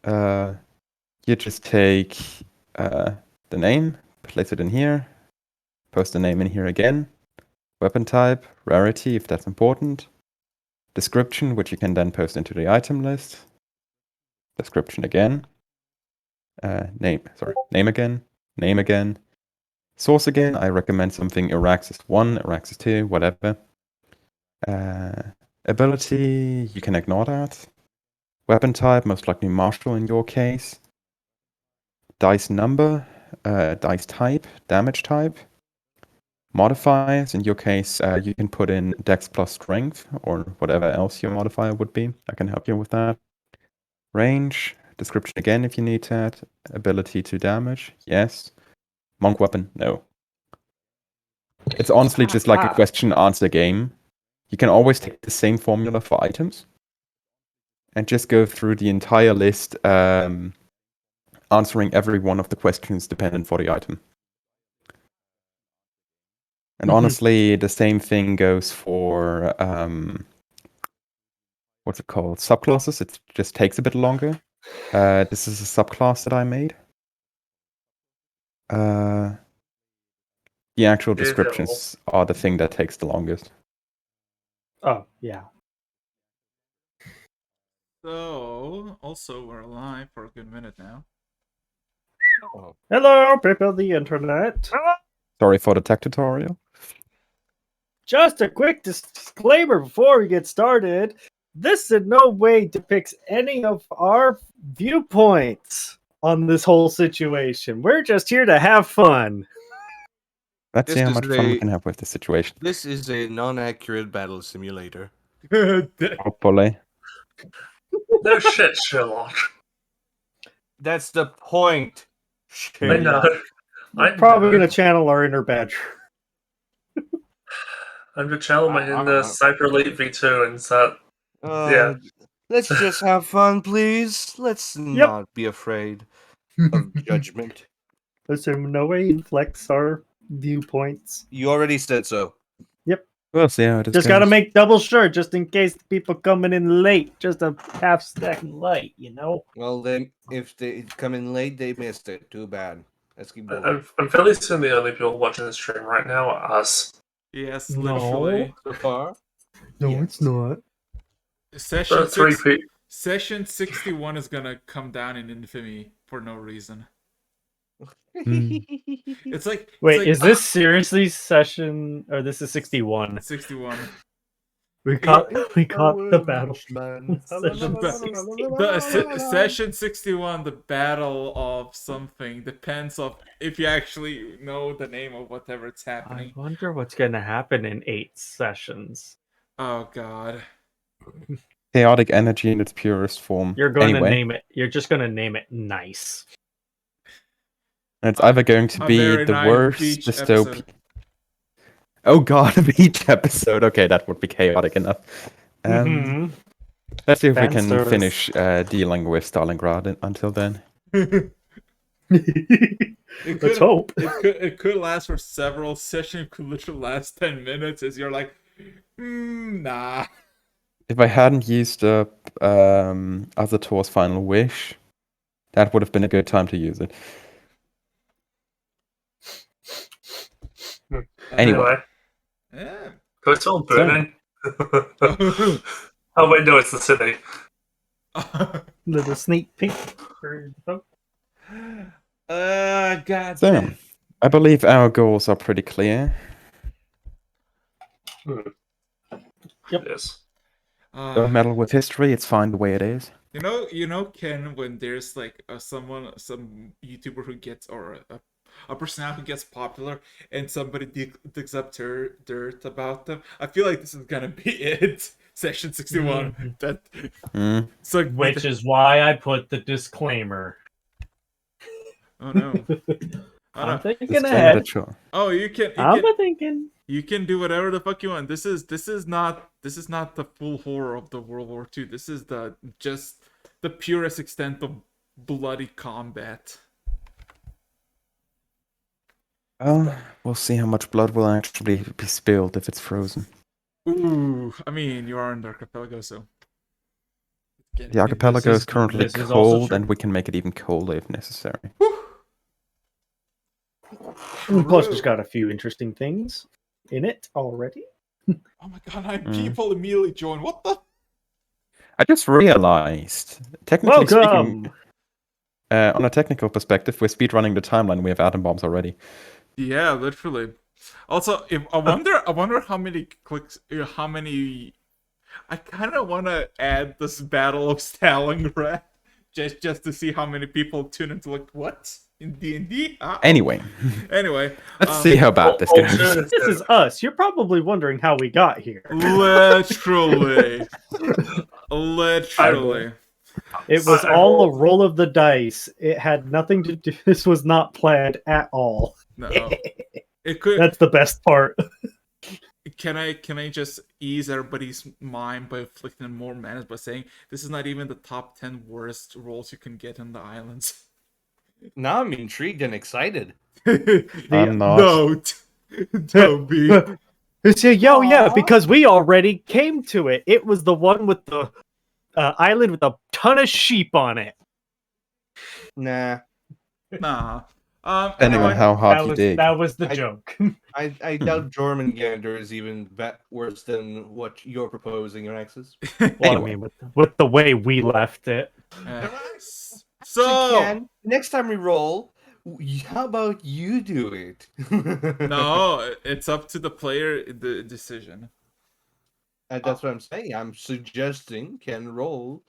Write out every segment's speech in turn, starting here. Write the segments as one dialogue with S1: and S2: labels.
S1: you just take the name, place it in here, post the name in here again, weapon type, rarity if that's important, description, which you can then post into the item list, description again, name again, name again, source again. I recommend something Araxis 1, Araxis 2, whatever. Ability, you can ignore that. Weapon type, most likely martial in your case. Dice number, dice type, damage type. Modifiers, in your case, you can put in Dex plus Strength or whatever else your modifier would be. I can help you with that. Range, description again if you need that. Ability to damage, yes. Monk weapon, no. It's honestly just like a question-answer game. You can always take the same formula for items and just go through the entire list, answering every one of the questions dependent for the item. And honestly, the same thing goes for what's it called? Subclasses. It just takes a bit longer. This is a subclass that I made. The actual descriptions are the thing that takes the longest.
S2: Oh, yeah.
S3: So, also, we're live for a good minute now.
S2: Oh. Hello, people of the internet.
S1: Sorry for the tech tutorial.
S2: Just a quick disclaimer before we get started. This in no way depicts any of our viewpoints on this whole situation. We're just here to have fun.
S1: Let's see how much fun we can have with the situation.
S4: This is a non-accurate battle simulator.
S1: Hopefully.
S5: No shit, Sherlock.
S4: That's the point.
S5: I know.
S2: I'm probably going to channel our inner badger.
S5: I'm going to channel my inner Cyber Elite V2 and start. Yeah.
S4: Let's just have fun, please. Let's not be afraid of judgment.
S2: Listen, no way inflects our viewpoints.
S4: You already said so.
S2: Yep.
S1: We'll see how it is.
S2: Just got to make double sure, just in case the people coming in late, just a half stack light, you know?
S4: Well, then, if they come in late, they missed it. Too bad. Let's keep going.
S5: I'm fairly certain the only people watching the stream right now are us.
S3: Yes, literally.
S4: So far?
S2: No, it's not.
S3: Session 61 is gonna come down in infamy for no reason. It's like
S2: wait, is this seriously session or this is 61?
S3: 61.
S2: We caught the battle.
S3: Session 61, the battle of something depends on if you actually know the name of whatever it's happening.
S2: I wonder what's gonna happen in 8 sessions.
S3: Oh god.
S1: Chaotic energy in its purest form.
S2: You're going to name it. You're just going to name it nice.
S1: It's either going to be the worst dystopia. Oh god, a beach episode. Okay, that would be chaotic enough. Let's see if we can finish dealing with Stalingrad until then.
S2: Let's hope.
S3: It could last for several sessions. It could literally last 10 minutes as you're like, nah.
S1: If I hadn't used up Azator's final wish, that would have been a good time to use it. Anyway.
S3: Yeah.
S5: It's all burning. Oh wait, no, it's the city.
S2: Little sneak peek.
S3: God
S1: so,
S3: damn.
S1: I believe our goals are pretty clear.
S2: Yep.
S5: Yes.
S1: Don't meddle with history, it's fine the way it is.
S3: You know, Ken, when there's like some YouTuber who gets, or a personality who gets popular, and somebody digs up dirt about them, I feel like this is gonna be it. Session 61. So,
S2: which is why I put the disclaimer.
S3: Oh no.
S2: I'm thinking ahead.
S3: Oh, you can.
S2: I'm thinking.
S3: You can do whatever the fuck you want. This is not the full horror of the World War II. This is just the purest extent of bloody combat.
S1: Well, we'll see how much blood will actually be spilled if it's frozen.
S3: Ooh, I mean, you are in Archipeligo, so
S1: The archipelago is currently
S2: this is also
S1: cold,
S2: true.
S1: and we can make it even colder if necessary.
S2: And plus, it's
S3: True.
S2: got a few interesting things in it already.
S3: Oh my god, 9 people immediately joined. What the?
S1: I just realized, technically
S2: Welcome!
S1: speaking, on a technical perspective, we're speedrunning the timeline. We have atom bombs already.
S3: Yeah, literally. Also, if I wonder how many clicks, how many. I kind of want to add this Battle of Stalingrad just to see how many people tune into like what in D&D.
S1: Anyway,
S3: Anyway,
S1: let's see how bad this goes.
S5: Alternative.
S2: This is us. You're probably wondering how we got here.
S3: literally, literally.
S2: It was
S5: I
S2: all a
S5: rolled-
S2: roll of the dice. It had nothing to do. This was not planned at all.
S3: No, it could.
S2: That's the best part.
S3: Can I just ease everybody's mind by inflicting more madness by saying this is not even the top 10 worst rolls you can get in the islands?
S4: Now I'm intrigued and excited.
S1: I'm not.
S3: Don't be.
S2: Yeah, because we already came to it. It was the one with the island with a ton of sheep on it.
S4: Nah,
S3: Nah.
S1: Depending on
S3: Anyway,
S1: how hard you dig.
S2: That was the
S4: I-
S2: joke.
S4: I doubt Jormungandr is even worse than what you're proposing, Alexis.
S2: Well,
S1: Anyway.
S2: I mean, with the way we left it.
S3: So
S4: Ken, next time we roll, how about you do it?
S3: no, it's up to the player the decision.
S4: That's what I'm saying. I'm suggesting Ken roll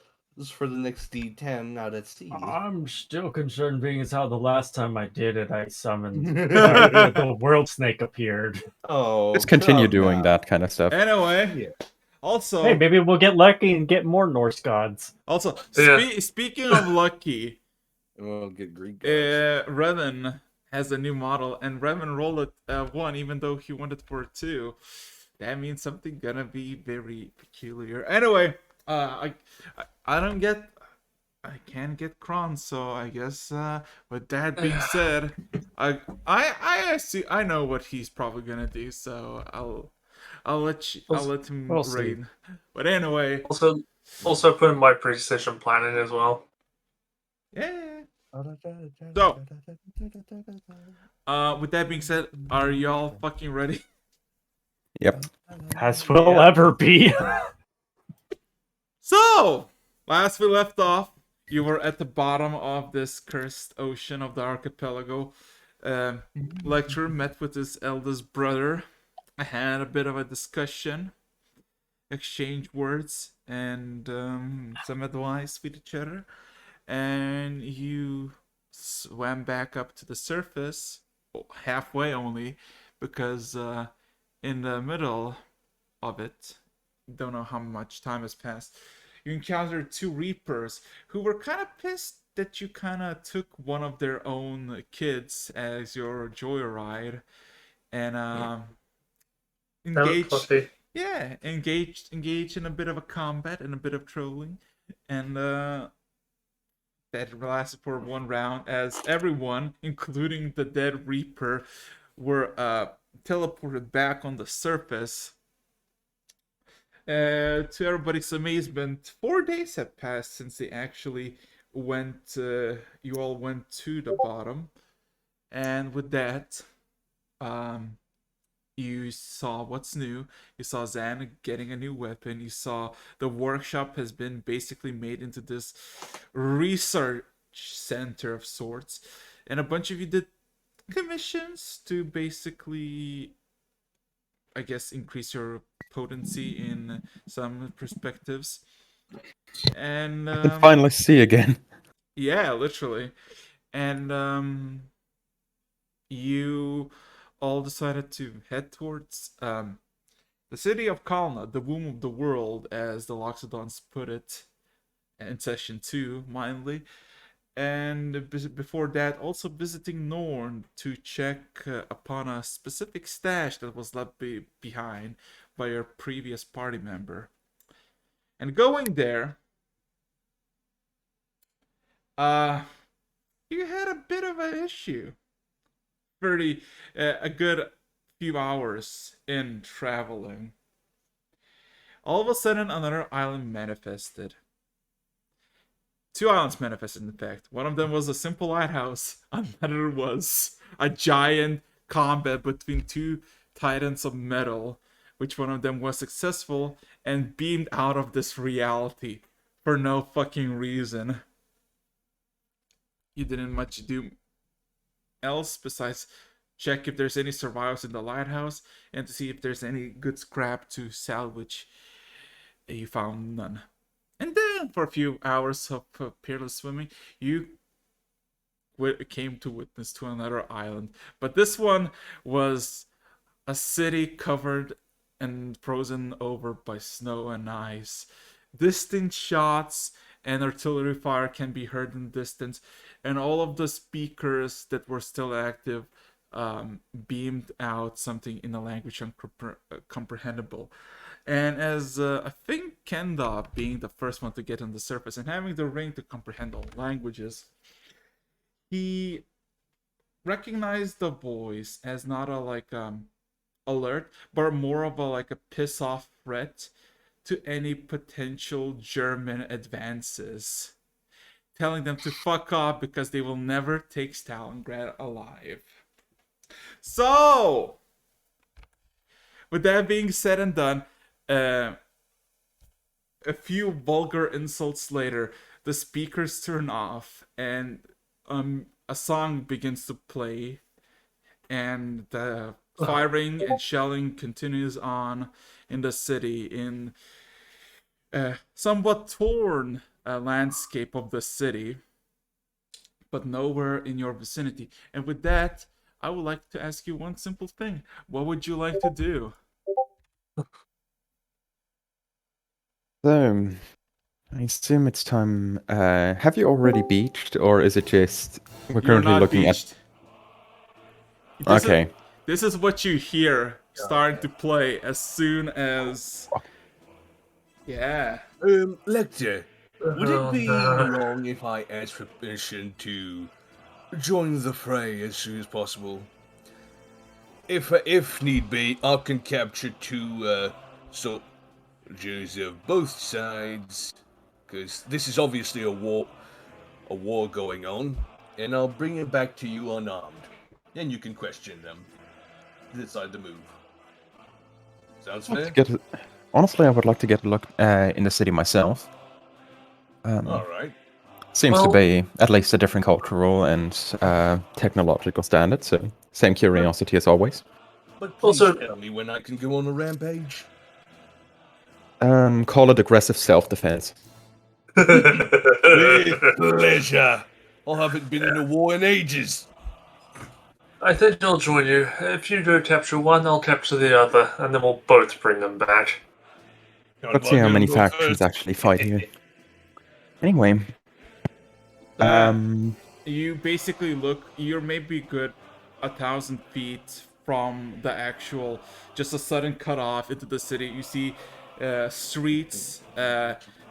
S4: for the next D10 out at sea.
S2: I'm still concerned, being as how the last time I did it, I summoned the world snake appeared.
S4: Oh,
S1: Let's continue
S4: come
S1: doing
S4: now.
S1: that kind of stuff.
S3: Anyway, also
S2: Hey, maybe we'll get lucky and get more Norse gods.
S3: also
S5: Yeah.
S3: speaking of lucky,
S4: We'll get Greek guys.
S3: Revan has a new model, and Revan rolled it 1, even though he wanted for 2. That means something gonna be very peculiar. Anyway, I can't get Kron, so I guess with that being said, I know what he's probably gonna do, so I'll let him
S2: We'll see.
S3: raid. But anyway,
S5: Also putting my precision plan in as well.
S3: yeah. So, with that being said, are y'all fucking ready?
S1: Yep.
S2: As we'll ever be.
S3: So, last we left off, you were at the bottom of this cursed ocean of the archipelago. Lecturer met with his eldest brother. I had a bit of a discussion, exchanged words, and some advice with each other. And you swam back up to the surface, halfway only, because in the middle of it, don't know how much time has passed, you encountered 2 Reapers who were kind of pissed that you kind of took one of their own kids as your joyride, and engaged in a bit of a combat and a bit of trolling, and that lasted for 1 round as everyone, including the dead Reaper, were teleported back on the surface. To everybody's amazement, 4 days have passed since they actually went. You all went to the bottom, and with that, you saw what's new. You saw Zan getting a new weapon. You saw the workshop has been basically made into this research center of sorts, and a bunch of you did commissions to basically, I guess, increase your potency in some perspectives. And
S1: Finally see again.
S3: yeah, literally. And you all decided to head towards the city of Kalna, the womb of the world, as the Loxodons put it in session 2, mildly. And before that, also visiting Norn to check upon a specific stash that was left behind by your previous party member. And going there, you had a bit of an issue. A good few hours in traveling. All of a sudden, another island manifested. Two islands manifested, in fact. One of them was a simple lighthouse, another was a giant combat between two titans of metal, which one of them was successful and beamed out of this reality for no fucking reason. You didn't much do else besides check if there's any survivors in the lighthouse and to see if there's any good scrap to salvage. You found none. And then, for a few hours of peerless swimming, you came to witness to another island. But this one was a city covered and frozen over by snow and ice. Distant shots and artillery fire can be heard in the distance, and all of the speakers that were still active beamed out something in a language uncomprehensible. And as I think Kenda, being the first one to get on the surface and having the ring to comprehend all languages, he recognized the voice as not a alert, but more of a piss off threat to any potential German advances, telling them to fuck off because they will never take Stalingrad alive. So, with that being said and done, a few vulgar insults later, the speakers turn off and a song begins to play, and the firing and shelling continues on in the city in a somewhat torn landscape of the city, but nowhere in your vicinity. And with that, I would like to ask you one simple thing. What would you like to do?
S1: So, I assume it's time. Have you already beached, or is it just we're
S3: You're
S1: currently
S3: not
S1: looking
S3: beached.
S1: at?
S3: This
S1: Okay.
S3: This is what you hear starting to play as soon as. Yeah.
S4: Lecter, would
S5: Oh,
S4: it be
S5: no.
S4: wrong if I asked for permission to join the fray as soon as possible? If need be, I can capture two soldiers of both sides, because this is obviously a war going on, and I'll bring it back to you unarmed. Then you can question them. Decide the move. Sounds fair?
S1: Honestly, I would like to get a look in the city myself.
S4: All right.
S1: Seems
S5: Well-
S1: to be at least a different cultural and technological standard, so same curiosity as always.
S4: But please
S5: Also-
S4: tell me when I can go on a rampage.
S1: Call it aggressive self-defense.
S4: With pleasure. I haven't been in a war in ages.
S5: I think I'll join you. If you go capture one, I'll capture the other, and then we'll both bring them back.
S1: Let's see how many factions actually fight here. Anyway,
S3: You basically look. You're maybe good 1,000 feet from the actual, just a sudden cut off into the city. You see streets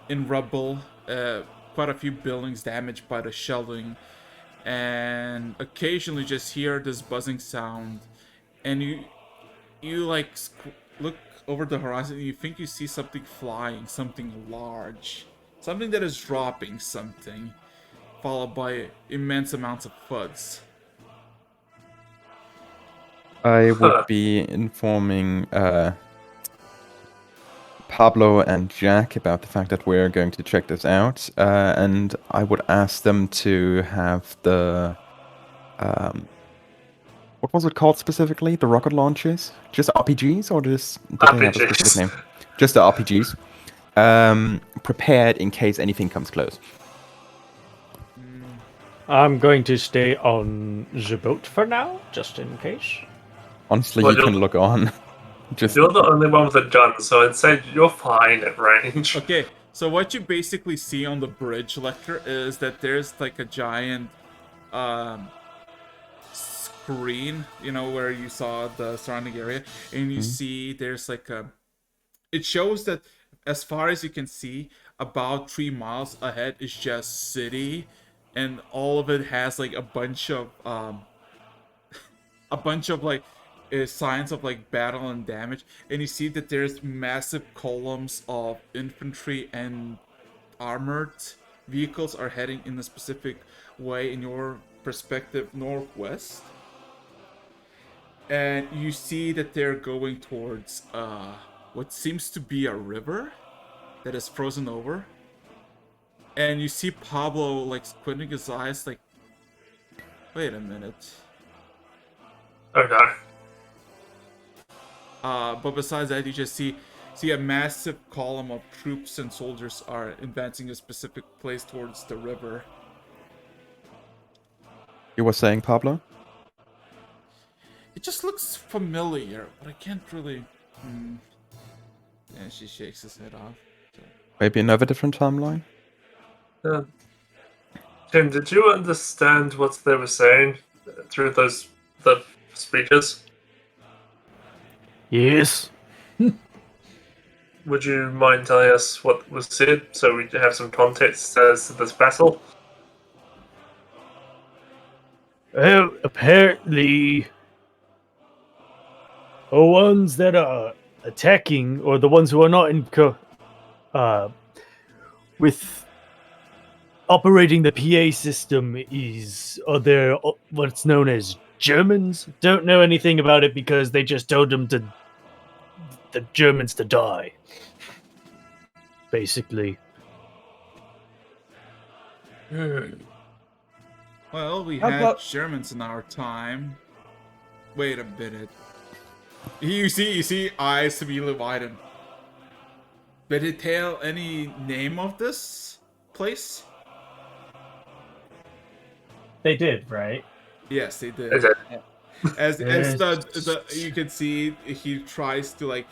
S3: in rubble, quite a few buildings damaged by the shelling, and occasionally just hear this buzzing sound, and you like look over the horizon and you think you see something flying, something large, something that is dropping something, followed by immense amounts of thuds.
S1: I would be informing Pablo and Jack about the fact that we're going to check this out, and I would ask them to have the what was it called specifically? The rocket launchers? Just RPGs, or did they have a specific
S5: RPGs.
S1: name? Just the RPGs. Prepared in case anything comes close.
S2: I'm going to stay on the boat for now, just in case.
S1: Honestly,
S5: Well,
S1: you can
S5: you'll-
S1: look on. Just
S5: You're the only one with a gun, so I'd say you're fine at range.
S3: Okay, so what you basically see on the bridge, Lecter, is that there's like a giant screen, you know, where you saw the surrounding area, and you see there's like a. It shows that as far as you can see, about 3 miles ahead is just city, and all of it has like a bunch of like signs of like battle and damage, and you see that there's massive columns of infantry and armored vehicles are heading in a specific way in your perspective northwest. And you see that they're going towards what seems to be a river that is frozen over. And you see Pablo like squinting his eyes like, wait a minute.
S5: Oh no.
S3: But besides that, you just see a massive column of troops and soldiers are advancing a specific place towards the river.
S1: You were saying, Pablo?
S3: It just looks familiar, but I can't really... And she shakes his head off. So.
S1: Maybe another different timeline?
S5: Tim, did you understand what they were saying through the speeches?
S2: Yes.
S5: Would you mind telling us what was said so we have some context as to this battle?
S2: Well, apparently, the ones that are attacking, or the ones who are not with operating the PA system, are there what's known as Germans. Don't know anything about it because they just told them the Germans to die. Basically.
S3: Well, we
S2: How
S3: had
S2: about-
S3: Germans in our time. Wait a minute. You see eyes immediately widen. Did it tell any name of this place?
S2: They did, right?
S3: Yes, they did.
S5: Is it?
S3: As
S2: Yes.
S3: the you can see, he tries to like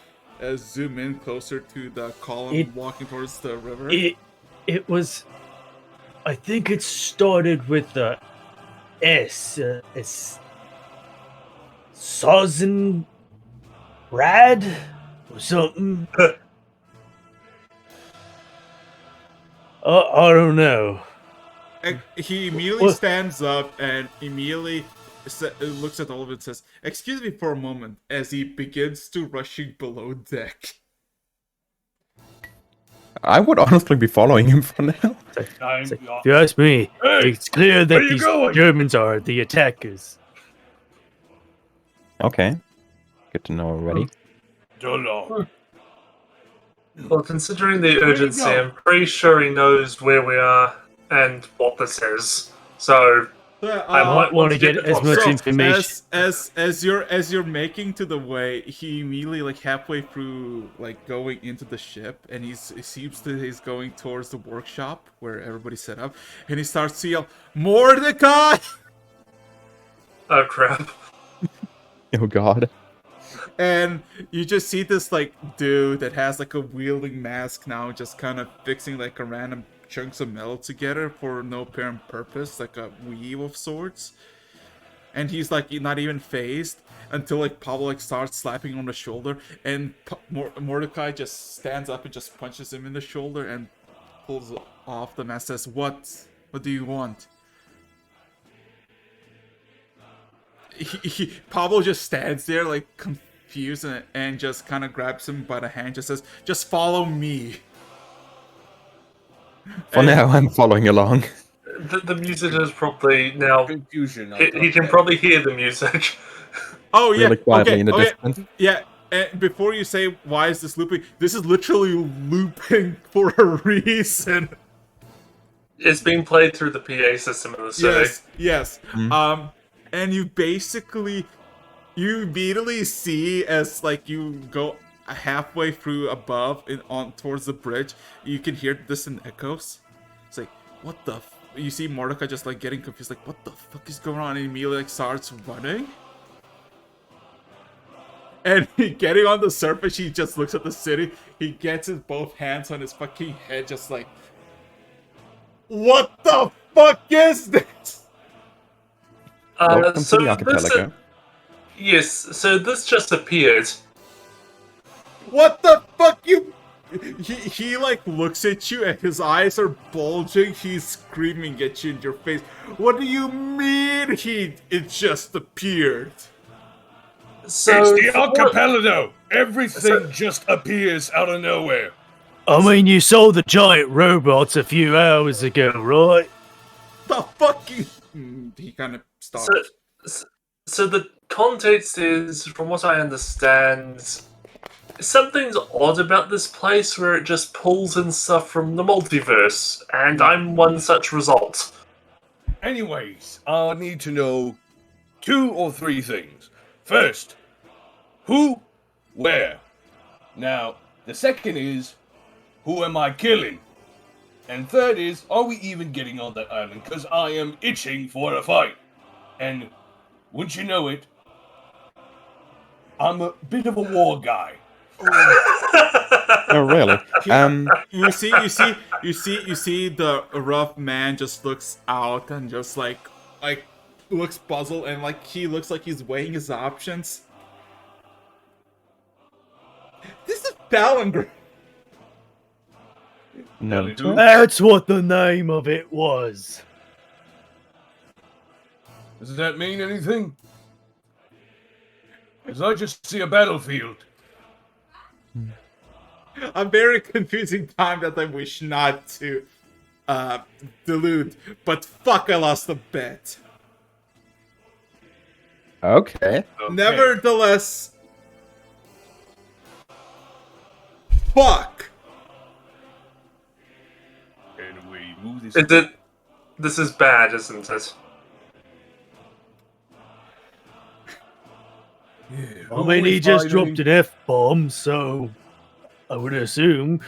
S3: zoom in closer to the column walking towards the river.
S2: It was. I think it started with the S. It's Stalingrad or something. I don't know.
S3: And he immediately stands up and immediately looks at all of it and says, "Excuse me for a moment," as he begins to rushing below deck.
S1: I would honestly be following him for now.
S2: If you ask me, it's clear that these Germans are the attackers.
S1: Okay. Good to know already.
S5: Well, considering the urgency, I'm pretty sure he knows where we are and what this is. So
S2: I might want to get as much information.
S3: As you're making to the way, he immediately like halfway through like going into the ship, and it seems that he's going towards the workshop where everybody's set up, and he starts to yell, "Mordecai!"
S5: Oh crap.
S1: Oh god.
S3: And you just see this like dude that has like a wielding mask now, just kind of fixing like a random chunks of metal together for no apparent purpose, like a weave of sorts. And he's like not even phased until like Pablo like starts slapping on the shoulder, and Mordecai just stands up and just punches him in the shoulder and pulls off the mask. Says, "What do you want?" Pablo just stands there like confused and just kind of grabs him by the hand, just says, "Just follow me."
S1: For now, I'm following along.
S5: The music is probably now.
S4: Confusion.
S5: He can probably hear the music.
S3: Oh yeah,
S1: Really quietly
S3: okay,
S1: in the
S3: okay.
S1: distance.
S3: Yeah, and before you say why is this looping, this is literally looping for a reason.
S5: It's being played through the PA system in the city.
S3: Yes. And you immediately see as like you go halfway through above and on towards the bridge, you can hear distant echoes. It's like, what the you see Mordecai just like getting confused, like, what the fuck is going on? And he immediately like starts running. And getting on the surface, he just looks at the city. He gets his both hands on his fucking head, just like, what the fuck is this?
S1: Welcome
S5: So
S1: to the Archipeligo.
S5: yes, so this just appeared.
S3: What the fuck you? He like looks at you and his eyes are bulging. He's screaming at you in your face. What do you mean it just appeared?
S5: So
S4: It's the Archipelago! Everything just appears out of nowhere.
S2: I mean, you saw the giant robots a few hours ago, right?
S3: The fucking. He kind of stopped.
S5: So the context is, from what I understand, something's odd about this place where it just pulls in stuff from the multiverse, and I'm one such result.
S4: Anyways, I need to know 2 or 3 things. First, who, where? Now, the second is, who am I killing? And third is, are we even getting on that island? Because I am itching for a fight. And, wouldn't you know it, I'm a bit of a war guy.
S1: Oh, really?
S3: You see the rough man just looks out and just like looks puzzled, and like he looks like he's weighing his options. This is Stalingrad.
S1: No.
S2: That's what the name of it was.
S4: Does that mean anything? Because I just see a battlefield.
S3: A very confusing time that I wish not to delude, but fuck, I lost a bet.
S1: Okay.
S3: Nevertheless, fuck.
S4: And we move this.
S5: This is bad, isn't it?
S2: I mean, he just dropped an F-bomb, so I would assume.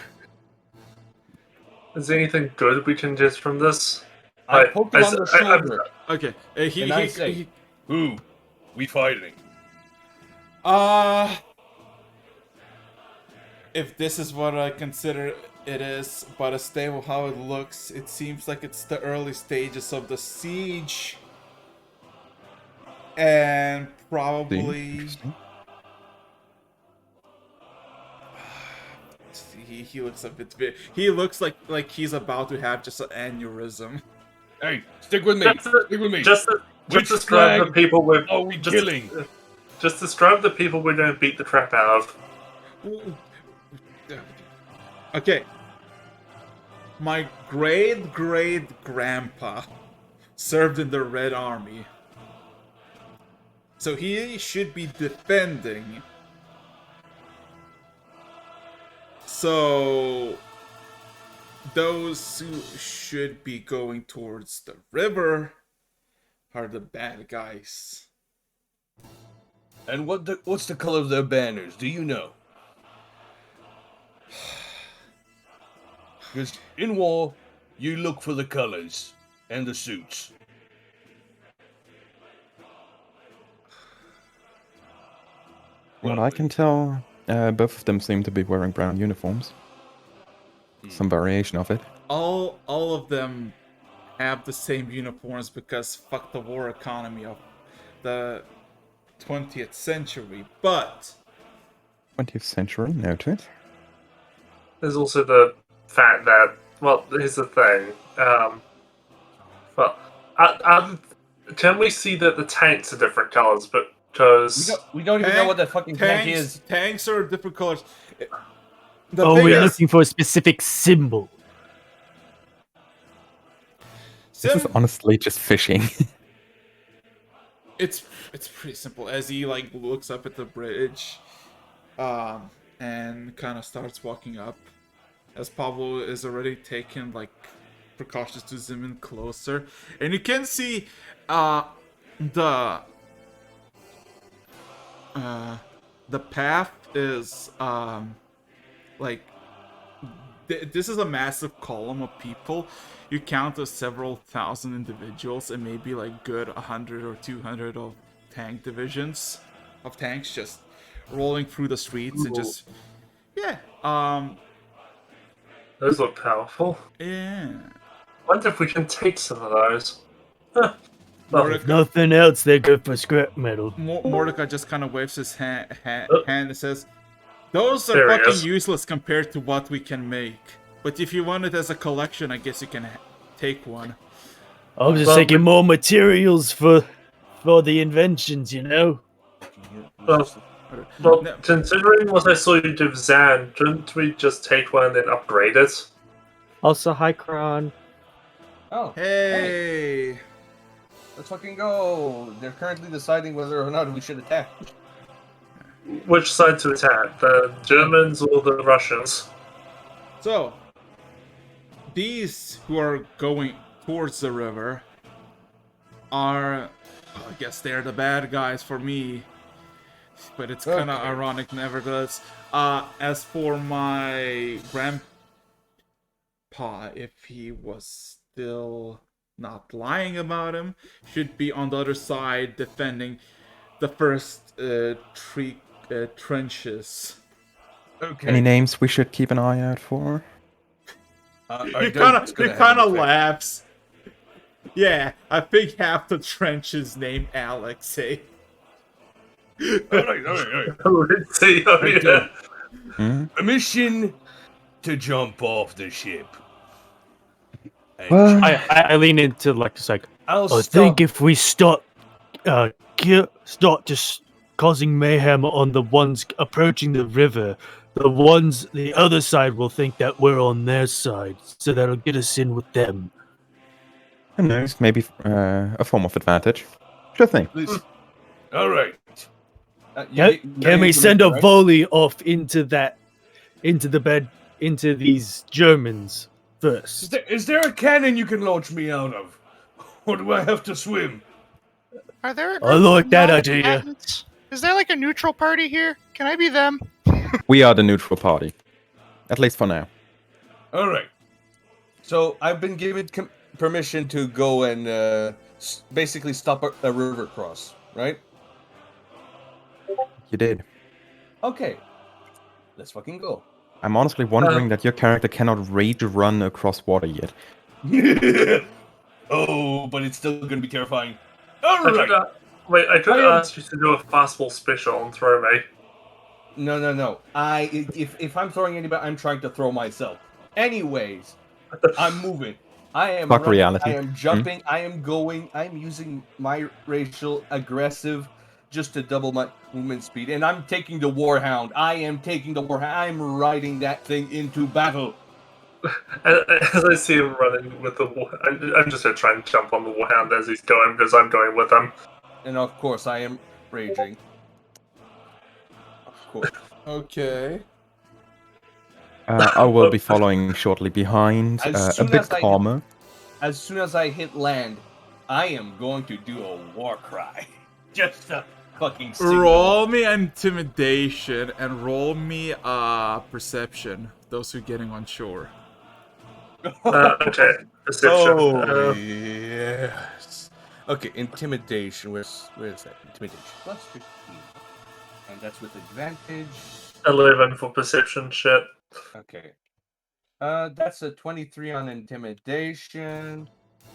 S5: Is there anything good we can get from this?
S4: I poke him on the shoulder.
S3: Okay,
S4: And I say, who? We fighting?
S3: If this is what I consider it is, but a stable how it looks, it seems like it's the early stages of the siege. And probably
S1: Interesting.
S3: he looks a bit. He looks like he's about to have just an aneurysm.
S4: Hey, stick with me. Stick with me.
S5: Just
S4: Which
S5: describe
S4: flag
S5: the people we're
S4: are we killing?
S5: Just describe the people we're going to beat the crap out of.
S3: Okay. My great grandpa served in the Red Army. So he should be defending. So those who should be going towards the river are the bad guys.
S4: And what's the color of their banners? Do you know? Because in war, you look for the colors and the suits.
S1: What I can tell, both of them seem to be wearing brown uniforms. Some variation of it.
S3: All of them have the same uniforms because fuck the war economy of the 20th century, but
S1: 20th century, noted.
S5: There's also the fact that, well, here's the thing. Can we see that the tanks are different colors? But because
S4: We don't even know what that fucking tank is.
S3: Tanks are different colors. The
S2: Oh,
S3: thing
S2: we're
S3: is,
S2: looking for a specific symbol.
S1: This is honestly just fishing.
S3: it's pretty simple. As he like looks up at the bridge, and kind of starts walking up, as Pablo is already taking like precautions to zoom in closer, and you can see the path is like this is a massive column of people. You count as several thousand individuals and maybe like good 100 or 200 of tank divisions of tanks just rolling through the streets and just
S5: those look powerful.
S3: yeah.
S5: Wonder if we can take some of those.
S2: If nothing else, they're good for scrap metal.
S3: Mordecai just kind of waves his hand and says, "Those are
S5: There he
S3: fucking
S5: is.
S3: useless compared to what we can make. But if you want it as a collection, I guess you can take one."
S2: I was just taking more materials for the inventions, you know.
S5: Well,
S3: No.
S5: considering what I saw you do with Zan, shouldn't we just take one and then upgrade it?
S2: Also, hi, Kron.
S4: Oh,
S3: Hey!
S4: let's fucking go. They're currently deciding whether or not we should attack.
S5: Which side to attack? The Germans or the Russians?
S3: So, these who are going towards the river are, I guess they're the bad guys for me. But it's kind of
S4: Okay.
S3: ironic nevertheless. As for my grandpa, if he was still not lying about him, should be on the other side defending the first three trenches.
S4: Okay.
S1: Any names we should keep an eye out for?
S3: He kind of laughs. Yeah, I think half the trench is named Alexei.
S4: Alright.
S5: Let's see. Oh,
S4: Right,
S5: yeah.
S1: Hmm?
S4: Permission to jump off the ship. And
S1: Well,
S6: I lean into Lexus like,
S4: I'll
S6: I
S4: stop.
S6: think if we start just causing mayhem on the ones approaching the river, the other side will think that we're on their side, so that'll get us in with them.
S1: who knows? Maybe a form of advantage. Sure thing.
S4: Listen. Alright.
S6: Can we send a volley off into these Germans first?
S4: Is there a cannon you can launch me out of? Or do I have to swim?
S7: Are there? A
S6: I
S7: group
S6: like
S7: of
S6: that
S7: non-combatants? Is there like a neutral party here? Can I be them?
S1: We are the neutral party. At least for now.
S4: Alright. So I've been given permission to go and basically stop a river cross, right?
S1: You did.
S4: Okay. Let's fucking go.
S1: I'm honestly wondering that your character cannot rage run across water yet.
S4: Oh, but it's still gonna be terrifying.
S5: I could,
S4: Alright.
S5: I could
S4: I am-
S5: ask you to do a fastball special and throw me.
S4: No. If I'm throwing anybody, I'm trying to throw myself. Anyways, I'm moving. I am
S1: Fuck
S4: running,
S1: reality.
S4: I am jumping. I am going. I'm using my racial aggressive just to double my movement speed. And I'm taking the Warhound. I am taking the Warhound. I'm riding that thing into battle.
S5: As I see him running with the I'm just gonna try and jump on the Warhound as he's going because I'm going with him.
S4: And of course, I am raging. Of course.
S3: Okay.
S1: I will be following shortly behind,
S4: As
S1: a
S4: soon
S1: bit
S4: as I-
S1: calmer.
S4: As soon as I hit land, I am going to do a war cry. Just a fucking signal.
S3: Roll me intimidation and roll me perception. Those who are getting on shore.
S5: Okay, perception.
S4: Oh, yes. Okay, intimidation. Where is that? Intimidation. Plus 15. And that's with advantage.
S5: 11 for perception shit.
S4: Okay. That's a 23 on intimidation.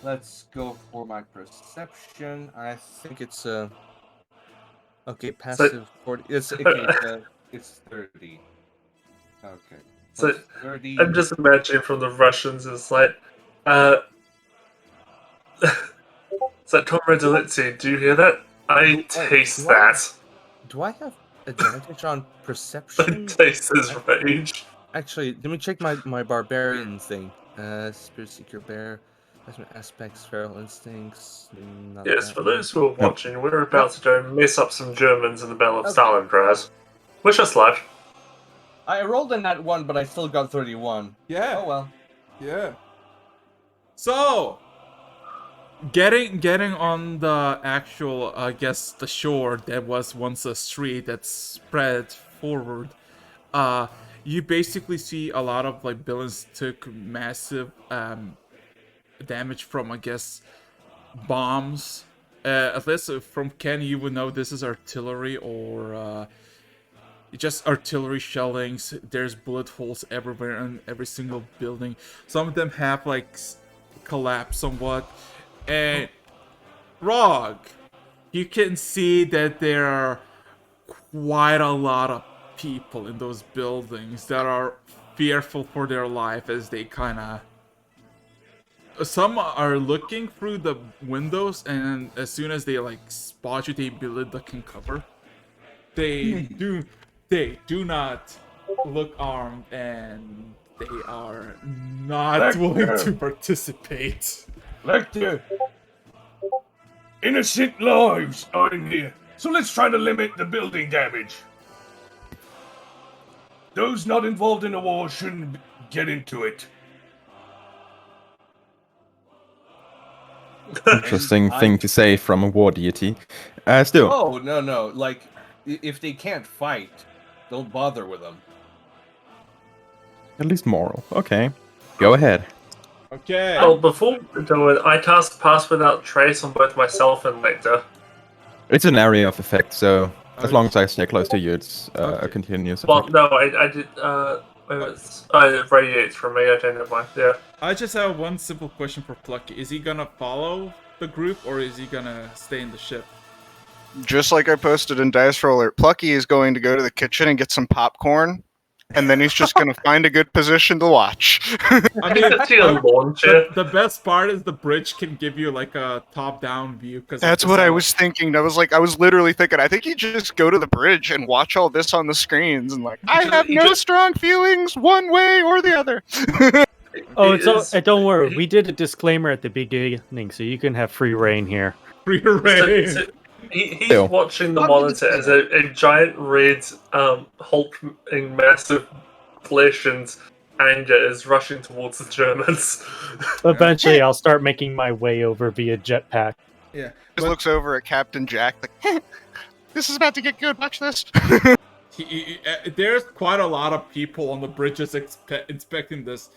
S4: Let's go for my perception. I think it's okay, passive 40. It's okay, it's 30. Okay.
S5: So,
S4: Plus 30.
S5: I'm just imagining from the Russians, it's like, it's like Comrade Delitzi, do you hear that? I taste
S4: do I-
S5: that.
S4: Do I have advantage on
S5: I
S4: perception?
S5: taste his rage.
S4: Actually, let me check my barbarian thing. Spirit Seeker Bear. That's my aspects, feral instincts. Not
S5: Yes,
S4: that
S5: for
S4: one.
S5: those who are watching, we're about to go mess up some Germans in the Battle of Stalingrad. Wish us luck.
S4: I rolled in that one, but I still got 31.
S3: Yeah.
S4: Oh well.
S3: Yeah. So, getting on the actual, I guess, the shore that was once a street that spread forward, you basically see a lot of like villains took massive damage from, I guess, bombs. At least from Ken, you would know this is artillery or just artillery shellings. There's bullet holes everywhere in every single building. Some of them have like collapsed somewhat. And Rog, you can see that there are quite a lot of people in those buildings that are fearful for their life as they kind of. Some are looking through the windows, and as soon as they like spot you, they immediately duck and cover. They do not look armed, and they are not willing to participate.
S4: Lecter, innocent lives are in here, so let's try to limit the building damage. Those not involved in the war shouldn't get into it.
S1: Interesting thing to say from a war deity. Still,
S4: Oh, no. Like, if they can't fight, don't bother with them.
S1: at least moral. Okay, go ahead.
S3: Okay.
S5: Oh, before we do it, I cast Pass Without Trace on both myself and Lecter.
S1: It's an area of effect, so as
S3: Okay.
S1: long as I stay close to you, it's
S3: Okay.
S1: a continuous
S5: Well,
S1: effect.
S5: no, I did. It radiates from me. I don't mind. Yeah.
S3: I just have one simple question for Plucky. Is he gonna follow the group, or is he gonna stay in the ship?
S7: Just like I posted in Dice Roller, Plucky is going to go to the kitchen and get some popcorn, and then he's just going to find a good position to watch.
S3: I mean,
S5: To your lawn chair.
S3: the best part is the bridge can give you like a top-down view. Cause
S7: That's what I was thinking. I was literally thinking, I think you just go to the bridge and watch all this on the screens, and like, I have no strong feelings one way or the other.
S6: Oh,
S5: It
S6: it's all,
S5: is-
S6: don't worry. We did a disclaimer at the beginning, so you can have free reign here.
S3: free
S5: So-
S3: reign.
S5: so he's
S1: Ew.
S5: watching the
S4: How did
S5: monitor
S4: it
S5: as a giant red hulking massive flesh and anger is rushing towards the Germans.
S6: Eventually, I'll start making my way over via jetpack.
S3: Yeah.
S7: Just
S3: But
S7: looks over at Captain Jack, like, this is about to get good. Watch this.
S3: there's quite a lot of people on the bridges inspecting this.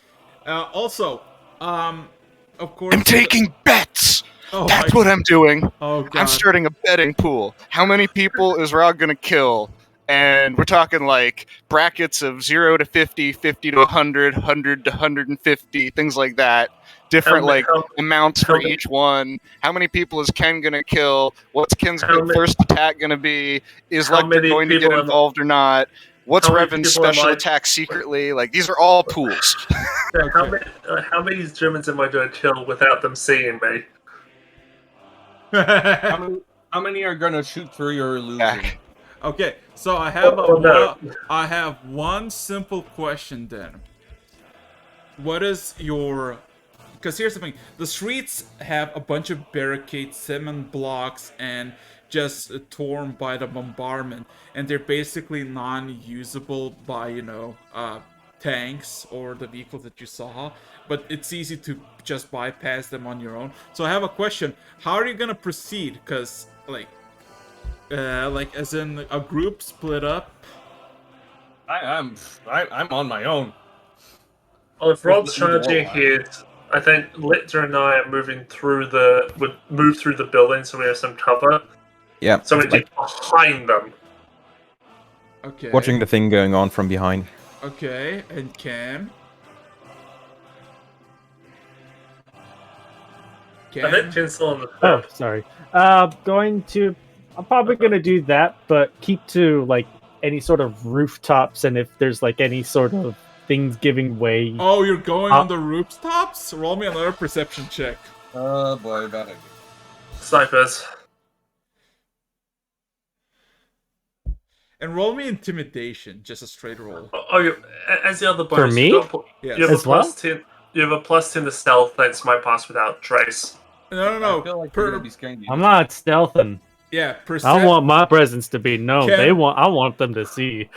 S3: Also, of course.
S7: I'm taking bets.
S3: Oh
S7: That's
S3: my-
S7: what I'm doing.
S3: Oh god.
S7: I'm starting a betting pool. How many people is Rog gonna kill? And we're talking like brackets of 0 to 50, 50 to 100, 100 to 150, things like that. Different
S5: How ma-
S7: like
S5: how-
S7: amounts for
S5: how ma-
S7: each one. How many people is Ken gonna kill? What's Ken's
S5: How ma-
S7: first attack gonna be? Is
S5: how
S7: Lecter
S5: many
S7: going to get
S5: people am I-
S7: involved or not? What's
S5: how many
S7: Revan's
S5: people am
S7: special
S5: I-
S7: attack secretly? Like these are all pools.
S5: How many Germans am I going to kill without them seeing me?
S4: How many are gonna shoot through your illusion?
S7: Jack.
S3: Okay, so I have
S5: Oh, no.
S3: I have one simple question then. What is your? Because here's the thing: the streets have a bunch of barricades, cement blocks, and just torn by the bombardment, and they're basically non-usable by tanks or the vehicles that you saw. But it's easy to just bypass them on your own. So I have a question: how are you gonna proceed? Because like as in a group split up.
S4: I'm on my own.
S5: Well, if Rod's
S4: With the
S5: charging
S4: wall.
S5: ahead, I think Lecter and I are moving would move through the building so we have some cover.
S1: Yeah,
S5: So we
S1: like
S5: get behind them.
S3: Okay.
S1: watching the thing going on from behind.
S3: Okay, and Cam.
S5: I think Ken's still on the
S6: Oh,
S5: step.
S6: sorry. I'm probably gonna do that, but keep to like any sort of rooftops, and if there's like any sort of things giving way.
S3: Oh, you're going on the rooftops? Roll me another perception check.
S4: Oh boy, bad idea.
S5: Snipers.
S3: And roll me intimidation, just a straight roll.
S5: As the other bonus,
S6: me?
S3: Yes.
S5: you have a
S6: As well?
S5: plus 10. You have a plus 10 to stealth thanks to my pass without trace.
S3: No.
S4: I feel like you're gonna be scaring you.
S6: I'm not stealthing.
S3: Yeah,
S6: I want my presence to be known.
S3: Ken-
S6: I want them to see.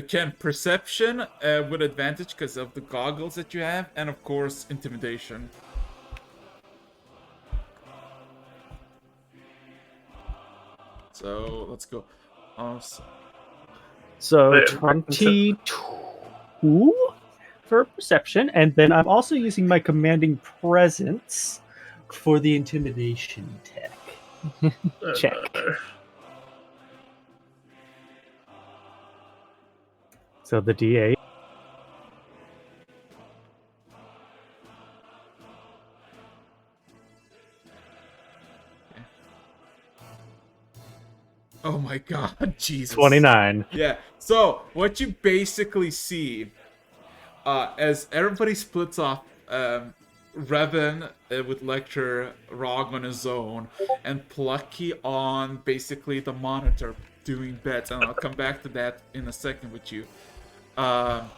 S3: Can perception with advantage because of the goggles that you have, and of course intimidation. So let's go.
S6: So
S5: Wait,
S6: 22 for perception, and then I'm also using my commanding presence for the intimidation tech. Check. So the D8.
S3: Oh my god, Jesus.
S6: 29.
S3: Yeah. So what you basically see, as everybody splits off, Revan with Lecter, Rog on his own, and Plucky on basically the monitor doing bets. And I'll come back to that in a second with you. Ken,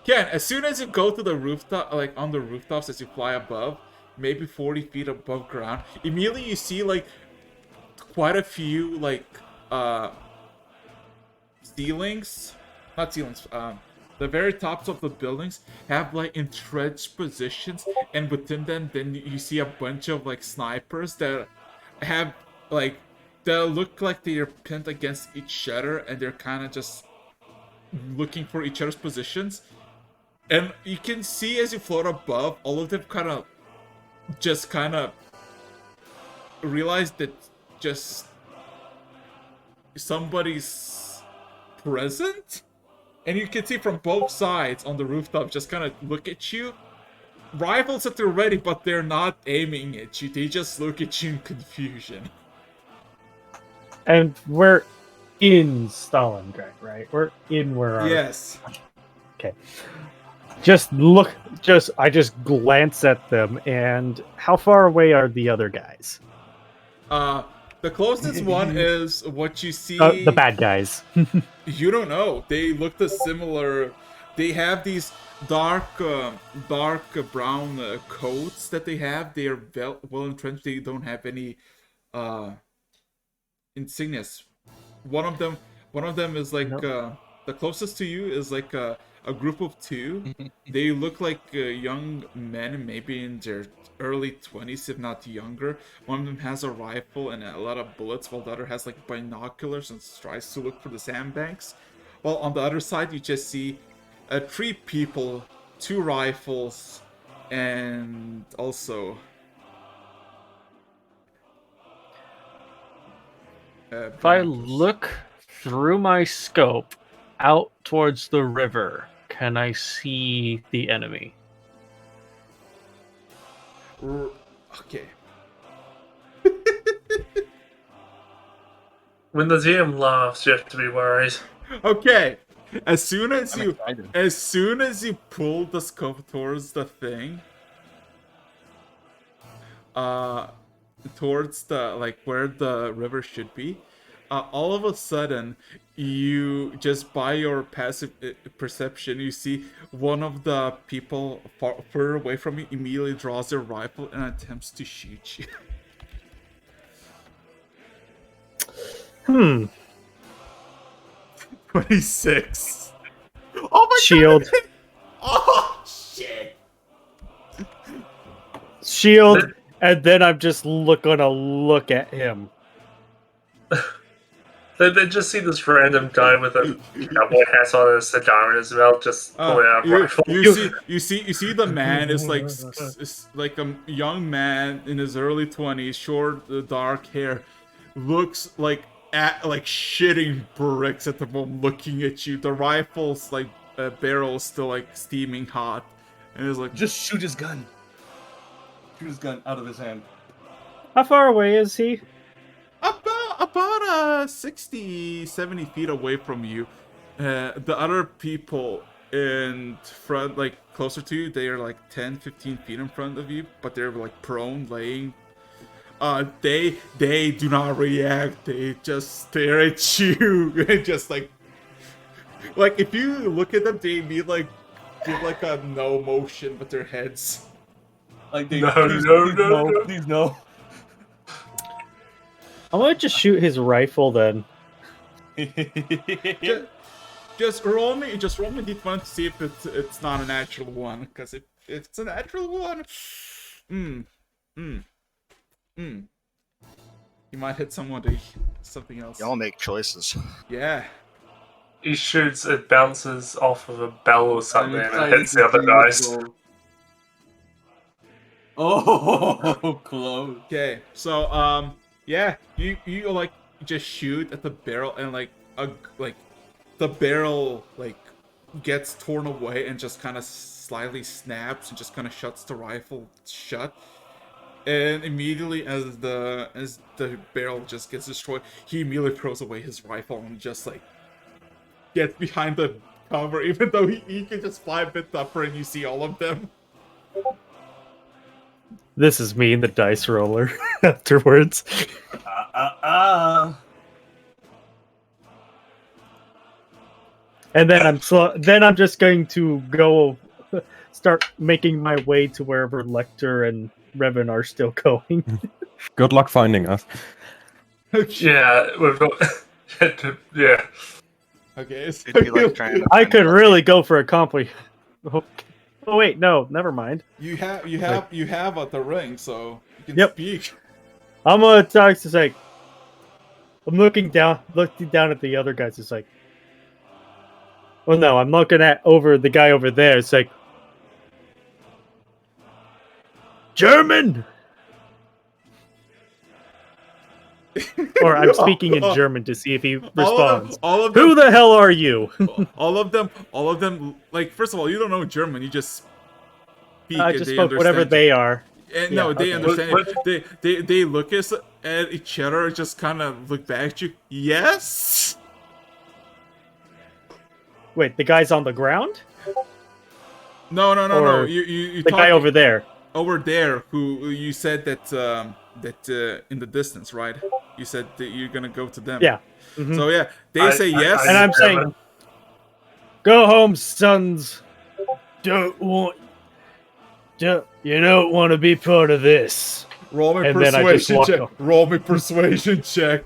S3: as soon as you go to the rooftop, like on the rooftops as you fly above, maybe 40 feet above ground, immediately you see like quite a few like ceilings, not ceilings, the very tops of the buildings have like entrenched positions, and within them then you see a bunch of like snipers that have like that look like they are pinned against each other, and they're kind of just looking for each other's positions. And you can see as you float above, all of them kind of realize that just somebody's present. And you can see from both sides on the rooftop just kind of look at you. Rifles at the ready, but they're not aiming at you. They just look at you in confusion.
S2: And we're in Stalingrad, right? We're in where our...
S3: Yes.
S2: Okay. I just glance at them, and how far away are the other guys?
S3: The closest one is what you see.
S2: The bad guys.
S3: You don't know. They look similar. They have these dark brown coats that they have. They are well entrenched. They don't have any insignias. One of them is like the closest to you is like a group of two. They look like young men, maybe in their early 20s, if not younger. One of them has a rifle and a lot of bullets, while the other has like binoculars and tries to look for the sandbanks. While on the other side, you just see 3 people, 2 rifles, and also
S8: If I look through my scope out towards the river, can I see the enemy?
S3: Okay.
S5: When the GM laughs, you have to be worried.
S3: Okay. As soon as
S7: I'm excited.
S3: you pull the scope towards the thing, towards the like where the river should be, all of a sudden you just by your passive perception you see one of the people further away from you immediately draws their rifle and attempts to shoot you. 26. Oh my
S2: Shield.
S3: god! Oh shit!
S2: Shield, and then I'm just gonna look at him.
S5: They just see this random guy with a cowboy hat on and a cigar in his mouth, just pulling out a rifle.
S3: You see the man is like a young man in his early 20s, short, dark hair, looks like shitting bricks at the moment, looking at you. The rifle's like barrel is still like steaming hot, and it's like
S4: Just shoot his gun. Shoot his gun out of his hand.
S2: How far away is he?
S3: about 60, 70 feet away from you. The other people in front, like closer to you, they are like 10, 15 feet in front of you, but they're like prone, laying. They do not react. They just stare at you and just like if you look at them, they need like give like a no motion with their heads.
S4: Like they,
S5: No,
S4: please,
S5: no,
S4: please,
S5: no, no.
S4: please no.
S2: I'm gonna just shoot his rifle then.
S3: Just roll me d20 to see if it's not a natural one. Because if it's a natural one, you might hit something else.
S7: Y'all make choices.
S3: Yeah.
S5: He shoots, it bounces off of a bell or something, and
S4: excited
S5: hits the
S4: to
S5: other
S4: see
S5: guys.
S4: this roll. Oh, close.
S3: Okay. So yeah, you like just shoot at the barrel and like the barrel like gets torn away and just kind of slightly snaps and just kind of shuts the rifle shut. And immediately as the barrel just gets destroyed, he immediately throws away his rifle and just like gets behind the cover, even though he can just fly a bit upper and you see all of them.
S2: This is me in the dice roller afterwards. And then I'm just going to go start making my way to wherever Lecter and Revan are still going.
S1: Good luck finding us.
S5: Yeah, we've got. Yeah.
S3: Okay, so
S7: It'd be like trying to
S2: I
S7: find
S2: could
S7: Lucky.
S2: really go for a compli. Oh wait, no, never mind.
S3: you have the ring, so you can
S2: Yep.
S3: speak.
S2: I'm gonna talk to like I'm looking down at the other guys. It's like, well, no, I'm looking at the guy over there. It's like, German, or I'm speaking in German to see if he responds.
S3: All of
S2: Who
S3: them,
S2: the hell are you?
S3: all of them. Like, first of all, you don't know German. You just speak.
S2: I
S3: and
S2: just
S3: they
S2: spoke whatever
S3: understand
S2: they are.
S3: And no,
S2: Yeah,
S3: they
S2: okay.
S3: understand it. They look at each other, just kind of look back at you. Yes.
S2: Wait, the guy's on the ground?
S3: No.
S2: Or
S3: You
S2: The guy over there.
S3: over there who you said that in the distance, right? You said that you're gonna go to them.
S2: Yeah. Mhm.
S3: So yeah, they say yes.
S2: And I'm saying, go home, sons. You don't want to be part of this.
S3: Roll me
S2: and then I just
S3: persuasion
S2: walk
S3: check.
S2: off.
S3: Roll me persuasion check.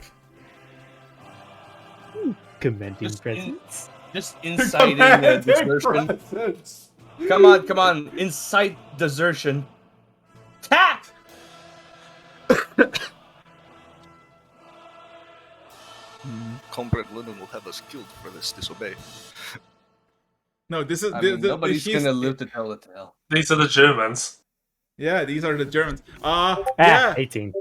S2: Commending
S4: Just,
S2: presents.
S4: just inciting desertion.
S3: Presence.
S4: Come on. Incite desertion. Tact!
S7: Comrade Lennon will have us killed for this disobey.
S3: No, this is
S4: I mean, nobody's
S3: he's-
S4: gonna live to tell the tale.
S5: These are the Germans.
S3: Yeah, these are the Germans. Yeah,
S2: 18.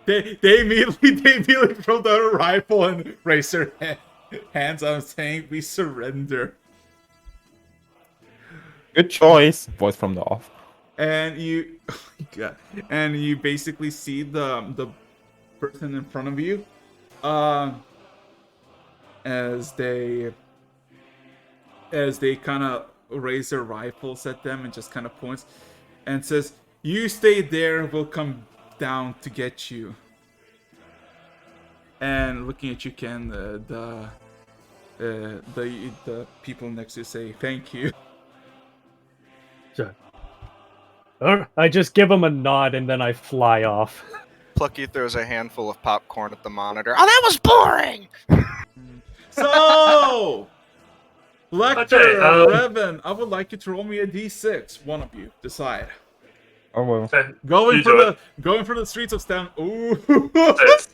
S3: they immediately throw down a rifle and raise their hands up, saying, "We surrender."
S1: Good choice. Voice from the off.
S3: And you, and you basically see the person in front of you, as they kind of raise their rifles at them and just kind of points and says, "You stay there. We'll come down to get you." And looking at you, Ken, the people next to you say, "Thank you."
S2: I just give him a nod and then I fly off.
S7: Plucky throws a handful of popcorn at the monitor. Oh, that was boring!
S3: So, Lecter,
S5: Okay,
S3: Revan, I would like you to roll me a d6. One of you decide.
S1: Oh well.
S5: Okay,
S3: Going
S5: you
S3: for
S5: do
S3: the streets of Stan. Ooh.
S5: it.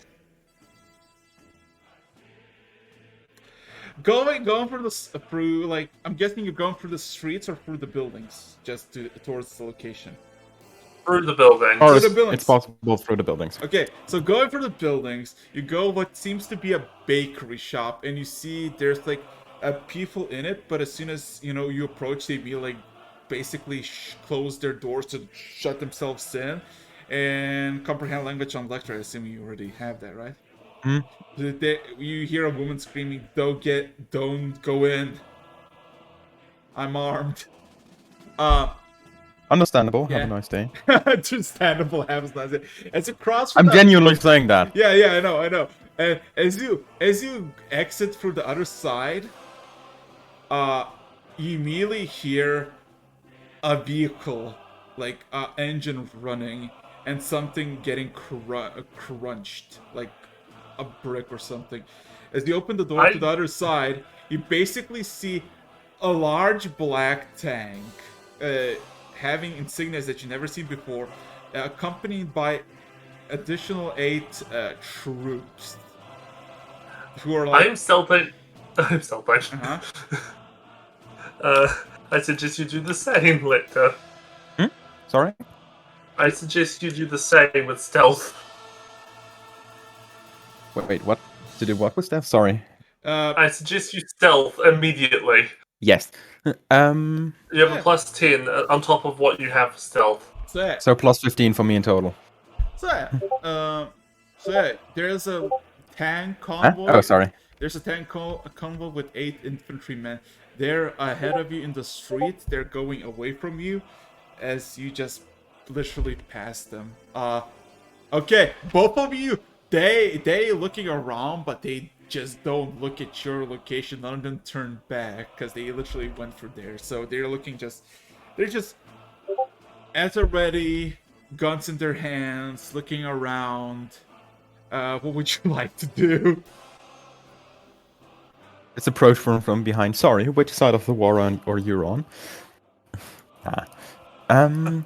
S3: going for the through, like, I'm guessing you're going through the streets or through the buildings, just towards the location.
S5: Through the building.
S1: Or
S3: the buildings.
S1: it's possible through the buildings.
S3: Okay, so going for the buildings, you go what seems to be a bakery shop, and you see there's like people in it, but as soon as you approach, they be like basically close their doors to shut themselves in. And comprehend language on Lecter. I assume you already have that, right?
S1: Hmm.
S3: You hear a woman screaming, "Don't go in. I'm armed."
S1: Understandable.
S3: Yeah.
S1: Have a nice day.
S3: Understandable. Happens nice day. It's across from
S1: I'm
S3: the-
S1: genuinely saying that.
S3: Yeah, I know. And as you exit through the other side, you immediately hear a vehicle, like engine running, and something getting crunched, like a brick or something. As you open the door to the other side, you basically see a large black tank, having insignias that you've never seen before, accompanied by additional 8 troops who are like.
S5: I'm stealthing.
S3: Uh-huh.
S5: I suggest you do the same, Lecter.
S1: Sorry?
S5: I suggest you do the same with stealth.
S1: Wait, what? To do what with that? Sorry.
S5: I suggest you stealth immediately.
S1: Yes.
S5: You have
S3: Yeah.
S5: a plus 10 on top of what you have for stealth.
S1: So plus 15 for me in total.
S3: There's a tank
S1: Huh?
S3: convoy.
S1: Oh, sorry.
S3: There's a tank convoy with 8 infantrymen. They're ahead of you in the street. They're going away from you as you just literally past them. Okay, both of you, they looking around, but they just don't look at your location. None of them turn back because they literally went for there. So they're just at the ready, guns in their hands, looking around. What would you like to do?
S1: It's approach from behind. Sorry, which side of the war are you on? I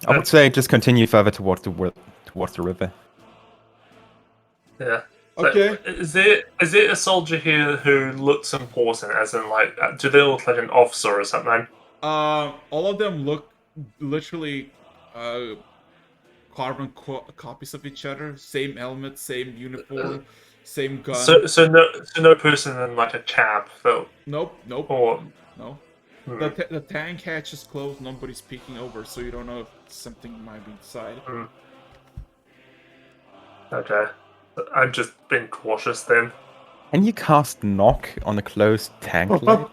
S1: would say just continue further towards the river.
S5: Yeah. So,
S3: Okay.
S5: is there a soldier here who looks important? As in, like, do they look like an officer or something?
S3: All of them look literally carbon copies of each other. Same helmet, same uniform, same gun.
S5: So no person in like a cap though.
S3: Nope.
S5: Or
S3: No. The tank hatch is closed. Nobody's peeking over, so you don't know if something might be inside.
S5: Okay. I'm just being cautious then.
S1: Can you cast knock on a closed tank lid?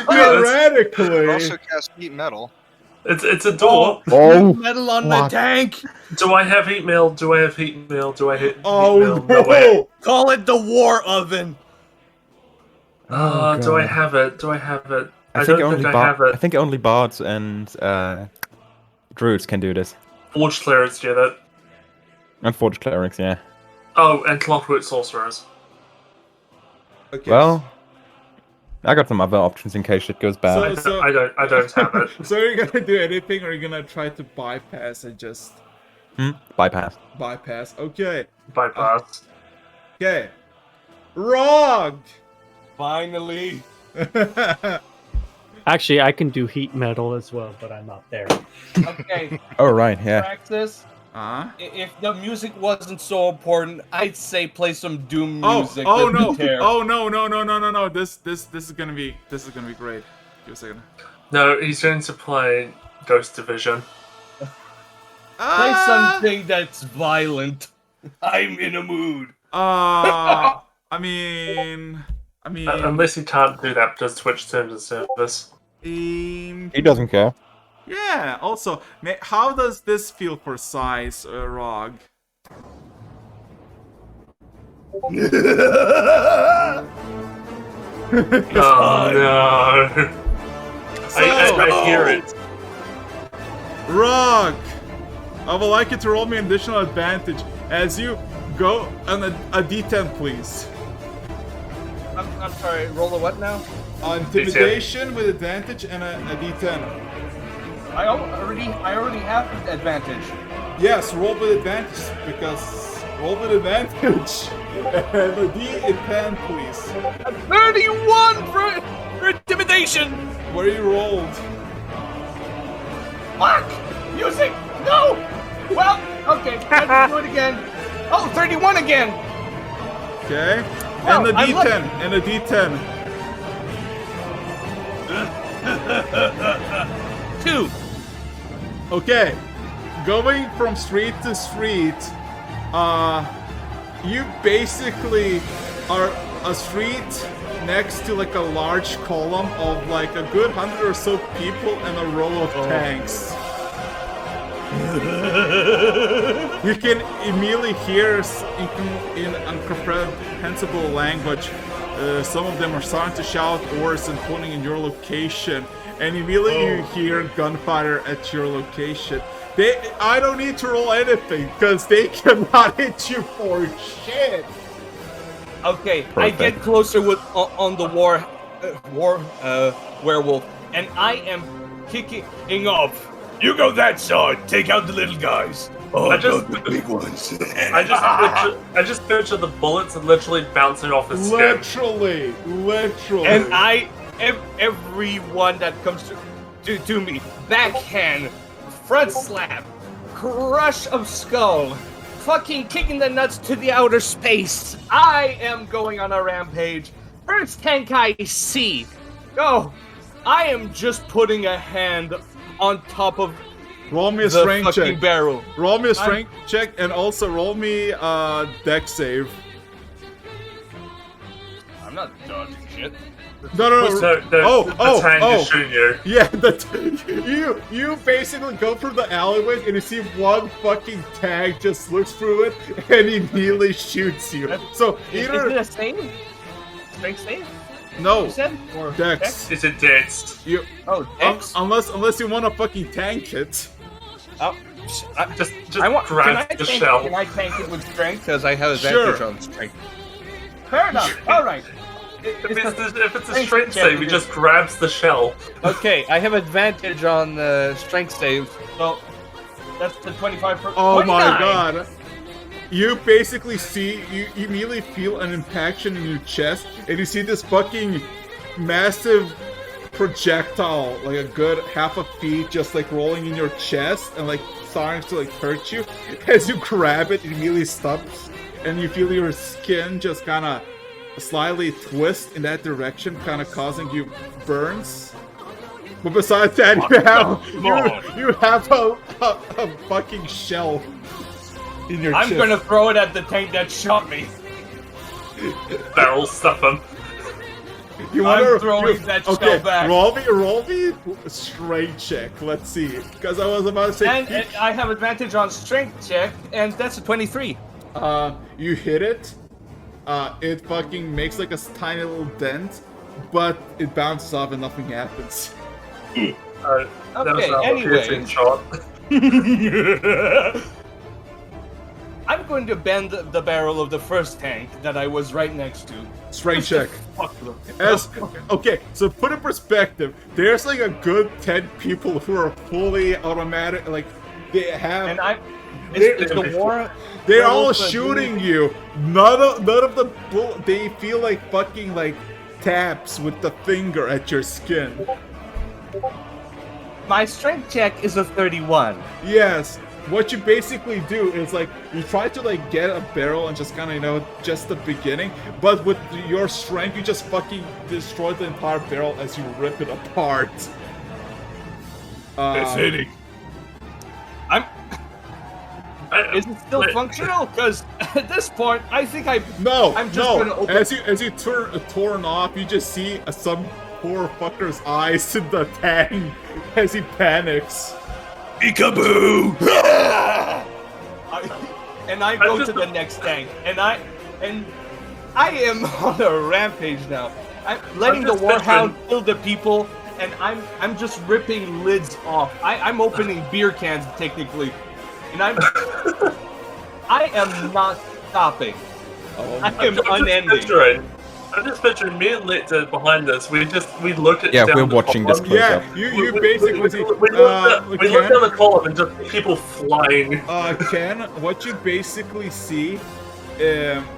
S3: Theoretically.
S7: Also cast heat metal.
S5: It's a door.
S1: Oh,
S4: Metal on the tank!
S5: Do I have heat mail? Do I have heat mail? Do I hit heat
S3: Oh
S5: mail? No way.
S3: no!
S4: Call it the war oven!
S5: Do I have it? Do I have it? I
S1: think
S5: don't
S1: only
S5: think I have it.
S1: I think only bards and druids can do this.
S5: Forge clerics do that.
S1: And forged clerics, yeah.
S5: Oh, and clockwork sorcerers.
S3: Okay.
S1: Well, I got some other options in case shit goes bad.
S3: So-
S5: I don't have it.
S3: So are you gonna do anything, or are you gonna try to bypass and just
S1: Bypass.
S3: bypass? Okay.
S5: Bypass.
S3: Okay. Rog!
S4: Finally!
S8: Actually, I can do heat metal as well, but I'm not there.
S4: Okay,
S1: Oh right, yeah.
S4: practice.
S3: Huh?
S4: If the music wasn't so important, I'd say play some Doom
S3: Oh
S4: music.
S3: no!
S4: with Terror.
S3: Oh no! This is gonna be great. Give a second.
S5: No, he's going to play Ghost Division.
S4: Play something that's violent. I'm in a mood.
S3: I mean,
S5: Unless he can't do that because Twitch terms of service.
S1: He doesn't care.
S3: Yeah. Also, how does this feel for size, Rog?
S5: Oh no! I hear it.
S3: Rog, I would like you to roll me an additional advantage as you go on a D10, please.
S4: I'm sorry, roll a what now?
S3: Intimidation with advantage and a D10.
S4: I already have advantage.
S3: Yes, roll with advantage because roll with advantage. And a D10, please.
S4: 31 for intimidation.
S3: What you rolled?
S4: Fuck! Music! No! Well, okay, let's do it again. Oh, 31 again!
S3: Okay.
S4: Wow,
S3: And a
S4: I'm lucky.
S3: D10. And a D10.
S4: 2.
S3: Okay, going from street to street, you basically are a street next to like a large column of like a good 100 or so people and a row of tanks. You can immediately hear in incomprehensible language, some of them are starting to shout orders and pointing in your location. And immediately you hear gunfire at your location. I don't need to roll anything because they cannot hit you for shit.
S4: Okay,
S1: Perfect.
S4: I get closer with on the werewolf, and I am kicking off. You go that side. Take out the little guys. Oh, the big ones.
S5: I just picture the bullets and literally bouncing off his skin.
S3: Literally.
S4: And everyone that comes to me, backhand, front slap, crush of skull, fucking kicking the nuts to the outer space. I am going on a rampage. First tank I see. Oh, I am just putting a hand on top of
S3: roll me a
S4: the
S3: strength
S4: fucking
S3: check.
S4: barrel.
S3: Roll me a strength check and also roll me a dex save.
S4: I'm not dodging shit.
S3: No.
S5: The tank is shooting you.
S3: Yeah, you basically go through the alleyways and you see one fucking tank just looks through it and immediately shoots you. So
S9: Is
S3: either
S9: it a save? Strength save?
S3: no
S9: You said? Or
S3: Dex.
S5: Is it Dex?
S3: You
S9: Oh, Dex?
S3: unless you want to fucking tank it.
S9: Oh,
S5: Just
S9: I want.
S5: grab the shell.
S9: Can I tank it with strength?
S4: Because I have advantage
S3: Sure.
S4: on strength.
S9: Fair enough. All right.
S5: If it's a strength save, he just grabs the shell.
S9: Okay, I have advantage on strength saves, so that's the 25 per.
S3: Oh my
S9: 29.
S3: god. You basically see, you immediately feel an impaction in your chest, and you see this fucking massive projectile, like a good half a feet, just like rolling in your chest and like starting to like hurt you. As you grab it, it immediately stops, and you feel your skin just kind of slightly twist in that direction, kind of causing you burns. But besides that, you have a fucking shell in your
S9: I'm
S3: chest.
S9: gonna throw it at the tank that shot me.
S5: Barrel stuff him.
S3: You
S9: I'm
S3: wanna,
S9: throwing that shell
S3: okay,
S9: back.
S3: roll me a strength check. Let's see, because I was about to say
S9: And I have advantage on strength check, and that's a 23.
S3: you hit it. It fucking makes like a tiny little dent, but it bounces off and nothing happens.
S5: That was
S9: Okay,
S5: not a piercing
S9: anyway.
S5: shot.
S9: I'm going to bend the barrel of the first tank that I was right next to.
S3: Strength check.
S9: Fuck them.
S3: Okay, so put in perspective, there's like a good 10 people who are fully automatic, like they have.
S9: And I.
S3: They're-
S9: It's the war.
S3: They're all
S9: werewolf
S3: shooting you. None of the they feel like fucking like taps with the finger at your skin.
S9: My strength check is a 31.
S3: Yes. What you basically do is like you try to like get a barrel and just kind of just the beginning, but with your strength you just fucking destroy the entire barrel as you rip it apart.
S9: It's hitting. Is it still functional? Because at this point, I think I'm just gonna open.
S3: As you torn off, you just see some poor fucker's eyes in the tank as he panics.
S4: Peekaboo!
S9: And I go to the next tank, and I am on a rampage now. I'm letting the warhound kill the people, and I'm just ripping lids off. I'm opening beer cans technically, and I am not stopping. I am unending.
S5: I'm just picturing me and Lit behind us. We looked at
S1: Yeah,
S5: down
S1: we're
S5: the
S1: watching this
S5: column.
S1: close up.
S3: Yeah, you basically see.
S5: We looked down the column and just people flying.
S3: Ken, what you basically see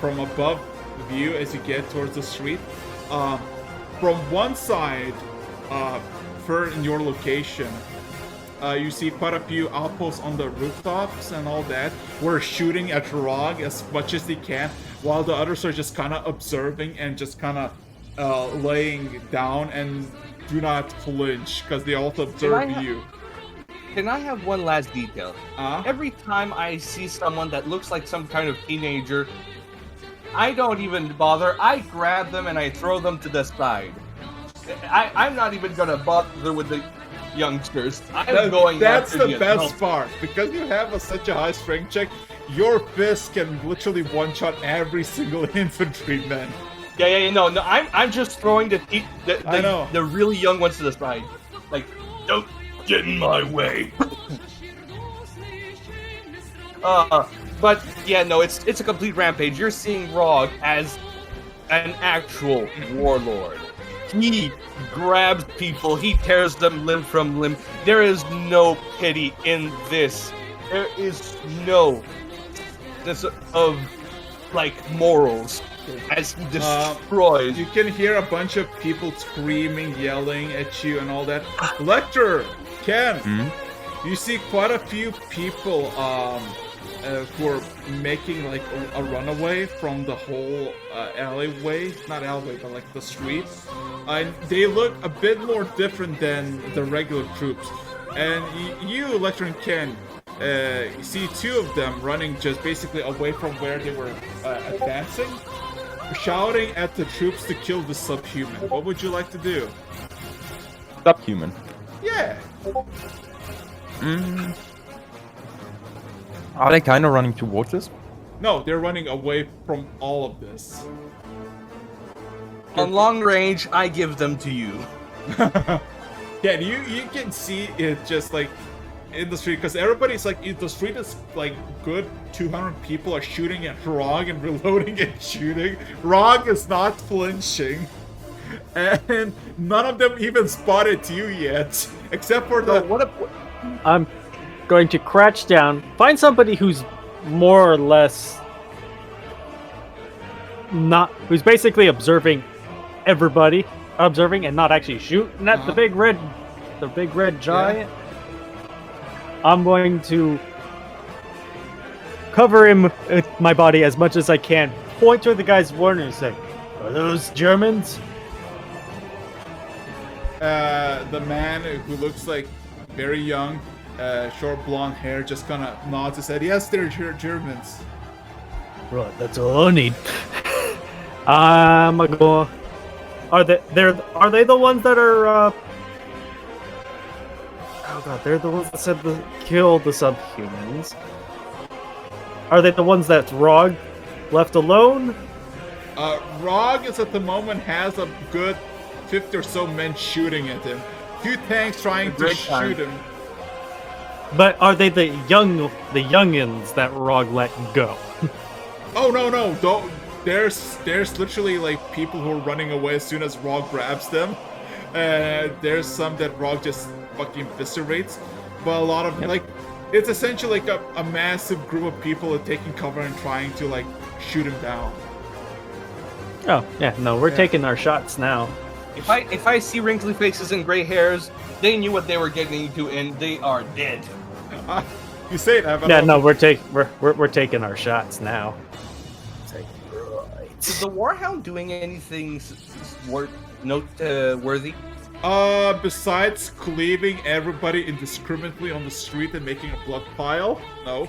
S3: from above view as you get towards the street, from one side, in your location, you see quite a few outposts on the rooftops and all that. We're shooting at Rog as much as they can, while the others are just kind of observing and just kind of laying down and do not flinch because they also observe you.
S9: Can I have one last detail? Every time I see someone that looks like some kind of teenager, I don't even bother. I grab them and I throw them to the side. I'm not even gonna bother with the youngsters. I'm going
S3: That's
S9: after
S3: the
S9: the
S3: best
S9: adults.
S3: part. Because you have such a high strength check, your fist can literally one-shot every single infantryman.
S9: Yeah, no, I'm just throwing
S3: I know.
S9: the really young ones to the side. Like, don't get in my way. But yeah, no, it's a complete rampage. You're seeing Rog as an actual warlord. He grabs people, he tears them limb from limb. There is no pity in this. There is no sense of like morals as he destroys.
S3: You can hear a bunch of people screaming, yelling at you and all that. Lecter, Ken, you see quite a few people who are making like a runaway from the whole alleyway. Not alleyway, but like the street. And they look a bit more different than the regular troops. And you, Lecter and Ken, you see two of them running just basically away from where they were advancing. shouting at the troops to kill the subhuman. What would you like to do?
S1: Subhuman.
S3: Yeah.
S1: Are they kind of running towards us?
S3: No, they're running away from all of this.
S9: On long range, I give them to you.
S3: Yeah, you can see it just like in the street because everybody's like the street is like good 200 people are shooting at Rog and reloading and shooting. Rog is not flinching, and none of them even spotted you yet, except for the.
S8: I'm going to crouch down, find somebody who's more or less who's basically observing everybody, and not actually shooting at the big red giant. I'm going to cover him with my body as much as I can, point toward the guy's warning and say, "Are those Germans?"
S3: The man who looks like very young, short blonde hair, just kind of nods his head. Yes, they're Germans.
S8: Right, that's all I need. I'm gonna go. Are they the ones that are? Oh god, they're the ones that said to kill the subhumans. Are they the ones that Rog left alone?
S3: Rog is at the moment has a good 50 or so men shooting at him. Few tanks trying to shoot him.
S8: But are they the youngins that Rog let go?
S3: Oh no! Don't. There's literally like people who are running away as soon as Rog grabs them. There's some that Rog just fucking eviscerates, but a lot of like it's essentially like a massive group of people are taking cover and trying to like shoot him down.
S8: Oh yeah, no, we're taking our shots now.
S9: If I see wrinkly faces and gray hairs, they knew what they were getting into, and they are dead.
S3: You say that, but
S8: yeah, no, we're taking our shots now.
S9: Is the Warhound doing anything noteworthy?
S3: Besides cleaving everybody indiscriminately on the street and making a blood pile, no.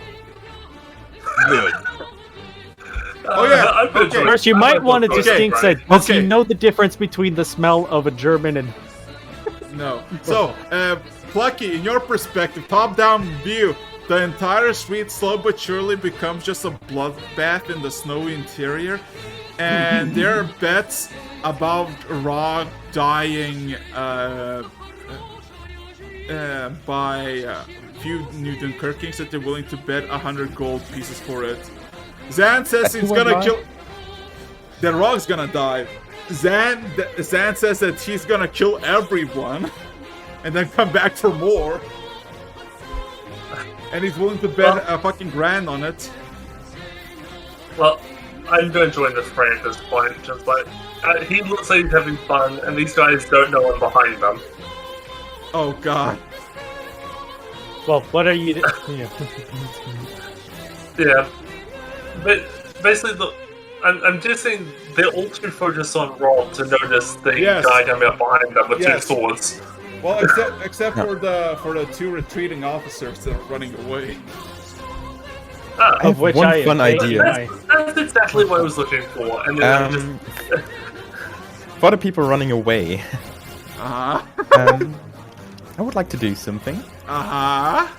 S9: Good.
S3: Oh yeah. Okay.
S8: First, you might want to distinct say, does he know the difference between the smell of a German and?
S3: No. So, Plucky, in your perspective, top-down view, the entire street slowly but surely becomes just a bloodbath in the snowy interior. And there are bets about Rog dying by a few New Dunkirkings that they're willing to bet 100 gold pieces for it. Zan says he's gonna kill. That Rog's gonna die. Zan says that he's gonna kill everyone and then come back for more. And he's willing to bet a fucking grand on it.
S5: Well, I'm going to join the fray at this point. Just like he looks like he's having fun, and these guys don't know I'm behind them.
S3: Oh god.
S8: Well, what are you?
S5: Yeah, but basically, I'm just saying they're all too focused on Rob to notice the guy coming up behind them with two swords.
S3: Well, except for the two retreating officers that are running away.
S1: I have one fun idea.
S5: That's exactly what I was looking for. And then
S1: for the people running away,
S3: I
S1: would like to do something.
S3: I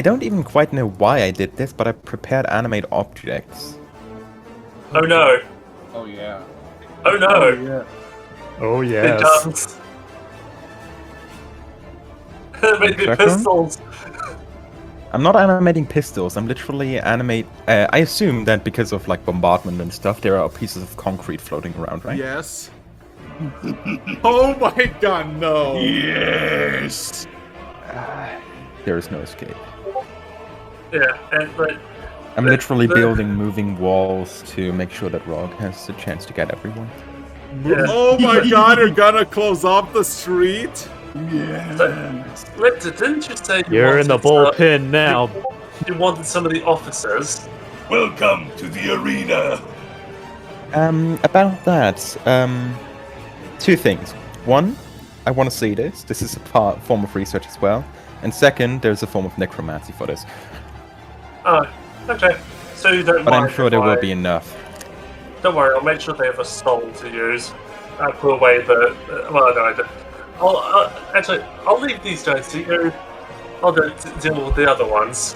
S1: don't even quite know why I did this, but I prepared animate objects.
S5: Oh no!
S9: Oh yeah!
S5: Oh no!
S8: Oh yeah! Oh yes!
S5: Maybe pistols.
S1: I'm not animating pistols. I'm literally I assume that because of like bombardment and stuff, there are pieces of concrete floating around, right?
S3: Yes. Oh my god, no!
S1: Yes. There is no escape.
S5: Yeah, but
S1: I'm literally building moving walls to make sure that Rog has a chance to get everyone.
S5: Yeah.
S3: Oh my god, you're gonna close off the street?
S5: Yeah. Richter, didn't you say
S8: you're in the bullpen now?
S5: You wanted some of the officers.
S4: Welcome to the arena.
S1: About that, two things. One, I want to see this. This is a form of research as well. And second, there's a form of necromancy for this.
S5: Oh, okay. So you don't
S1: But
S5: mind
S1: I'm sure
S5: if
S1: there will
S5: I-
S1: be enough.
S5: Don't worry, I'll make sure they have a soul to use. I put away the. Well, no, I don't. I'll leave these guys to you. I'll deal with the other ones.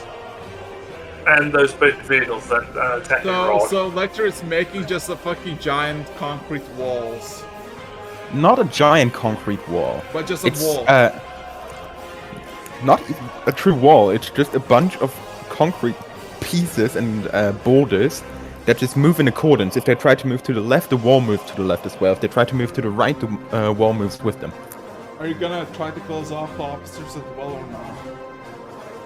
S5: And those big vehicles that attack me wrong.
S3: So Lecter is making just a fucking giant concrete walls.
S1: Not a giant concrete wall.
S3: But just a
S1: It's
S3: wall.
S1: not even a true wall. It's just a bunch of concrete pieces and borders that just move in accordance. If they try to move to the left, the wall moves to the left as well. If they try to move to the right, the wall moves with them.
S3: Are you gonna try to close off the officers as well or not?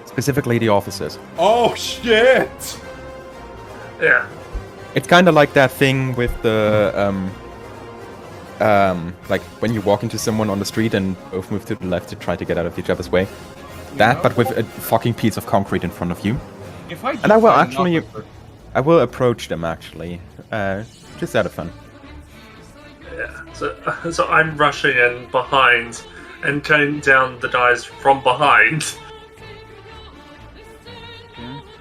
S1: Specifically the officers.
S3: Oh shit!
S5: Yeah.
S1: It's kind of like that thing with the like when you walk into someone on the street and both move to the left to try to get out of each other's way. That, but with a fucking piece of concrete in front of you.
S9: If I
S1: And I will
S9: find an
S1: actually,
S9: officer-
S1: I will approach them actually, just out of fun.
S5: Yeah. So I'm rushing in behind and cutting down the guys from behind.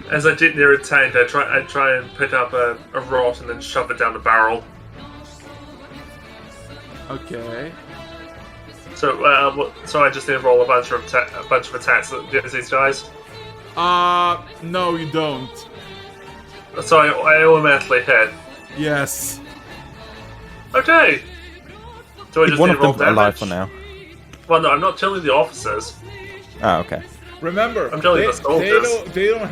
S5: As I get near a tank, I try and pick up a rod and then shove it down the barrel.
S3: Okay.
S5: So I just need to roll a bunch of attacks against these guys.
S3: No, you don't.
S5: So I automatically hit.
S3: Yes.
S5: Okay. Do I just
S1: Keep one
S5: need
S1: of
S5: to roll
S1: them
S5: damage?
S1: alive for now.
S5: Well, no, I'm not killing the officers.
S1: Ah, okay.
S3: Remember,
S5: I'm telling
S3: they,
S5: the soldiers.
S3: they don't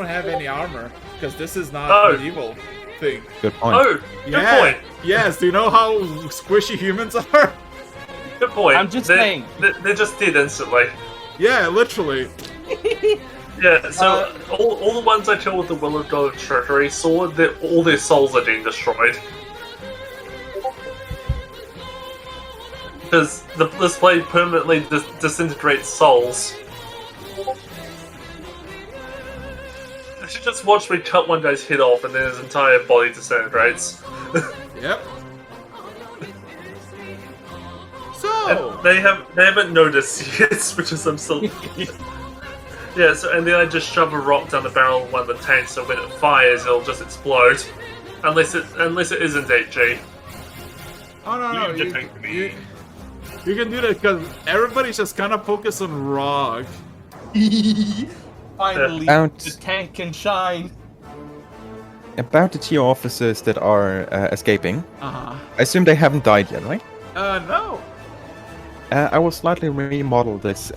S3: have any armor because this is not
S5: Oh.
S3: medieval thing.
S1: Good point.
S5: Oh, good point.
S3: Yes. Do you know how squishy humans are?
S5: Good point.
S9: I'm just saying.
S5: They just did instantly.
S3: Yeah, literally.
S5: Yeah, so all the ones I killed with the Will of God Treasury sword, all their souls are being destroyed. Because this blade permanently disintegrates souls. You should just watch me cut one guy's head off and then his entire body disintegrates.
S3: Yep.
S5: And
S3: So,
S5: they haven't noticed yet, because I'm still. Yeah, so and then I just shove a rock down the barrel of one of the tanks, so when it fires, it'll just explode. Unless it isn't HG.
S3: oh no,
S9: You detect me.
S3: you can do that because everybody's just kind of focused on Rog.
S9: Finally,
S1: Bounce.
S9: the tank can shine.
S1: About the two officers that are escaping,
S3: Uh-huh.
S1: I assume they haven't died yet, right?
S3: No.
S1: I will slightly remodel this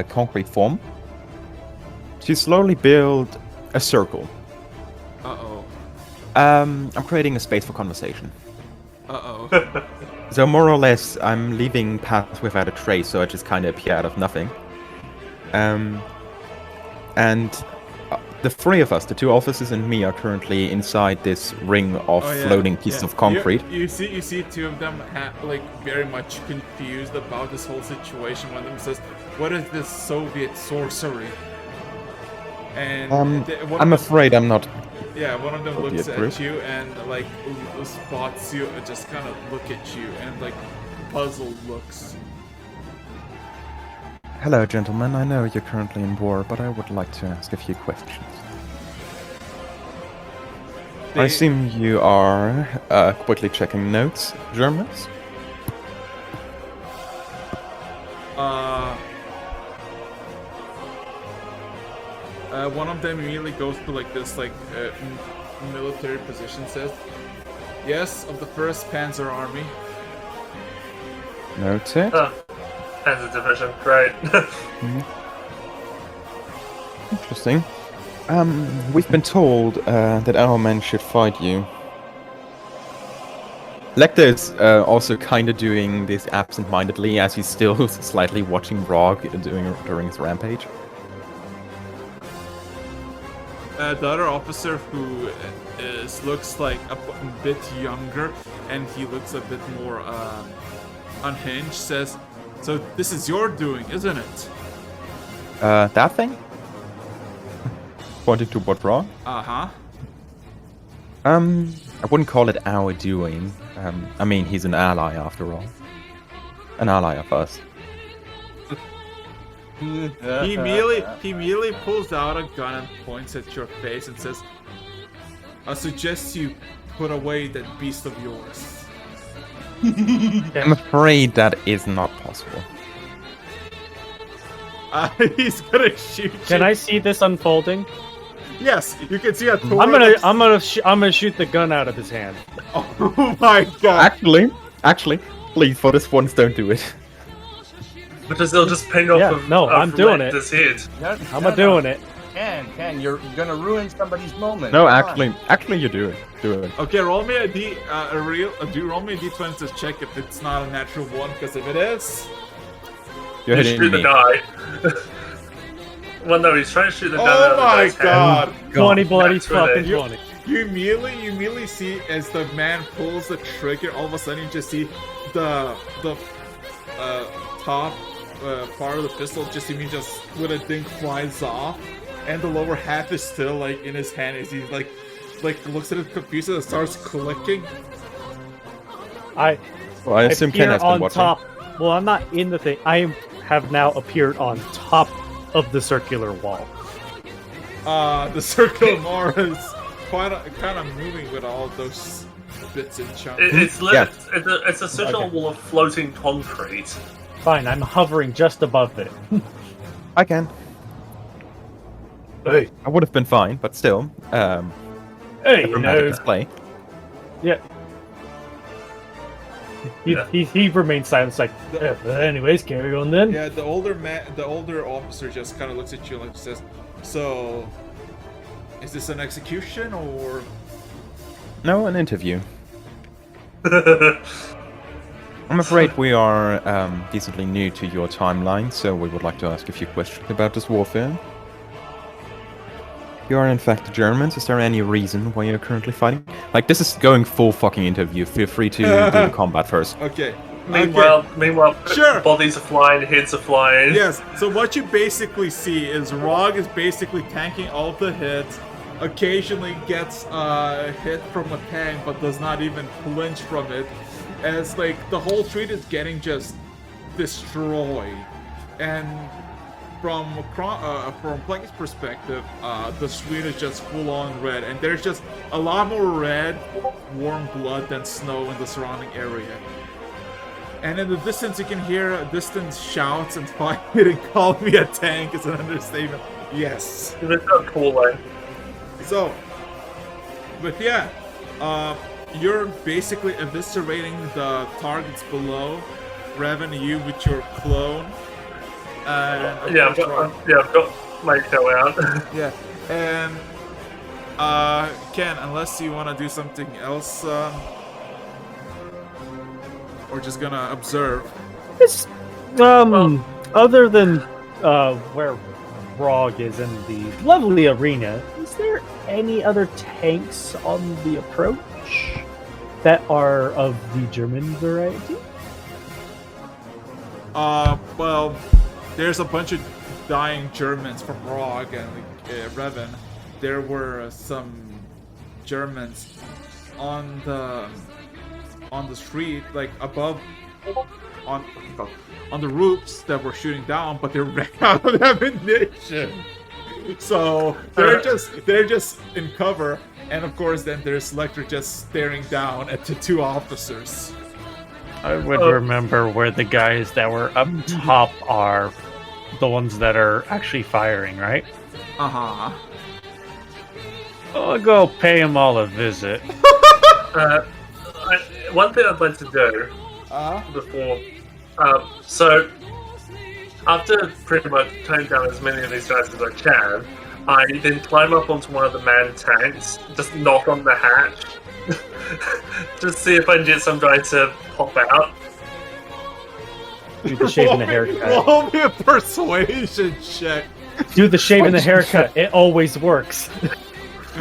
S1: concrete form to slowly build a circle.
S3: Uh-oh.
S1: I'm creating a space for conversation.
S3: Uh-oh.
S1: So more or less, I'm leaving paths without a trace, so I just kind of appear out of nothing. And the three of us, the two officers and me, are currently inside this ring of
S3: Oh, yeah,
S1: floating pieces
S3: yeah.
S1: of concrete.
S3: You see two of them like very much confused about this whole situation. One of them says, "What is this Soviet sorcery?" And one of
S1: I'm
S3: them-
S1: afraid I'm not.
S3: Yeah, one of them
S1: Soviet
S3: looks at
S1: group.
S3: you and like spots you and just kind of look at you and like puzzled looks.
S1: Hello, gentlemen. I know you're currently in war, but I would like to ask a few questions. I
S3: They-
S1: assume you are quickly checking notes, Germans?
S3: One of them immediately goes to like this military position, says, "Yes, of the 1st Panzer Army."
S1: Noted.
S5: Panzer Division, great.
S1: Interesting. We've been told that our men should fight you. Lecter is also kind of doing this absent-mindedly, as he's still slightly watching Rog during his rampage.
S3: The other officer who looks like a bit younger and he looks a bit more unhinged says, "So this is your doing, isn't it?"
S1: That thing? Pointing to what Rog?
S3: Uh-huh.
S1: I wouldn't call it our doing. I mean, he's an ally after all. An ally of us.
S3: He immediately pulls out a gun and points at your face and says, I suggest you put away that beast of yours.
S1: I'm afraid that is not possible.
S3: He's gonna shoot you.
S8: Can I see this unfolding?
S3: Yes, you can see a
S8: I'm gonna shoot the gun out of his hand.
S3: Oh my god.
S1: Actually, please, for this once, don't do it.
S5: Because they'll just ping off
S8: Yeah,
S5: of
S8: no, I'm doing it.
S5: this head.
S8: I'm doing it.
S9: Ken, you're gonna ruin somebody's moment.
S1: No,
S9: Come on.
S1: actually, you do it. Do it.
S3: Okay, roll me a roll me a d20 to check if it's not a natural one, because if it is...
S1: You're
S5: You
S1: hitting
S5: shoot the
S1: me.
S5: die. Well, no, he's trying to shoot the gun out
S3: Oh
S5: of the
S3: my
S5: guy's hand.
S3: god!
S8: 20 bloody
S5: That's what
S8: fucking
S5: it is.
S8: 20.
S3: You immediately see as the man pulls the trigger, all of a sudden you just see the top part of the pistol just with a ding flies off, and the lower half is still like in his hand as he like looks at it confused and starts clicking.
S8: I
S1: Well, I assume Ken
S8: appear
S1: has been
S8: on
S1: watching.
S8: top. Well, I'm not in the thing. I have now appeared on top of the circular wall.
S3: The circle more is kind of moving with all those bits and chunks.
S5: It's a circular wall of floating concrete.
S8: Fine, I'm hovering just above it.
S1: I can.
S8: Hey,
S1: I would have been fine, but still.
S8: hey, you
S1: Dramatic
S8: know,
S1: display.
S8: yeah. He remains silent. It's like, anyways, carry on then.
S3: Yeah, the older officer just kind of looks at you and says, "So, is this an execution or?"
S1: No, an interview. I'm afraid we are decently new to your timeline, so we would like to ask a few questions about this warfare. You are in fact Germans. Is there any reason why you're currently fighting? Like, this is going full fucking interview. Feel free to do the combat first.
S3: Okay.
S5: Meanwhile,
S3: Sure.
S5: bodies are flying, heads are flying.
S3: Yes. So what you basically see is Rog is basically tanking all the hits. Occasionally gets hit from a tank, but does not even flinch from it. As like the whole street is getting just destroyed, and from Plank's perspective, the street is just full on red, and there's just a lot more red, warm blood than snow in the surrounding area. And in the distance, you can hear distant shouts and fighting. Call me a tank is an understatement. Yes.
S5: It's so cool, like.
S3: So, but yeah, you're basically eviscerating the targets below, Revan, you with your clone. And
S5: Yeah, I've got my go out.
S3: yeah, and Ken, unless you want to do something else, or just gonna observe.
S8: It's, other than where Rog is in the lovely arena, is there any other tanks on the approach that are of the German variety?
S3: Well, there's a bunch of dying Germans from Rog and Revan. There were some Germans on the street, like above, on the roofs that were shooting down, but they ran out of ammunition. So they're just in cover, and of course then there's Lecter just staring down at the two officers.
S8: I would remember where the guys that were up top are the ones that are actually firing, right?
S3: Uh-huh.
S8: I'll go pay them all a visit.
S5: One thing I'd like to do before, so after pretty much taking down as many of these guys as I can, I then climb up onto one of the manned tanks, just knock on the hatch, just see if I can get some guy to pop out.
S8: Do the shave and the haircut.
S3: Roll me a persuasion check.
S8: Do the shave and the haircut. It always works.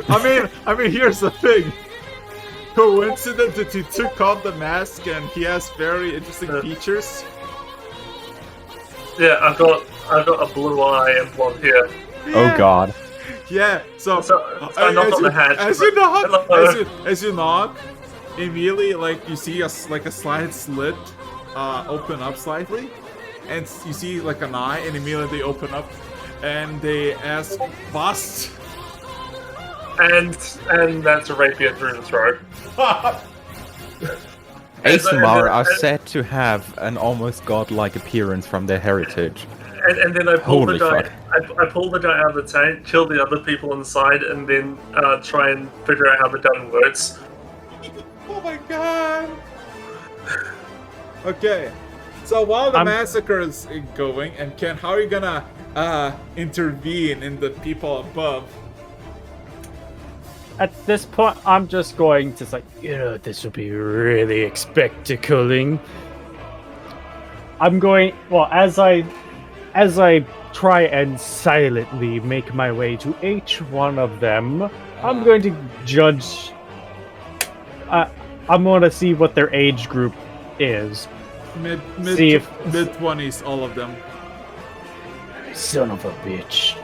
S3: I mean, here's the thing. Coincidence that he took off the mask and he has very interesting features.
S5: Yeah, I've got a blue eye and blonde hair.
S1: Oh god.
S3: Yeah. So
S5: I knock on the hatch.
S3: As you knock, immediately like you see a slight slit open up slightly, and you see like an eye, and immediately they open up, and they ask, "Boss,
S5: And that's a rapier through the throat.
S1: ASMR are said to have an almost godlike appearance from their heritage.
S5: And then I pull
S1: Holy
S5: the guy.
S1: fuck.
S5: I pull the guy out of the tank, kill the other people inside, and then try and figure out how the gun works.
S3: Oh my god! Okay, so while the massacre is going, and Ken, how are you gonna intervene in the people above?
S8: At this point, I'm just going to say, this will be really spectacling. I'm going, well, as I try and silently make my way to each one of them, I'm going to judge. I'm going to see what their age group is.
S3: Mid
S8: See if-
S3: 20s, all of them.
S8: Son of a bitch.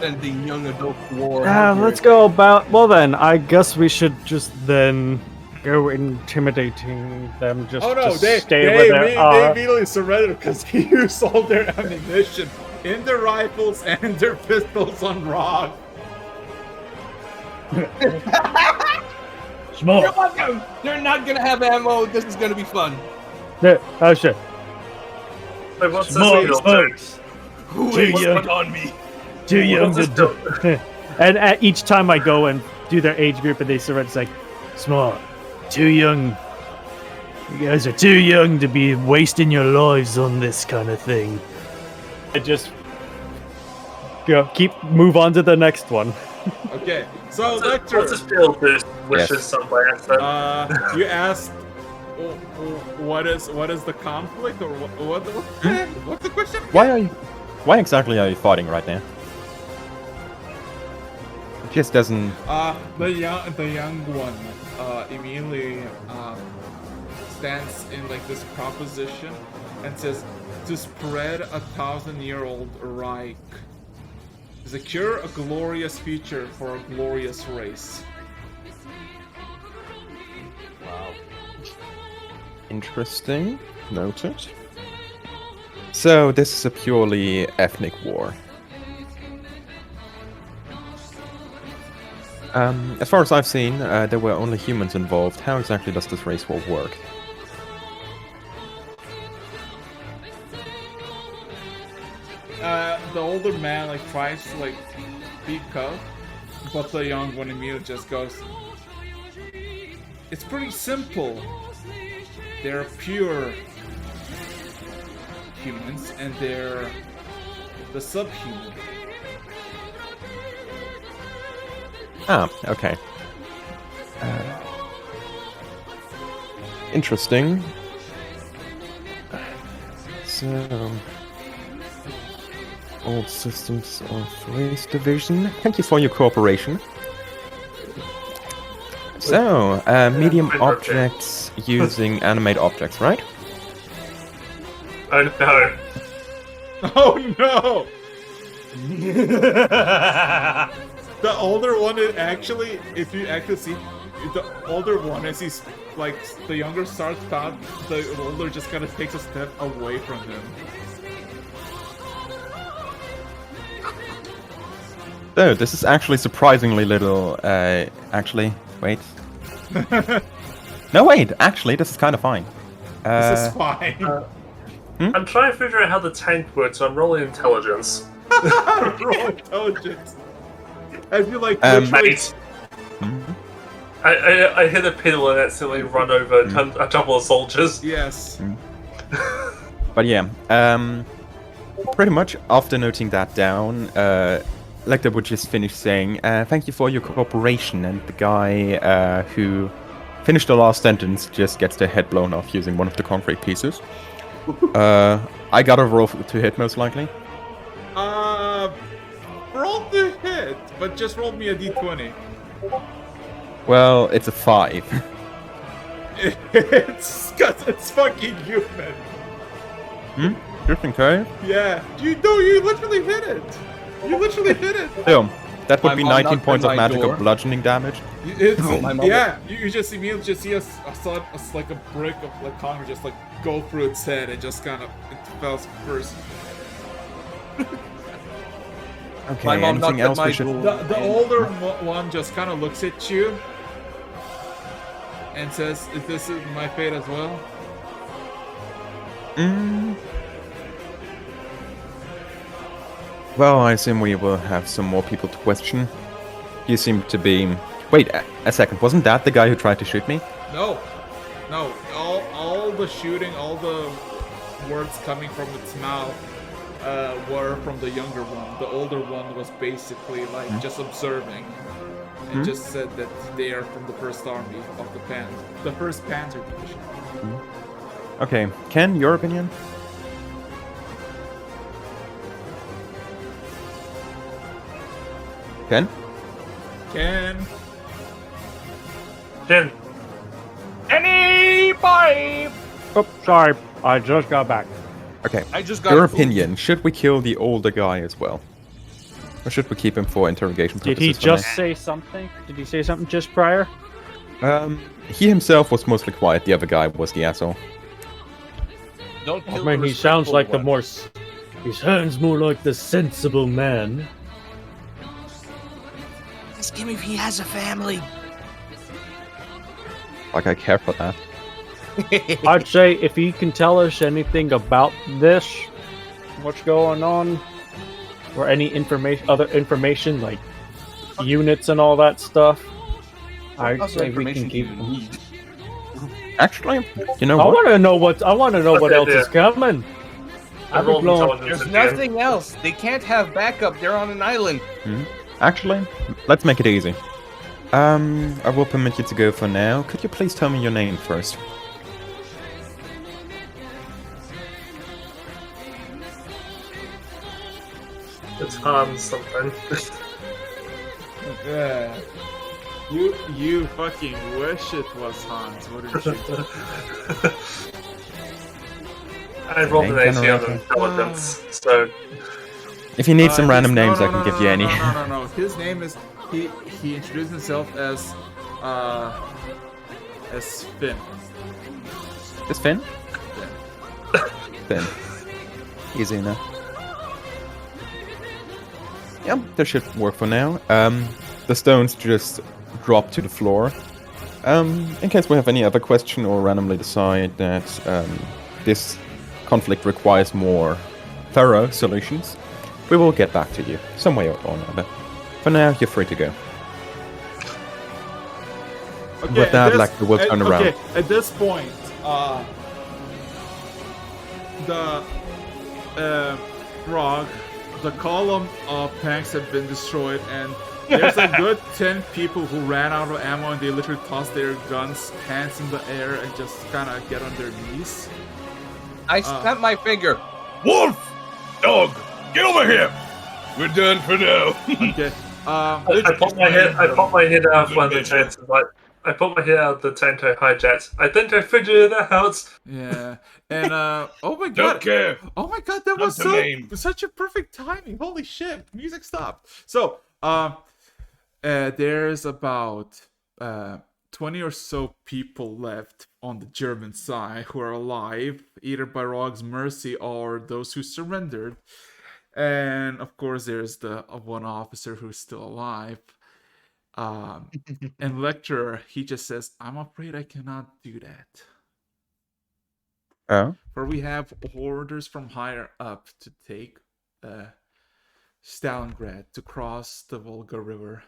S9: And the young adult war.
S8: Let's go about. Well, then, I guess we should just then go intimidating them. Just
S3: Oh no,
S8: to
S3: they
S8: stay where they
S3: they
S8: are.
S3: immediately surrendered because he used all their ammunition in their rifles and their pistols on Rog.
S8: Small.
S9: You're welcome. They're not gonna have ammo. This is gonna be fun.
S8: Oh shit.
S5: Wait, what's
S8: Small,
S5: this
S8: small.
S5: deal?
S9: Who
S8: Too
S9: is
S8: young.
S9: on me?
S8: Too young
S5: What's
S8: to
S5: this
S8: do. And at each time I go and do their age group and they surrender, it's like, small, too young. You guys are too young to be wasting your lives on this kind of thing. I just move on to the next one.
S3: Okay, so
S5: What's
S3: Lecter,
S5: this deal? Boost wishes
S1: Yes.
S5: somewhere.
S3: you asked, what is the conflict, or what's the question?
S1: Why exactly are you fighting right now? It just doesn't.
S3: The young one immediately stands in like this proposition and says, to spread 1,000-year-old Reich, secure a glorious future for a glorious race.
S1: Wow. Interesting. Noted. So this is a purely ethnic war. As far as I've seen, there were only humans involved. How exactly does this race war work?
S3: The older man like tries to like speak up, but the young one immediately just goes, it's pretty simple. They're pure humans and they're the subhuman.
S1: Ah, okay. Interesting. So, old systems of race division. Thank you for your cooperation. So, medium objects using animate objects, right?
S5: Oh no.
S3: Oh no! The older one is actually, if you actually see, the older one as he's like the younger starts out, the older just kind of takes a step away from him.
S1: So, this is actually surprisingly little, actually, wait. No, wait, actually, this is kind of fine.
S3: This is fine.
S5: I'm trying to figure out how the tank works, so I'm rolling intelligence.
S3: Roll intelligence. I feel like
S5: Mate. I hit a pedal and accidentally run over a couple of soldiers.
S3: Yes.
S1: But yeah, pretty much after noting that down, Lecter would just finish saying, thank you for your cooperation, and the guy who finished the last sentence just gets their head blown off using one of the concrete pieces. I got a roll to hit, most likely.
S3: Roll to hit, but just roll me a d20.
S1: Well, it's a 5.
S3: It's fucking human.
S1: Just okay.
S3: Yeah, you literally hit it. You literally hit it.
S1: So, that would
S9: My
S1: be
S9: mom
S1: 19
S9: knocked
S1: points
S9: on
S1: of
S9: my
S1: magical
S9: door.
S1: bludgeoning damage.
S3: It's,
S9: My mom-
S3: yeah, you just immediately just see like a brick of like concrete just like go through its head and just kind of it falls first.
S1: Okay,
S9: My mom
S1: anything
S9: knocked at
S1: else
S9: my
S1: we should...
S9: door.
S3: The older one just kind of looks at you and says, "Is this my fate as well?"
S1: Well, I assume we will have some more people to question. You seem to be... Wait, a second. Wasn't that the guy who tried to shoot me?
S3: No. All the shooting, all the words coming from its mouth were from the younger one. The older one was basically like just observing and just said that they are from the first army of the first Panzer Division.
S1: Okay, Ken, your opinion? Ken?
S3: Ken.
S9: Anybody?
S8: Oh, sorry. I just got back.
S1: Okay,
S9: I just got
S1: your
S9: food.
S1: opinion. Should we kill the older guy as well? Or should we keep him for interrogation purposes?
S8: Did he
S1: for
S8: just
S1: now?
S8: say something? Did he say something just prior?
S1: He himself was mostly quiet. The other guy was the asshole.
S9: Don't
S8: I
S9: kill
S8: mean,
S9: the
S8: he sounds like the
S9: respectful
S8: more... He sounds more like the sensible man.
S10: Ask him if he has a family.
S1: Like I care for that.
S8: I'd say if he can tell us anything about this, what's going on, or any other information like units and all that stuff, I'd
S9: Other
S8: say we can
S9: information
S8: keep
S9: you
S8: him.
S9: need.
S1: Actually, you know
S8: I
S1: what?
S8: want to know what else
S5: idea.
S8: is coming.
S5: I
S8: I've been
S5: rolled
S8: blowing.
S5: intelligence
S9: There's
S5: again.
S9: nothing else. They can't have backup. They're on an island.
S1: Actually, let's make it easy. I will permit you to go for now. Could you please tell me your name first?
S5: It's Hans something.
S3: Yeah. You fucking wish it was Hans, wouldn't you?
S5: I rolled an
S1: Name
S5: 80 on
S1: generator.
S5: intelligence, so
S1: If you need some random
S3: no,
S1: names,
S3: no,
S1: I can
S3: no,
S1: give
S3: no,
S1: you
S3: no,
S1: any.
S3: No. His name is he introduced himself as Finn.
S1: Is Finn? Finn. Easy enough. Yep, that should work for now. The stones just drop to the floor. In case we have any other question or randomly decide that this conflict requires more thorough solutions, we will get back to you, some way or another. For now, you're free to go.
S3: Okay,
S1: With that, like, we'll turn around.
S3: Okay, at this point, the frog, the column of tanks have been destroyed, and there's a good 10 people who ran out of ammo, and they literally tossed their guns, hands in the air, and just kind of get on their knees.
S9: I snap my finger. Wolf! Dog! Get over here! We're done for now.
S3: Okay.
S5: I pop my head out of one of the tents and like I put my head out of the tent I hijacked. I think I figured it out.
S3: Yeah, and oh my
S9: Don't
S3: god,
S9: care.
S3: oh my god, that
S9: Not
S3: was
S9: the name.
S3: such a perfect timing. Holy shit, music stopped. So, there's about 20 or so people left on the German side who are alive, either by Rog's mercy or those who surrendered. And of course, there's the one officer who's still alive. And lecturer, he just says, "I'm afraid I cannot do that.
S1: Oh?
S3: For we have orders from higher up to take Stalingrad, to cross the Volga River."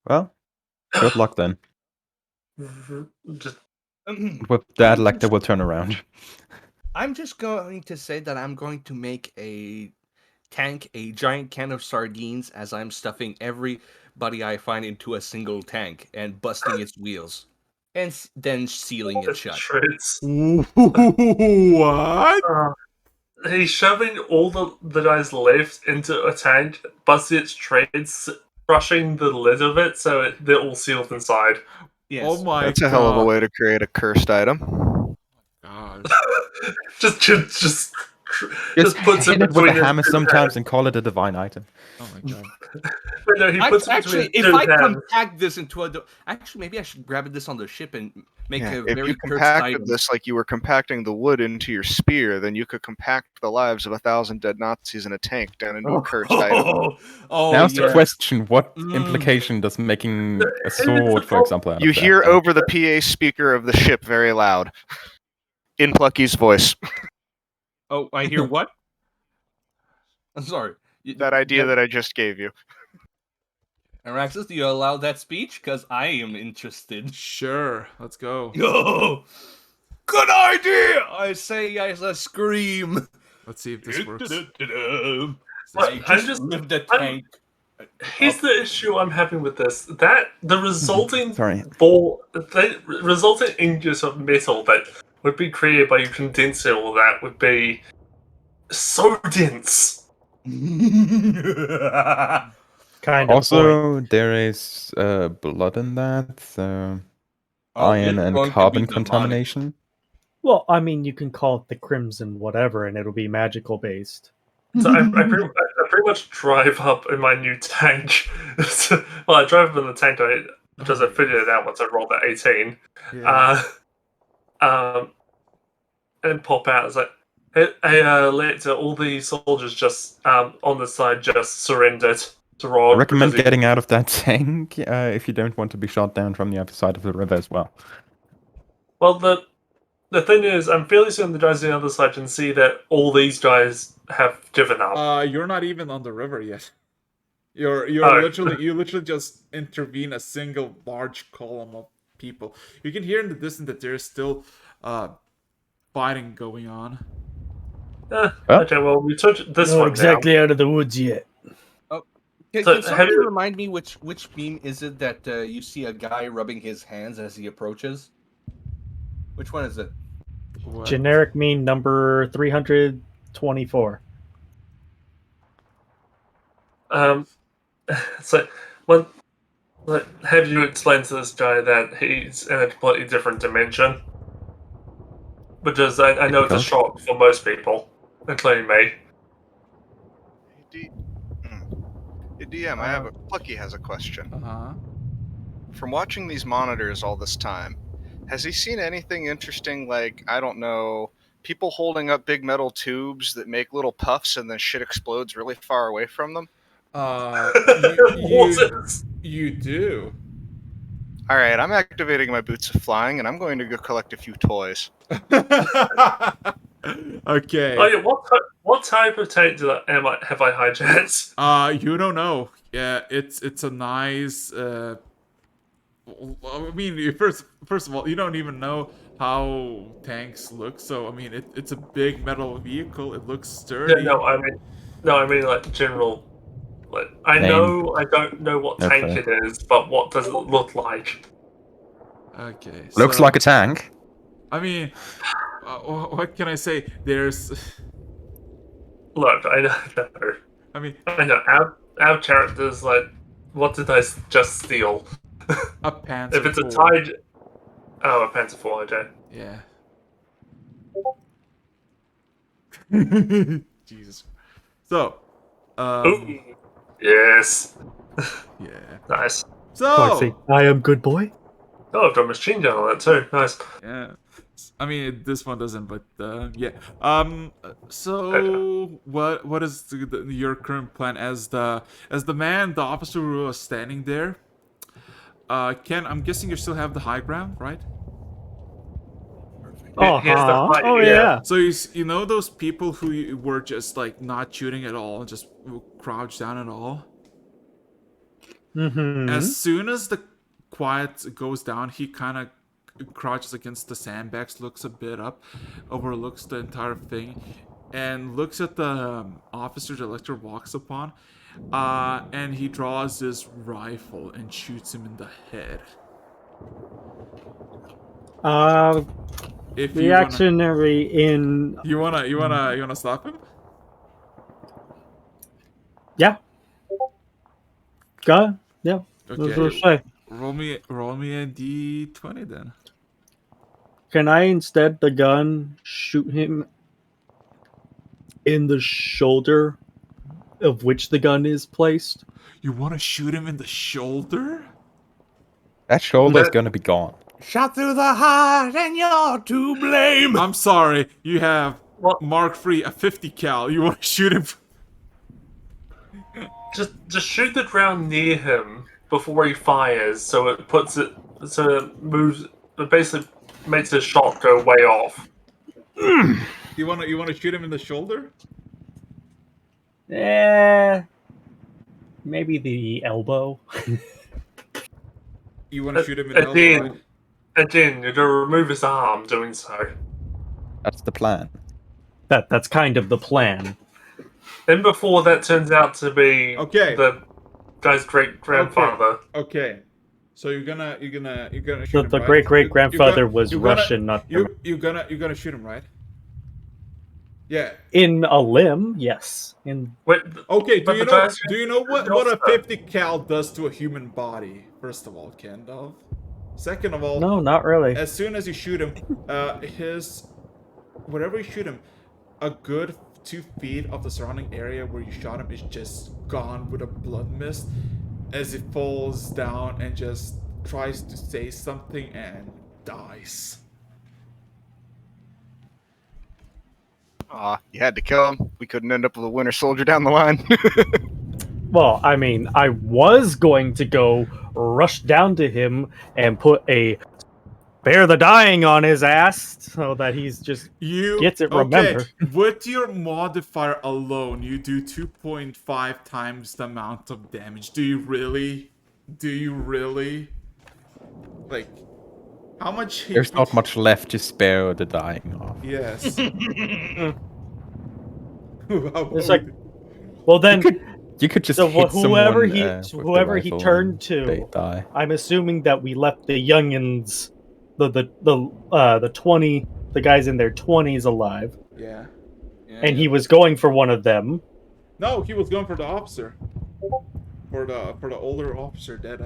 S1: Well, good luck then.
S5: Just
S1: With that, Lecter will turn around.
S9: I'm just going to say that I'm going to make a tank a giant can of sardines as I'm stuffing everybody I find into a single tank and busting its wheels. And then sealing it shut.
S5: shreds.
S3: What?
S5: He's shoving all the guys left into a tank, busting its treads, crushing the lid of it so they're all sealed inside.
S9: Yes.
S3: Oh my
S7: That's
S3: god.
S7: a hell of a way to create a cursed item.
S3: God.
S5: just
S1: Just
S5: puts
S1: hit
S5: it
S1: it with
S5: between
S1: a
S5: his
S1: hammer
S5: two
S1: sometimes
S5: hands.
S1: and call it a divine item.
S3: Oh my god.
S5: But no, he puts it
S9: Actually,
S5: between
S9: if
S5: two
S9: I
S5: hands.
S9: compact this into a... Actually, maybe I should grab this on the ship and make
S7: Yeah,
S9: a
S7: if
S9: very
S7: you
S9: cursed
S7: compacted
S9: item.
S7: this like you were compacting the wood into your spear, then you could compact the lives of 1,000 dead Nazis in a tank down into a cursed item.
S9: Oh,
S1: Now's the
S9: yes.
S1: question: what
S9: Mm.
S1: implication does making a
S5: Here's the
S1: sword, for
S5: problem.
S1: example, out
S7: You
S1: of that
S7: hear
S1: have?
S7: over the PA speaker of the ship very loud, in Plucky's voice,
S9: Oh, I hear what? I'm sorry.
S7: that idea that I just gave you.
S9: Araxis, do you allow that speech? Because I am interested.
S3: Sure, let's go.
S9: Yo! Good idea! I say as I scream.
S3: Let's see if this works.
S9: I
S5: I'm
S9: just lived a
S5: I'm-
S9: tank.
S5: Here's the issue I'm having with this: that the resulting
S1: Sorry.
S5: the resulting ingots of metal that would be created by you condensing all that would be so dense.
S8: Kind of point.
S1: Also, there is blood in that, so
S9: Oh,
S1: iron
S9: this
S1: and
S9: one can be
S1: carbon
S9: demonic.
S1: contamination.
S8: Well, I mean, you can call it the Crimson whatever, and it'll be magical based.
S5: So I pretty much drive up in my new tank. Well, I drove up in the tank because I figured it out once I rolled that 18.
S3: Yeah.
S5: And pop out. It's like, hey, Lecter, all the soldiers just on the side just surrendered to
S1: I
S5: Rod.
S1: recommend
S5: because he-
S1: getting out of that tank if you don't want to be shot down from the other side of the river as well.
S5: Well, the thing is, I'm fairly certain the guys on the other side can see that all these guys have given up.
S3: You're not even on the river yet. You're
S5: Oh.
S3: literally just intervene a single large column of people. You can hear in the distance that there's still fighting going on.
S5: Okay, well, we took this
S6: Not
S5: one
S6: exactly out of the woods yet.
S9: Can
S5: So,
S9: somebody
S5: have you-
S9: remind me which beam is it that you see a guy rubbing his hands as he approaches? Which one is it?
S3: What?
S8: Generic mean number 324.
S5: So, when have you explained to this guy that he's in a completely different dimension? Because I know it's a shock for most people, including me.
S7: Hey, DM, I have a Plucky has a question.
S3: Uh-huh.
S7: From watching these monitors all this time, has he seen anything interesting like, I don't know, people holding up big metal tubes that make little puffs and then shit explodes really far away from them?
S3: You do.
S7: Alright, I'm activating my boots of flying and I'm going to go collect a few toys.
S3: Okay.
S5: Oh yeah, what type of tank have I hijacked?
S3: You don't know. Yeah, it's a nice. I mean, first of all, you don't even know how tanks look. So I mean, it's a big metal vehicle. It looks sturdy.
S5: No, I mean like general. Like I don't know what tank
S1: Okay.
S5: it is, but what does it look like?
S3: Okay.
S1: Looks
S3: so,
S1: like a tank.
S3: I mean, what can I say? There's.
S5: Look, I know.
S3: I mean,
S5: I know. Our characters like. What did I just steal?
S3: a Panzer
S5: If it's a
S3: IV.
S5: tide. Oh, a Panzer IV, okay.
S3: Yeah. Jesus. So,
S5: Ooh. Yes.
S3: yeah.
S5: Nice.
S8: Foxy,
S3: So,
S8: I am good boy.
S5: Oh, I've got a machine gun on that too. Nice.
S3: yeah. I mean, this one doesn't, but yeah. So, what is your current plan as the officer who was standing there? Ken, I'm guessing you still have the high ground, right?
S5: Here's the fight,
S8: Oh,
S5: yeah.
S8: yeah.
S3: So you know those people who were just like not shooting at all, just crouched down at all.
S8: Mm-hmm.
S3: As soon as the quiet goes down, he kind of crouches against the sandbags, looks a bit up, overlooks the entire thing, and looks at the officer the Lecter walks upon, and he draws his rifle and shoots him in the head. If you
S8: Reactionary in.
S3: you wanna stop him?
S8: Yeah. Go. Yeah. That's what I
S3: Okay,
S8: say.
S3: roll me a d20 then.
S8: Can I instead the gun shoot him in the shoulder of which the gun is placed?
S3: You want to shoot him in the shoulder?
S1: That shoulder's gonna be gone.
S9: Shot through the heart, and you're to blame.
S3: I'm sorry. You have
S5: What?
S3: Mark III, a 50 cal. You want to shoot him?
S5: Just shoot the round near him before he fires, so it puts it, so it moves. It basically makes his shot go way off.
S3: You want to shoot him in the shoulder?
S8: Maybe the elbow.
S3: You want to shoot him in the elbow, right?
S5: Again, you're gonna remove his arm doing so.
S1: That's the plan.
S8: That's kind of the plan.
S5: Then before that turns out to be
S3: Okay.
S5: the guy's great grandfather.
S3: Okay. So you're gonna shoot
S8: The
S3: him, right?
S8: great great
S3: You-
S8: grandfather
S3: you're
S8: was
S3: you're gonna-
S8: Russian, not
S3: You're gonna shoot him, right? Yeah.
S8: in a limb. Yes. In
S5: Wait,
S3: Okay.
S5: But the
S3: Do you know what a 50 cal does to a human body? First of all, Kendall. Second of all,
S8: no, not really.
S3: as soon as you shoot him, wherever you shoot him, a good 2 feet of the surrounding area where you shot him is just gone with a blood mist, as it falls down and just tries to say something and dies.
S7: Aw, you had to kill him. We couldn't end up with a Winter Soldier down the line.
S8: Well, I mean, I was going to go rush down to him and put a spare the dying on his ass so that he's just gets it. Remember,
S3: with your modifier alone, you do 2.5 times the amount of damage. Do you really? Like, how much?
S1: There's not much left to spare the dying of.
S3: Yes.
S8: it's like, well then.
S1: You could just
S8: So
S1: hit
S8: whoever
S1: someone,
S8: he
S1: with the
S8: whoever he
S1: rifle
S8: turned
S1: and
S8: to,
S1: they die.
S8: I'm assuming that we left the youngins, the 20, the guys in their 20s alive,
S3: Yeah.
S8: and he was going for one of them.
S3: No, he was going for the officer. For the older officer that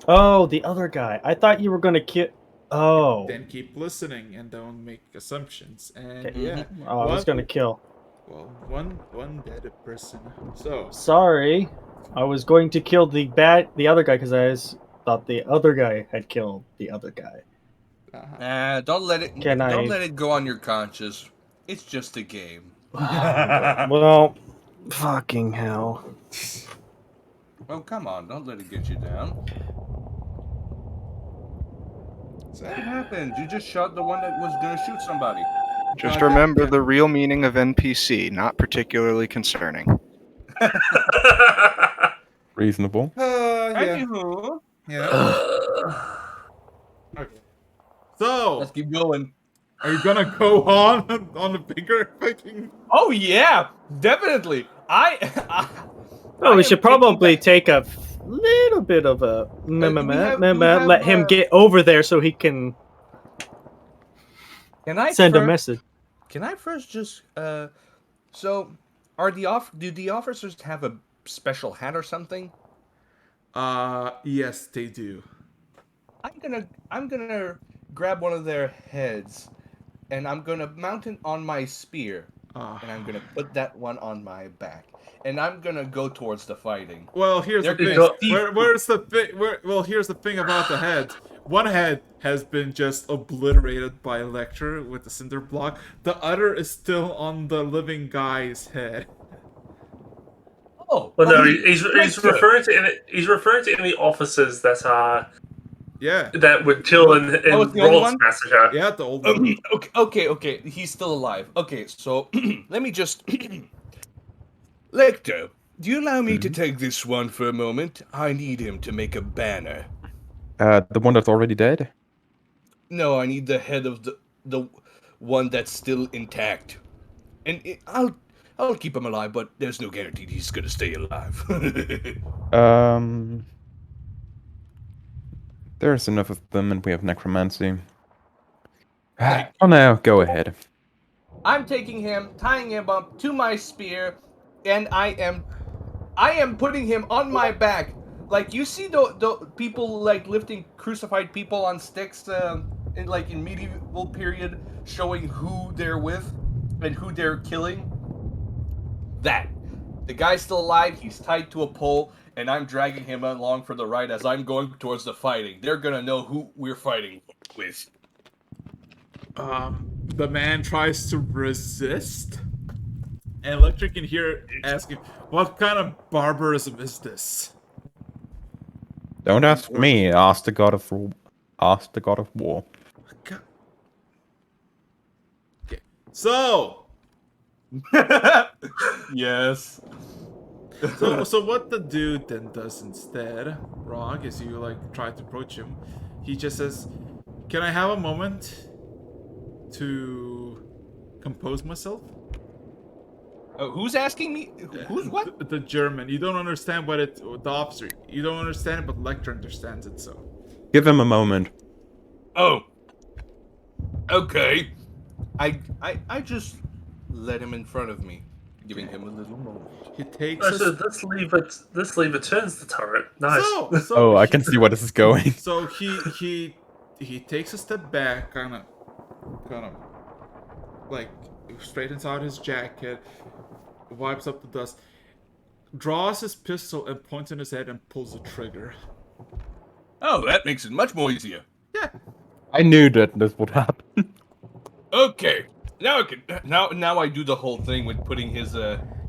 S8: Oh, the other guy. I thought you were gonna kill. Oh,
S3: then keep listening and don't make assumptions. And yeah,
S8: I was gonna kill.
S3: Well, one dead person. So
S8: Sorry, I was going to kill the other guy because I thought the other guy had killed the other guy.
S9: Don't let it.
S8: Can
S9: don't
S8: I-
S9: let it go on your conscience. It's just a game.
S8: Well, fucking hell.
S9: Oh, come on! Don't let it get you down. What happened? You just shot the one that was gonna shoot somebody.
S7: Just remember the real meaning of NPC, not particularly concerning.
S1: Reasonable.
S3: yeah.
S9: Anywho,
S3: Yeah. Okay. So,
S9: let's keep going.
S3: are you gonna go on the bigger fucking?
S9: Oh yeah, definitely.
S8: Well, we should probably take a little bit of a let him get over there so he can send a message.
S9: Can I first just so do the officers have a special hat or something?
S3: Yes, they do.
S9: I'm gonna grab one of their heads and I'm gonna mount it on my spear and I'm gonna put that one on my back. And I'm gonna go towards the fighting.
S3: Well, here's the
S9: There
S3: thing.
S9: you go.
S3: Where's the thing? Well, here's the thing about the head. One head has been just obliterated by Electra with the cinder block. The other is still on the living guy's head.
S9: Oh,
S5: Well, no,
S9: well,
S5: he's referring to any officers that are
S3: Yeah.
S5: that would kill in
S9: Oh, it's the only
S5: Roll's
S9: one?
S5: massacre.
S3: Yeah, the old one.
S9: Okay. He's still alive. Okay, so let me just. Lecter, do you allow me to take this one for a moment? I need him to make a banner.
S1: The one that's already dead?
S9: No, I need the head of the one that's still intact. And I'll keep him alive, but there's no guarantee he's gonna stay alive.
S1: There's enough of them, and we have necromancy. Oh no, go ahead.
S9: I'm taking him, tying him up to my spear, and I am putting him on my back. Like, you see the people like lifting crucified people on sticks in medieval period, showing who they're with and who they're killing. That the guy's still alive. He's tied to a pole, and I'm dragging him along for the ride as I'm going towards the fighting. They're gonna know who we're fighting with.
S3: The man tries to resist, and Electric can hear asking, "What kind of barbarism is this?"
S1: Don't ask me. Ask the god of war.
S3: God. Okay, so
S9: Yes.
S3: so what the dude then does instead, Rog, is you like try to approach him. He just says, "Can I have a moment to compose myself?"
S9: Who's asking me? Who's what?
S3: The German. You don't understand what the officer. You don't understand it, but Lecter understands it. So
S1: Give him a moment.
S9: Oh. Okay. I just let him in front of me, giving him a little moment.
S3: he takes
S5: Oh, so
S3: us.
S5: this lever turns the turret. Nice.
S3: So
S1: Oh, I
S3: he-
S1: can see where this is going.
S3: So he takes a step back, kind of like straightens out his jacket, wipes up the dust, draws his pistol and points in his head and pulls the trigger.
S9: Oh, that makes it much more easier.
S3: Yeah.
S1: I knew that this would happen.
S9: Okay. Now I can. Now I do the whole thing with putting his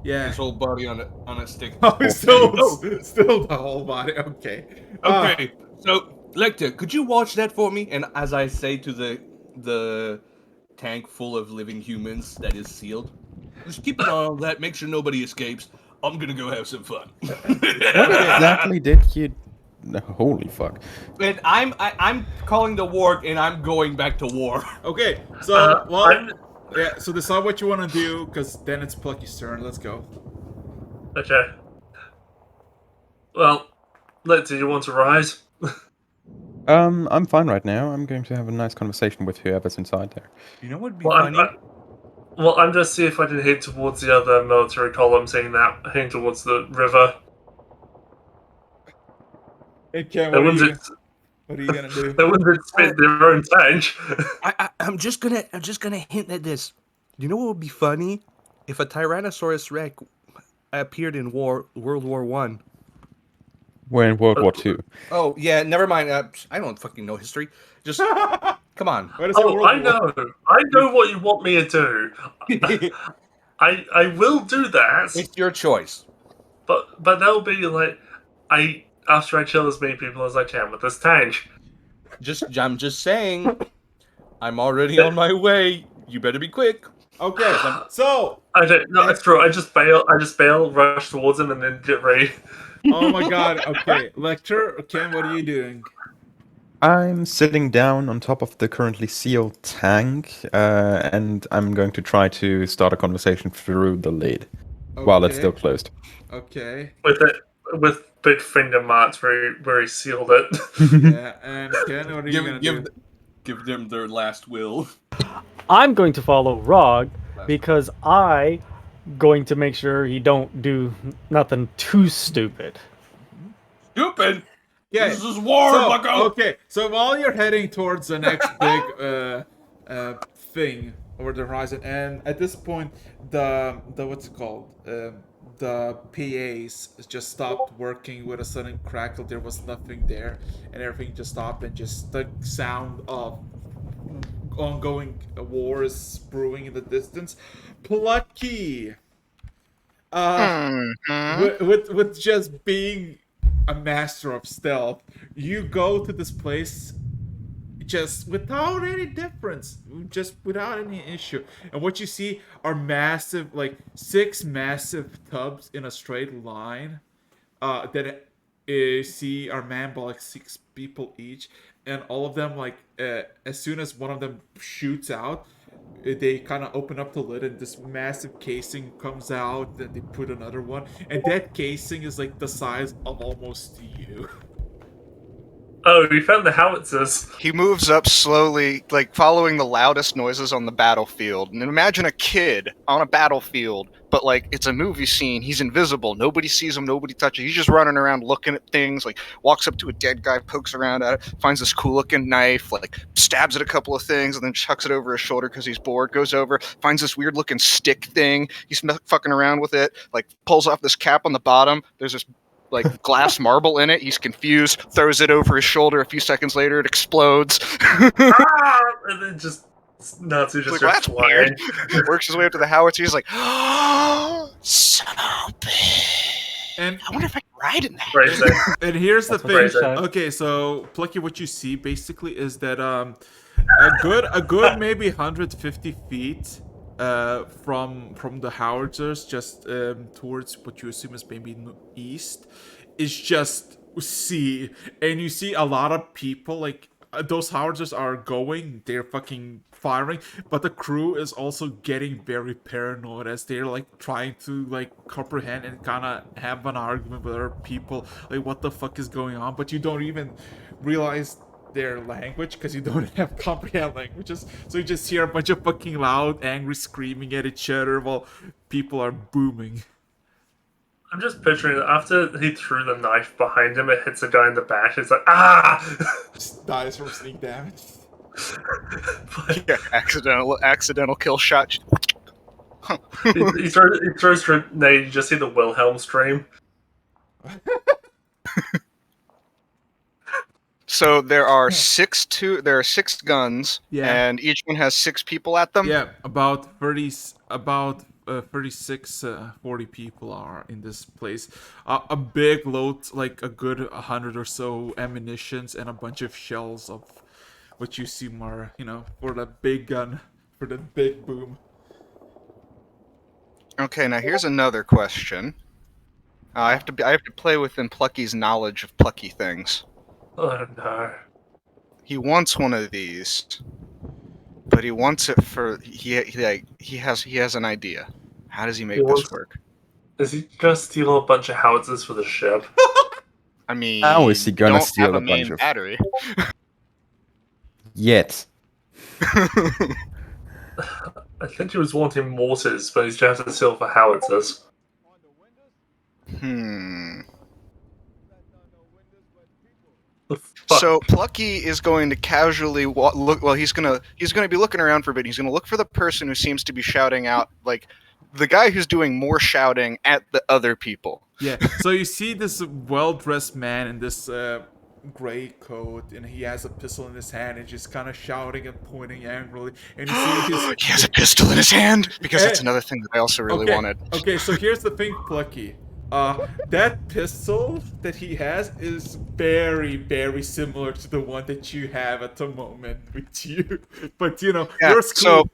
S3: Yeah.
S9: his whole body on a stick.
S3: Oh, still the whole body. Okay.
S9: Okay. So, Lecter, could you watch that for me? And as I say to the tank full of living humans that is sealed, just keep an eye on that. Make sure nobody escapes. I'm gonna go have some fun.
S1: What exactly did you? Holy fuck!
S9: And I'm calling the war, and I'm going back to war.
S3: Okay. So yeah. So decide what you want to do, because then it's Plucky's turn. Let's go.
S5: Okay. Well, do you want to rise?
S1: I'm fine right now. I'm going to have a nice conversation with whoever's inside there.
S9: You know what'd be
S5: Well,
S9: funny?
S5: I'm just see if I can head towards the other military column, seeing that heading towards the river.
S3: Hey, Ken,
S5: They
S3: what
S5: wouldn't
S3: are you gonna do?
S5: they wouldn't spend their own tank.
S10: I'm just gonna hint at this. You know what would be funny? If a Tyrannosaurus Rex appeared in World War One.
S1: We're in World War II.
S9: Oh yeah, never mind. I don't fucking know history. Just come on.
S3: What is it,
S5: Oh,
S3: World
S5: I
S3: War?
S5: know. I know what you want me to do. I will do that,
S9: It's your choice.
S5: but that'll be like after I kill as many people as I can with this tank.
S9: I'm just saying. I'm already on my way. You better be quick.
S3: Okay. So.
S5: I don't. No, it's true. I just bail, rush towards him, and then get ready.
S3: Oh my God. Okay. Lecter. Ken, what are you doing?
S1: I'm sitting down on top of the currently sealed tank, and I'm going to try to start a conversation through the lid while it's still closed.
S3: Okay.
S5: With big finger marks where he sealed it.
S3: Yeah. And Ken, what are you gonna do?
S9: Give them their last will.
S2: I'm going to follow Rog because I going to make sure he don't do nothing too stupid.
S9: Stupid.
S3: Yeah.
S9: This is war, bucko.
S3: Okay. So while you're heading towards the next big thing over the horizon, and at this point, the what's it called? The PAs just stopped working with a sudden crackle. There was nothing there, and everything just stopped, and just the sound of ongoing war is brewing in the distance. Plucky. With just being a master of stealth, you go to this place just without any difference, just without any issue. And what you see are massive, like 6 massive tubs in a straight line that see are manned by like 6 people each, and all of them, like as soon as one of them shoots out, they kind of open up the lid and this massive casing comes out. Then they put another one, and that casing is like the size of almost you.
S5: Oh, we found the howitzers.
S7: He moves up slowly, like following the loudest noises on the battlefield. And imagine a kid on a battlefield, but like it's a movie scene. He's invisible. Nobody sees him. Nobody touches. He's just running around looking at things. Like walks up to a dead guy, pokes around at it, finds this cool looking knife, like stabs at a couple of things, and then chucks it over his shoulder because he's bored. Goes over, finds this weird looking stick thing. He's fucking around with it. Like pulls off this cap on the bottom. There's this like glass marble in it. He's confused, throws it over his shoulder. A few seconds later, it explodes.
S5: Ah! And then just Natsu just
S7: Like, well,
S5: starts
S7: that's weird.
S5: flying.
S7: Works his way up to the howitzer. He's like, oh, so big.
S3: And
S7: I wonder if I can ride in that.
S5: Crazy.
S3: and here's the
S2: That's what
S3: thing.
S2: they say.
S3: Okay, so Plucky, what you see basically is that a good maybe 150 feet from the howitzers, just towards what you assume is maybe east, is just sea, and you see a lot of people like. Those howitzers are going, they're fucking firing, but the crew is also getting very paranoid as they're like trying to like comprehend and kind of have an argument with other people, like what the fuck is going on, but you don't even realize their language because you don't have comprehend languages, so you just hear a bunch of fucking loud, angry screaming at each other while people are booming.
S5: I'm just picturing after he threw the knife behind him, it hits a guy in the back. It's like, ah!
S3: Just dies from sneak damage.
S7: Yeah, accidental kill shot.
S5: he throws a grenade, you just see the Wilhelm scream.
S7: So there are six guns,
S3: Yeah.
S7: and each one has 6 people at them.
S3: Yeah, about 36, 40 people are in this place. A big load, like a good 100 or so ammunitions and a bunch of shells of what you see more, for the big gun, for the big boom.
S7: Okay, now here's another question. I have to play within Plucky's knowledge of Plucky things.
S5: Oh no.
S7: He wants one of these, but he wants it for he has an idea. How does he make
S5: He
S7: this
S5: wants-
S7: work?
S5: Is he gonna steal a bunch of howitzers for the ship?
S7: I mean,
S1: How is he
S7: you
S1: gonna
S7: don't
S1: steal
S7: have
S1: a
S7: a main
S1: bunch of-
S7: battery?
S1: Yet.
S5: I think he was wanting mortars, but he's going to have to steal for howitzers. The fuck?
S7: So Plucky is going to casually look. Well, he's gonna be looking around for a bit. He's gonna look for the person who seems to be shouting out, like the guy who's doing more shouting at the other people.
S3: Yeah, so you see this well-dressed man in this gray coat, and he has a pistol in his hand, and just kind of shouting and pointing angrily. And you see his...
S7: He has a pistol in his hand, because that's another thing that I also really wanted.
S3: Okay, so here's the thing, Plucky. That pistol that he has is very, very similar to the one that you have at the moment with you. But
S7: Yeah,
S3: yours cool.
S7: so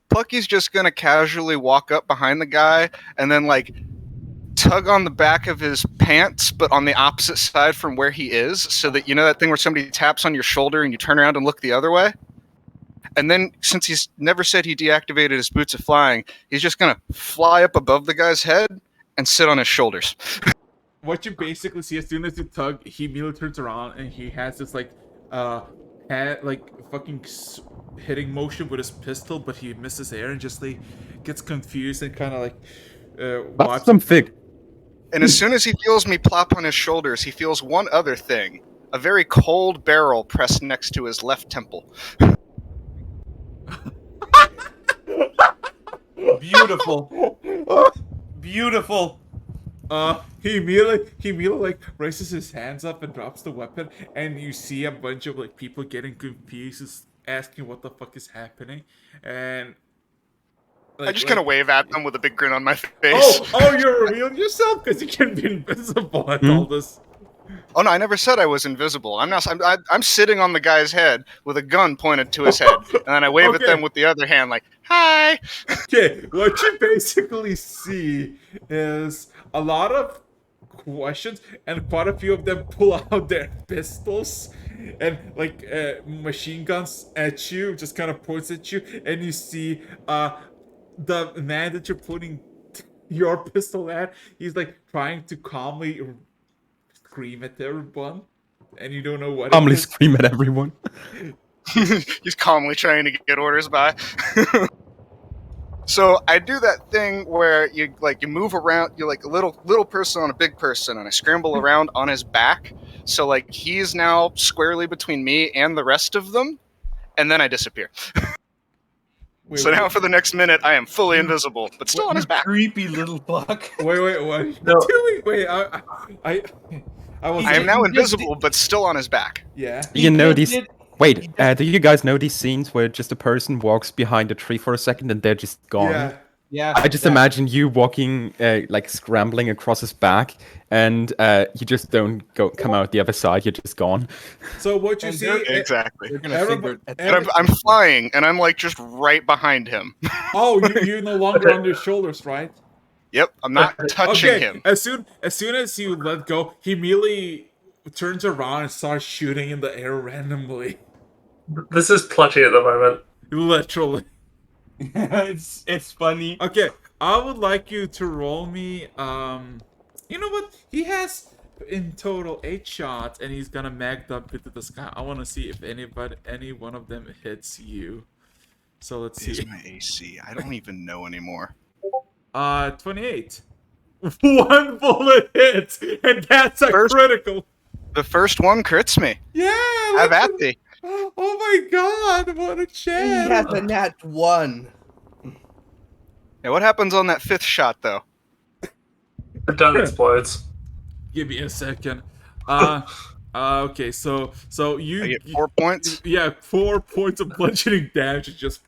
S7: Plucky's just gonna casually walk up behind the guy and then like tug on the back of his pants, but on the opposite side from where he is, so that that thing where somebody taps on your shoulder and you turn around and look the other way. And then, since he's never said he deactivated his boots of flying, he's just gonna fly up above the guy's head and sit on his shoulders.
S3: What you basically see, as soon as you tug, he immediately turns around and he has this fucking hitting motion with his pistol, but he misses air and just like gets confused and kind of like
S1: That's some thick.
S7: And as soon as he feels me plop on his shoulders, he feels one other thing: a very cold barrel pressed next to his left temple.
S9: Beautiful. Beautiful.
S3: He immediately like raises his hands up and drops the weapon, and you see a bunch of like people getting confused, asking what the fuck is happening, and
S7: I just kind of wave at them with a big grin on my face.
S3: Oh, you're revealing yourself because you can be invisible at all this.
S7: Oh no, I never said I was invisible. I'm sitting on the guy's head with a gun pointed to his head, and then I wave at them with the other hand, like "Hi."
S3: Okay, what you basically see is a lot of questions, and quite a few of them pull out their pistols and like machine guns at you, just kind of points at you, and you see the man that you're pointing your pistol at, he's like trying to calmly scream at everyone, and you don't know what.
S1: Calmly scream at everyone.
S7: He's calmly trying to get orders by. So I do that thing where you move around, you're like a little person on a big person, and I scramble around on his back. So like he's now squarely between me and the rest of them, and then I disappear. So now for the next minute, I am fully invisible, but still on his back.
S9: Creepy little fuck.
S3: Wait, what are you
S5: No.
S3: doing? Wait, I was.
S7: I am now
S9: He just
S7: invisible, but still on his back.
S3: Yeah.
S1: You know these.
S9: He
S1: Wait,
S9: just-
S1: do you guys know these scenes where just a person walks behind a tree for a second and they're just gone?
S3: Yeah.
S9: Yeah.
S1: I just imagine you walking, like scrambling across his back, and you just don't come out the other side. You're just gone.
S3: So what you
S9: And
S3: see?
S7: Exactly.
S9: They're gonna
S3: Everybody-
S9: figure.
S7: And I'm flying, and I'm like just right behind him.
S3: Oh, you're no longer on their shoulders, right?
S7: Yep, I'm not touching
S3: Okay.
S7: him.
S3: As soon as you let go, he immediately turns around and starts shooting in the air randomly.
S5: This is plotty at the moment.
S3: Literally.
S9: it's funny.
S3: Okay, I would like you to roll me. You know what? He has in total 8 shots, and he's gonna mag up into the sky. I want to see if any one of them hits you. So let's
S7: Is
S3: see.
S7: my AC? I don't even know anymore.
S3: 28. One bullet hits, and that's a
S7: First-
S3: critical.
S7: The first one crits me.
S3: Yeah.
S7: Have
S3: look
S7: at thee.
S3: Oh my god! What a
S9: He
S3: chance!
S9: has a nat 1.
S7: Yeah, what happens on that 5th shot, though?
S5: The gun explodes.
S3: Give me a second. Okay, so you
S7: I get 4 points.
S3: yeah, 4 points of bludgeoning damage. Is just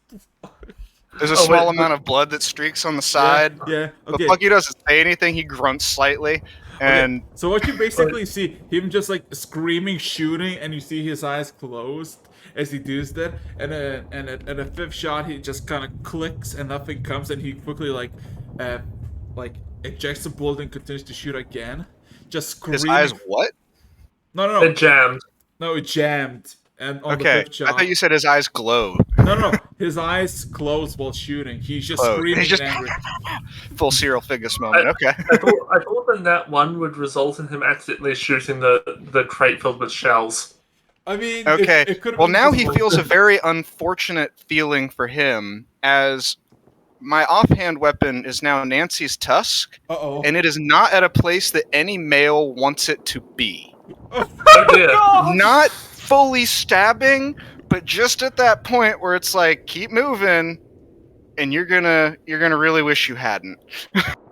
S7: There's a
S5: Oh,
S7: small
S5: wait.
S7: amount of blood that streaks on the side.
S3: Yeah.
S7: But
S3: Okay.
S7: Plucky doesn't say anything. He grunts slightly, and
S3: So what you basically see him just like screaming, shooting, and you see his eyes closed as he does that. And at a 5th shot, he just kind of clicks and nothing comes, and he quickly like ejects the bullet and continues to shoot again. Just screaming.
S7: his eyes what?
S3: No,
S5: It jammed.
S3: no, it jammed. And on the
S7: Okay,
S3: 5th shot.
S7: I thought you said his eyes glow.
S3: No, his eyes closed while shooting. He's just
S7: Oh,
S3: screaming
S7: he's just-
S3: and angry.
S7: Full Cyril Figgis moment. Okay.
S5: I thought the nat 1 would result in him accidentally shooting the crate filled with shells.
S3: I mean,
S7: Okay.
S3: it could've
S7: Well,
S3: been
S7: now he
S3: possible.
S7: feels a very unfortunate feeling for him, as my offhand weapon is now Nancy's tusk,
S3: Uh-oh.
S7: and it is not at a place that any male wants it to be.
S5: Oh dear.
S7: Not fully stabbing, but just at that point where it's like, keep moving, and you're gonna really wish you hadn't.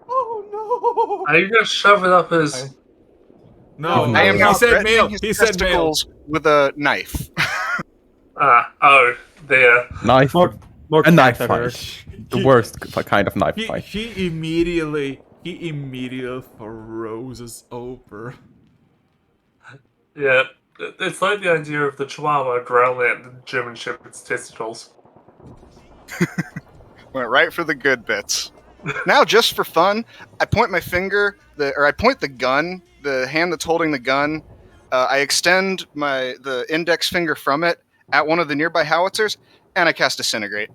S9: Oh
S5: Are you gonna shove it up his?
S3: No,
S1: I
S7: I am
S3: he
S7: now
S3: said
S7: threatening
S3: male.
S7: his
S3: He said male.
S7: testicles with a knife.
S5: Oh, there.
S1: Knife.
S8: More
S1: A knife
S8: catheter.
S1: fight. The worst kind of knife
S3: He
S1: fight.
S3: immediately froze over.
S5: Yeah, it's like the idea of the Chihuahua growling at the German Shepherd's testicles.
S7: Went right for the good bits. Now, just for fun, I point my finger, I point the gun, the hand that's holding the gun. I extend the index finger from it at one of the nearby howitzers, and I cast Disintegrate.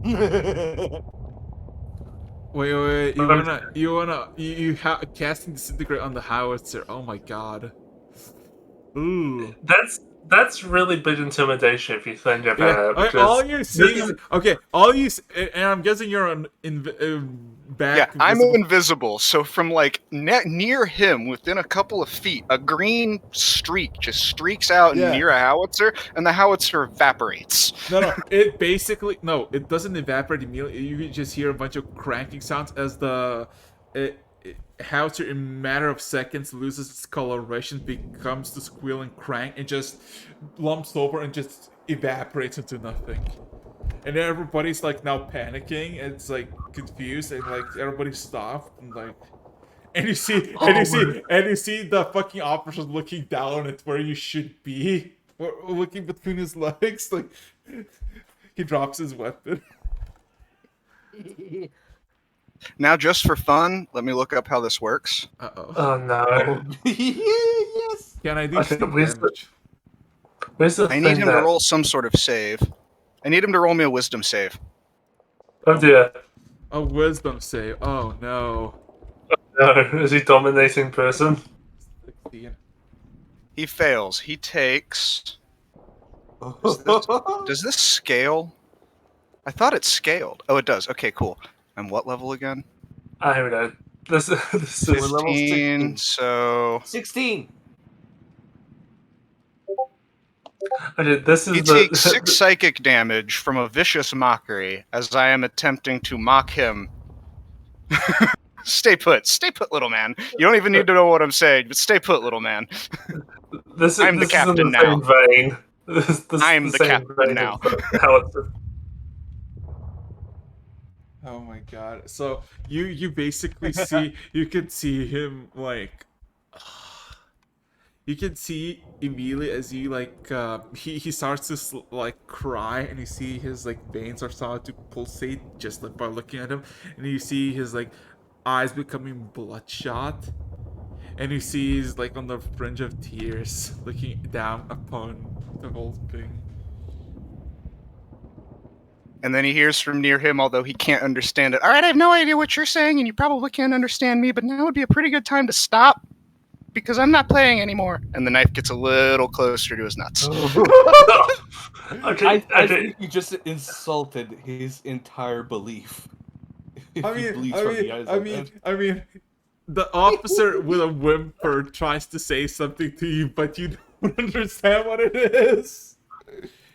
S9: no.
S3: Wait, you casting disintegrate on the howitzer. Oh my god. Ooh.
S5: That's really big intimidation if you think about
S3: Yeah,
S5: it. Because
S3: all you see is and I'm guessing you're back.
S7: Yeah, I'm
S3: visible.
S7: invisible, so from like near him, within a couple of feet, a green streak just streaks out
S3: Yeah.
S7: near a howitzer, and the howitzer evaporates.
S3: No, it basically it doesn't evaporate immediately. You can just hear a bunch of cranking sounds as the howitzer in a matter of seconds loses its coloration, becomes the squealing crank, and just lumps over and just evaporates into nothing. And everybody's like now panicking. It's like confused, and like everybody stopped and like. And you see the fucking officers looking down at where you should be, or looking between his legs. Like he drops his weapon.
S7: Now, just for fun, let me look up how this works.
S5: oh no,
S9: Yes.
S3: Can I do
S5: I think
S3: steam
S5: where's
S3: damage?
S5: where's the
S7: I
S5: thing
S7: need him to
S5: that?
S7: roll some sort of save. I need him to roll me a wisdom save.
S5: Oh dear,
S3: A wisdom save. Oh no.
S5: no, is he dominating person?
S3: 16.
S7: He fails. He takes. Does this scale? I thought it scaled. Oh, it does. Okay, cool. And what level again?
S5: Here we go. This is
S9: We're level
S7: 15.
S9: 16.
S7: So
S9: 16.
S5: Okay, this is
S7: He takes 6 psychic damage from a vicious mockery as I am attempting to mock him. Stay put, little man. You don't even need to know what I'm saying, but stay put, little man. I'm the captain
S5: in the
S7: now.
S5: same vein. This
S7: I'm
S5: is
S7: the
S5: same
S7: captain
S5: vein
S7: now.
S5: of how it's.
S3: Oh my god. So you basically see you can see him like you can see immediately as you like he starts to like cry, and you see his like veins are starting to pulsate just like by looking at him, and you see his like eyes becoming bloodshot, and you see he's like on the fringe of tears looking down upon the whole thing.
S7: And then he hears from near him, although he can't understand it. All right, I have no idea what you're saying, and you probably can't understand me, but now would be a pretty good time to stop, because I'm not playing anymore. And the knife gets a little closer to his nuts.
S5: Okay,
S9: I think you just insulted his entire belief. If he bleeds from the eyes like that.
S3: I mean, the officer with a whimper tries to say something to you, but you don't understand what it is.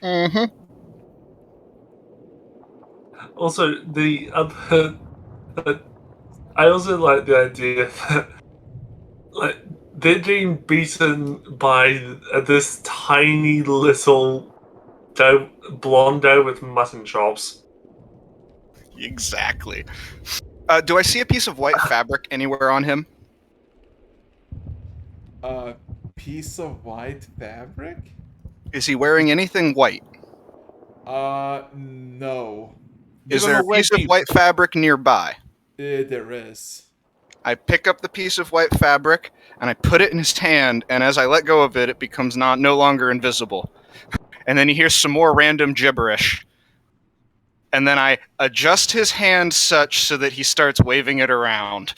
S7: Mm-hmm.
S5: Also, the other, I also like the idea that, like, they're being beaten by this tiny little blonde doe with mutton chops.
S7: Exactly. Do I see a piece of white fabric anywhere on him?
S3: A piece of white fabric?
S7: Is he wearing anything white?
S3: No.
S7: Is
S9: Give him
S7: there
S9: a
S7: a piece
S9: red
S7: of white fabric nearby?
S3: There is.
S7: I pick up the piece of white fabric and I put it in his hand, and as I let go of it, it becomes no longer invisible. And then he hears some more random gibberish. And then I adjust his hand such so that he starts waving it around.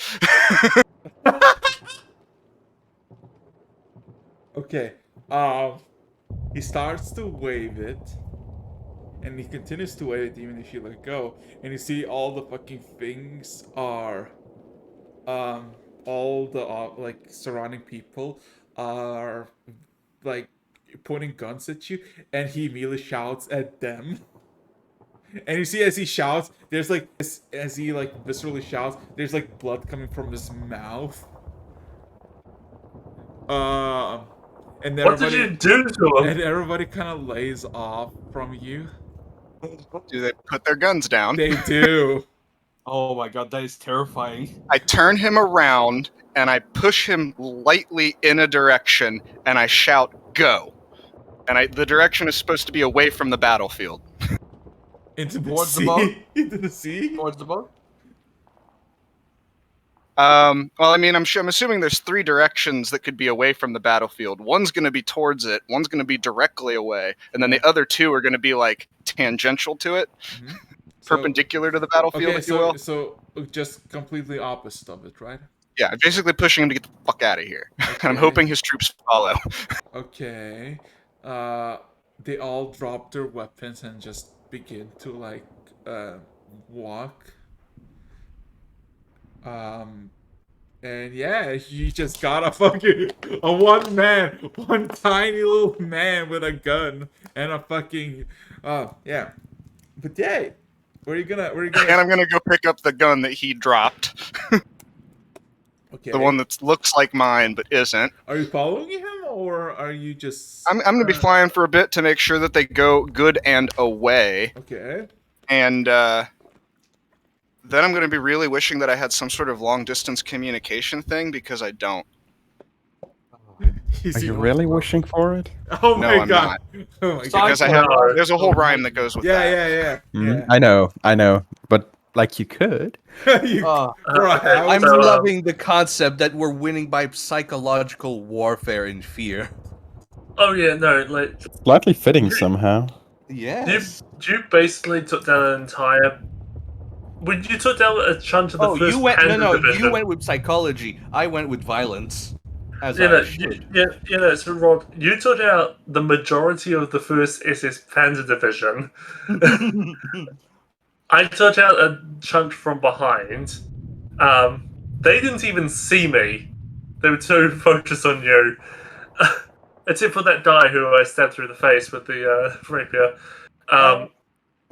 S3: Okay. He starts to wave it, and he continues to wave it even if you let go. And you see all the fucking things are, all the like surrounding people are like pointing guns at you, and he immediately shouts at them. And you see as he shouts, there's like as he like viscerally shouts, there's like blood coming from his mouth. And
S5: What did you do to him?
S3: And everybody kind of lays off from you.
S7: Do they put their guns down?
S3: They do.
S9: Oh my god, that is terrifying.
S7: I turn him around and I push him lightly in a direction and I shout, "Go!" And the direction is supposed to be away from the battlefield.
S3: Into the
S9: Towards the
S3: sea.
S9: boat?
S3: Into the sea.
S9: Towards the boat?
S7: Well, I mean, I'm assuming there's 3 directions that could be away from the battlefield. One's going to be towards it, one's going to be directly away, and then the other 2 are going to be like tangential to it, perpendicular to the battlefield,
S3: Okay,
S7: if you will.
S3: so just completely opposite of it, right?
S7: Yeah, basically pushing him to get the fuck out of here. And I'm hoping his troops follow.
S3: Okay. They all drop their weapons and just begin to like walk. And yeah, you just got a one tiny little man with a gun and a fucking yeah. But yeah, where are you gonna
S7: And I'm gonna go pick up the gun that he dropped.
S3: Okay.
S7: The one that looks like mine but isn't.
S3: Are you following him, or are you just?
S7: I'm gonna be flying for a bit to make sure that they go good and away.
S3: Okay.
S7: And then I'm gonna be really wishing that I had some sort of long distance communication thing, because I don't.
S1: Are you really wishing for it?
S3: Oh
S7: No,
S3: my
S7: I'm
S3: god!
S7: not.
S3: Oh my
S7: Because
S3: god!
S7: there's a whole rhyme that goes with that.
S3: Yeah.
S1: Mhm, I know, but like you could.
S9: I'm loving the concept that we're winning by psychological warfare and fear.
S5: Oh yeah, no, like
S1: Slightly fitting somehow.
S9: Yes.
S5: you basically took down an entire. When you took down a chunk of the
S9: Oh,
S5: first
S9: you went
S5: division.
S9: you went with psychology. I went with violence. As
S5: You
S9: I
S5: know,
S9: should.
S5: so Rod, you took out the majority of the first SS Panzer Division. I took out a chunk from behind. They didn't even see me. They were too focused on you. Except for that guy who I stabbed through the face with the rapier.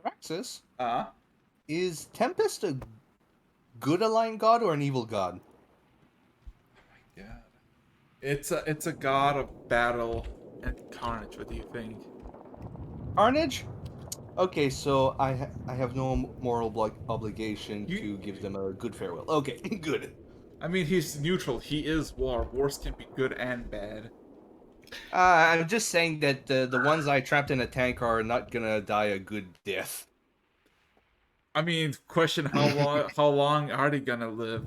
S10: Praxis,
S3: Uh,
S10: is Tempest a good aligned god or an evil god?
S3: yeah. It's a god of battle and carnage. What do you think?
S10: Carnage? Okay, so I have no moral obligation
S3: You-
S10: to give them a good farewell. Okay, good.
S3: I mean, he's neutral. He is war. Wars can be good and bad.
S10: I'm just saying that the ones I trapped in a tank are not gonna die a good death.
S3: I mean, question how long are they gonna live?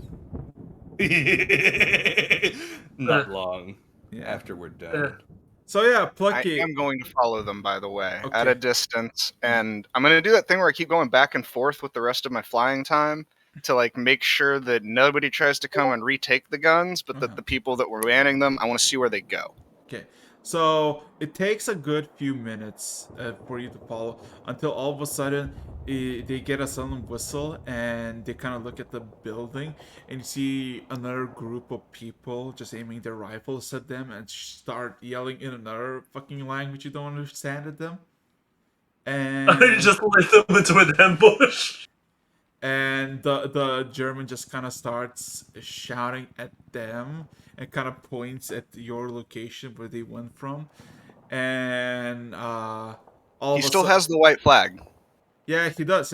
S10: Not long
S3: Yeah.
S10: after we're done.
S3: So yeah,
S7: I
S3: Plucky.
S7: am going to follow them, by the way, at
S3: Okay.
S7: a distance, and I'm going to do that thing where I keep going back and forth with the rest of my flying time to like make sure that nobody tries to come and retake the guns, but that the people that were manning them, I want to see where they go.
S3: Okay, so it takes a good few minutes for you to follow until all of a sudden they get a sudden whistle and they kind of look at the building and you see another group of people just aiming their rifles at them and start yelling in another fucking language you don't understand at them. And
S5: I just led them into an ambush.
S3: and the German just kind of starts shouting at them and kind of points at your location where they went from, and all
S7: He
S3: of a
S7: still
S3: sudden,
S7: has the white flag.
S3: yeah, he does,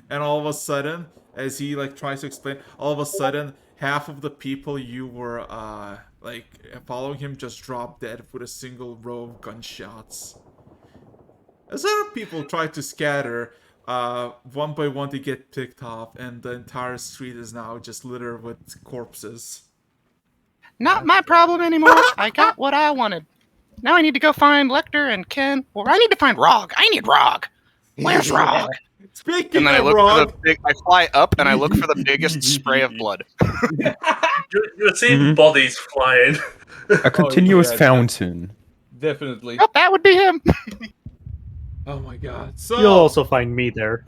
S3: and all of a sudden, as he like tries to explain, all of a sudden, half of the people you were like following him just drop dead with a single row of gunshots. As other people try to scatter, one by one they get picked off, and the entire street is now just littered with corpses.
S7: Not my problem anymore. I got what I wanted. Now I need to go find Lecter and Ken, or I need to find Rog. I need Rog. Where's Rog?
S3: Speaking
S7: And then I
S3: of
S7: look for
S3: Rog,
S7: the big. I fly up and I look for the biggest spray of blood.
S5: You're seeing bodies flying.
S1: A continuous
S10: yeah,
S1: fountain.
S10: Definitely.
S7: Oh, that would be him.
S3: oh my god! So
S8: You'll also find me there.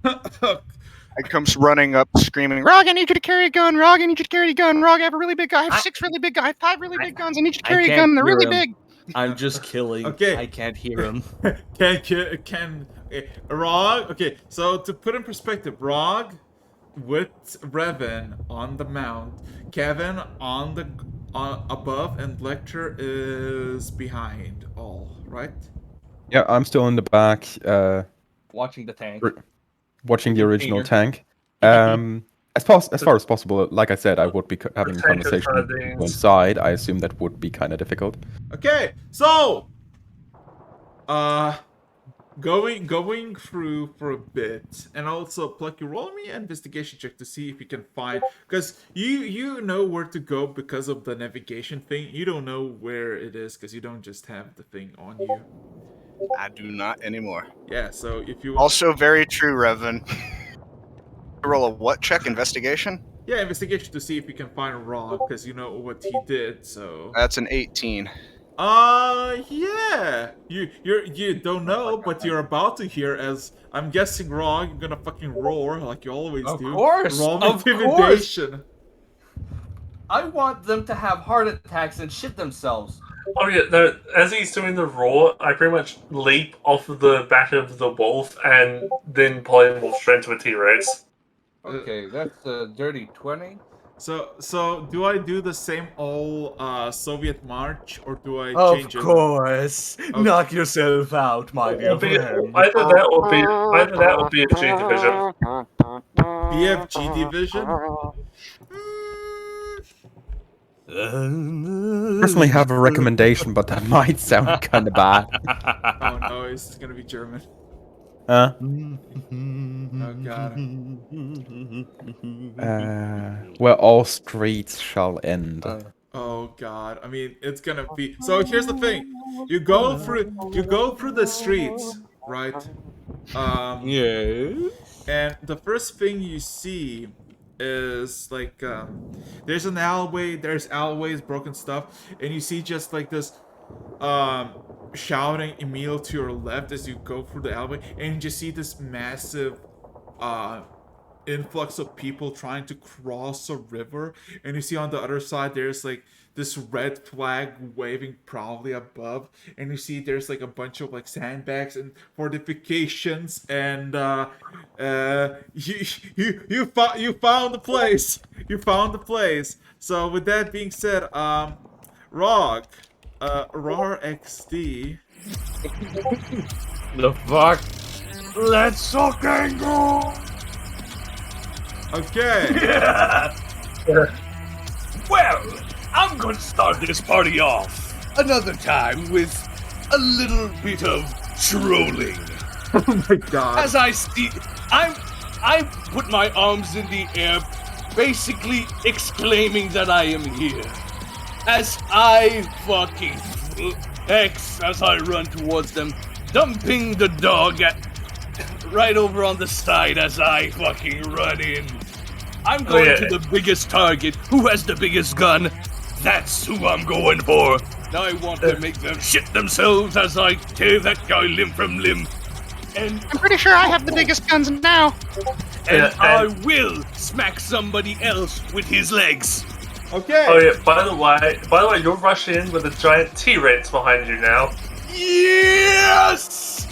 S7: I comes running up, screaming, "Rog, I need you to carry a gun. Rog, I need you to carry a gun. Rog, I have a really big gun. I have 6 really big guns. I have 5 really big guns. I need you to carry a gun. They're really big."
S10: I'm just killing.
S3: Okay.
S10: I can't hear him.
S3: Rog? Okay, so to put in perspective, Rog with Revan on the mount, Kevin on the above, and Lecter is behind. All right.
S1: Yeah, I'm still in the back,
S10: Watching the tank.
S1: watching the original
S10: Peter.
S1: tank. As far as possible, like I said, I would be having a
S5: tank of
S1: conversation with
S5: sardines.
S1: people inside. I assume that would be kind of difficult.
S3: Okay, so going through for a bit, and also Plucky, roll me an investigation check to see if you can find, because you know where to go because of the navigation thing. You don't know where it is because you don't just have the thing on you.
S7: I do not anymore.
S3: Yeah, so if you
S7: Also, very true, Revan. Roll a what check? Investigation?
S3: yeah, investigation to see if you can find Rog because you know what he did. So
S7: That's an 18.
S3: yeah, you don't know, but you're about to hear. As I'm guessing, Rog, you're gonna fucking roar like you always
S10: Of
S3: do.
S10: course,
S3: Roll
S10: of
S3: intimidation.
S10: I want them to have heart attacks and shit themselves.
S5: Oh yeah, no, as he's doing the roar, I pretty much leap off of the back of the wolf and then polymorph straight into a T-Rex.
S10: Okay, that's a dirty 20.
S3: So do I do the same old Soviet march or do I
S10: Of
S3: change it?
S10: course. Knock yourself out, my dear
S5: It'll be,
S10: friend.
S5: either that or BFG division.
S3: BFG division.
S1: Personally, have a recommendation, but that might sound kind of bad.
S3: Oh no, it's gonna be German.
S1: Huh?
S3: Oh god.
S1: Where all streets shall end.
S3: Oh god. I mean, it's gonna be. So here's the thing. You go through the streets, right?
S10: Yes.
S3: And the first thing you see is like there's an alleyway, there's alleyways, broken stuff, and you see just like this shouting immediately to your left as you go through the alleyway, and you just see this massive influx of people trying to cross a river, and you see on the other side there's like this red flag waving probably above, and you see there's like a bunch of like sandbags and fortifications, and you found the place. You found the place. So with that being said, Rog, RAR XD.
S9: The fuck? Let's fucking go!
S3: Okay.
S9: Well, I'm gonna start this party off another time with a little bit of trolling.
S3: Oh my god.
S9: As I see, I put my arms in the air, basically exclaiming that I am here. As I fucking flex as I run towards them, dumping the dog right over on the side as I fucking run in. I'm going to the biggest target. Who has the biggest gun? That's who I'm going for. Now I want to make them shit themselves as I tear that guy limb from limb. And
S7: I'm pretty sure I have the biggest guns now.
S9: and I will smack somebody else with his legs.
S3: Okay.
S5: Oh yeah. By the way, you're rushing in with a giant T-Rex behind you now.
S9: Yes!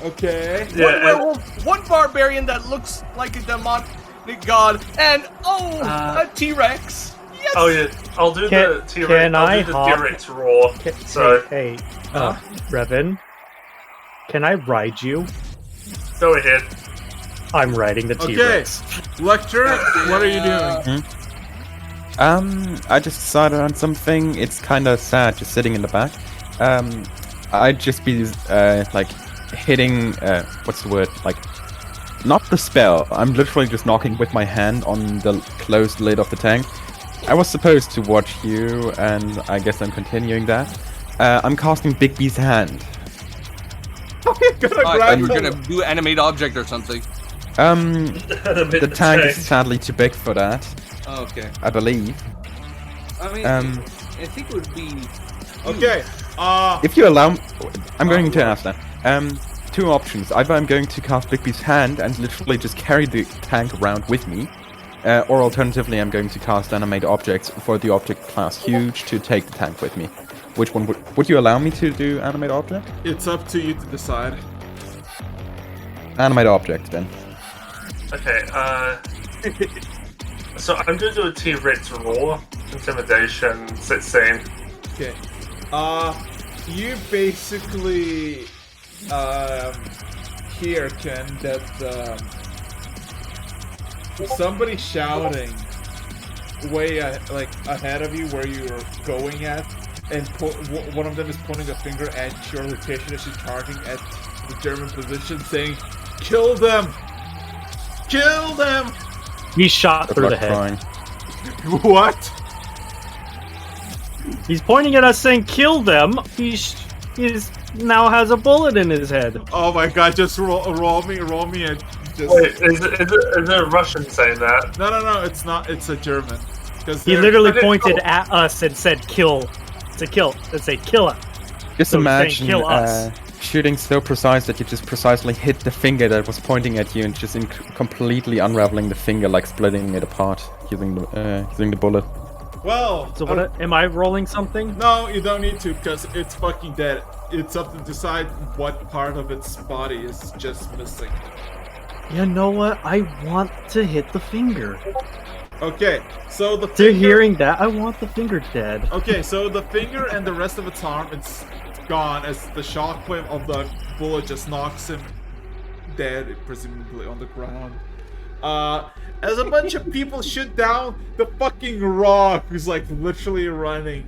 S3: Okay.
S9: One
S5: Yeah.
S9: werewolf, one barbarian that looks like a demonic god, and a T-Rex. Yes!
S5: Oh yeah. I'll do the T-Rex.
S8: can I
S5: I'll do the
S8: hop-
S5: T-Rex roar. So
S8: Hey, Revan, can I ride you?
S5: go ahead.
S8: I'm riding the
S3: Okay.
S8: T-Rex.
S3: Lecture, what are you doing?
S1: I just decided on something. It's kind of sad just sitting in the back. I'd just be like hitting what's the word? Like not the spell. I'm literally just knocking with my hand on the closed lid of the tank. I was supposed to watch you, and I guess I'm continuing that. I'm casting Bigby's hand.
S3: Oh, you're gonna
S9: I
S3: grab
S9: thought you were
S3: him.
S9: gonna do animate object or something.
S1: The tank is sadly too big for that,
S9: Oh, okay.
S1: I believe.
S9: I mean, I think it would be.
S3: Okay.
S1: If you allow, I'm going to ask that. Two options. Either I'm going to cast Bigby's hand and literally just carry the tank around with me, or alternatively, I'm going to cast animate objects for the object class huge to take the tank with me. Which one would you allow me to do animate object?
S3: It's up to you to decide.
S1: Animate object then.
S5: Okay. So I'm gonna do a T-Rex roar, intimidation, sit scene.
S3: Okay. You basically hear, Ken, that somebody shouting way ahead of you where you're going at, and one of them is pointing a finger at your location as she's charging at the German position, saying, "Kill them! Kill them!"
S8: He's shot
S1: Good
S8: through
S1: luck
S8: the head.
S1: trying.
S3: What?
S8: He's pointing at us saying, "Kill them." He's now has a bullet in his head.
S3: Oh my god, just roll me and just...
S5: Wait, is it a Russian saying that?
S3: No, it's not, it's a German.
S8: He literally pointed at us and said, "Kill." To kill. Let's say, "Kill him."
S1: Just
S8: So he's saying,
S1: imagine
S8: "Kill us."
S1: shooting so precise that you just precisely hit the finger that was pointing at you and just completely unraveling the finger, like splitting it apart using the bullet.
S3: Well,
S8: So what? Am I rolling something?
S3: no, you don't need to, because it's fucking dead. It's up to decide what part of its body is just missing.
S8: You know what? I want to hit the finger.
S3: Okay, so the
S8: After hearing that, I want the finger dead.
S3: Okay, so the finger and the rest of its arm, it's gone as the shockwave of the bullet just knocks him dead, presumably on the ground. As a bunch of people shoot down the fucking rock who's like literally running.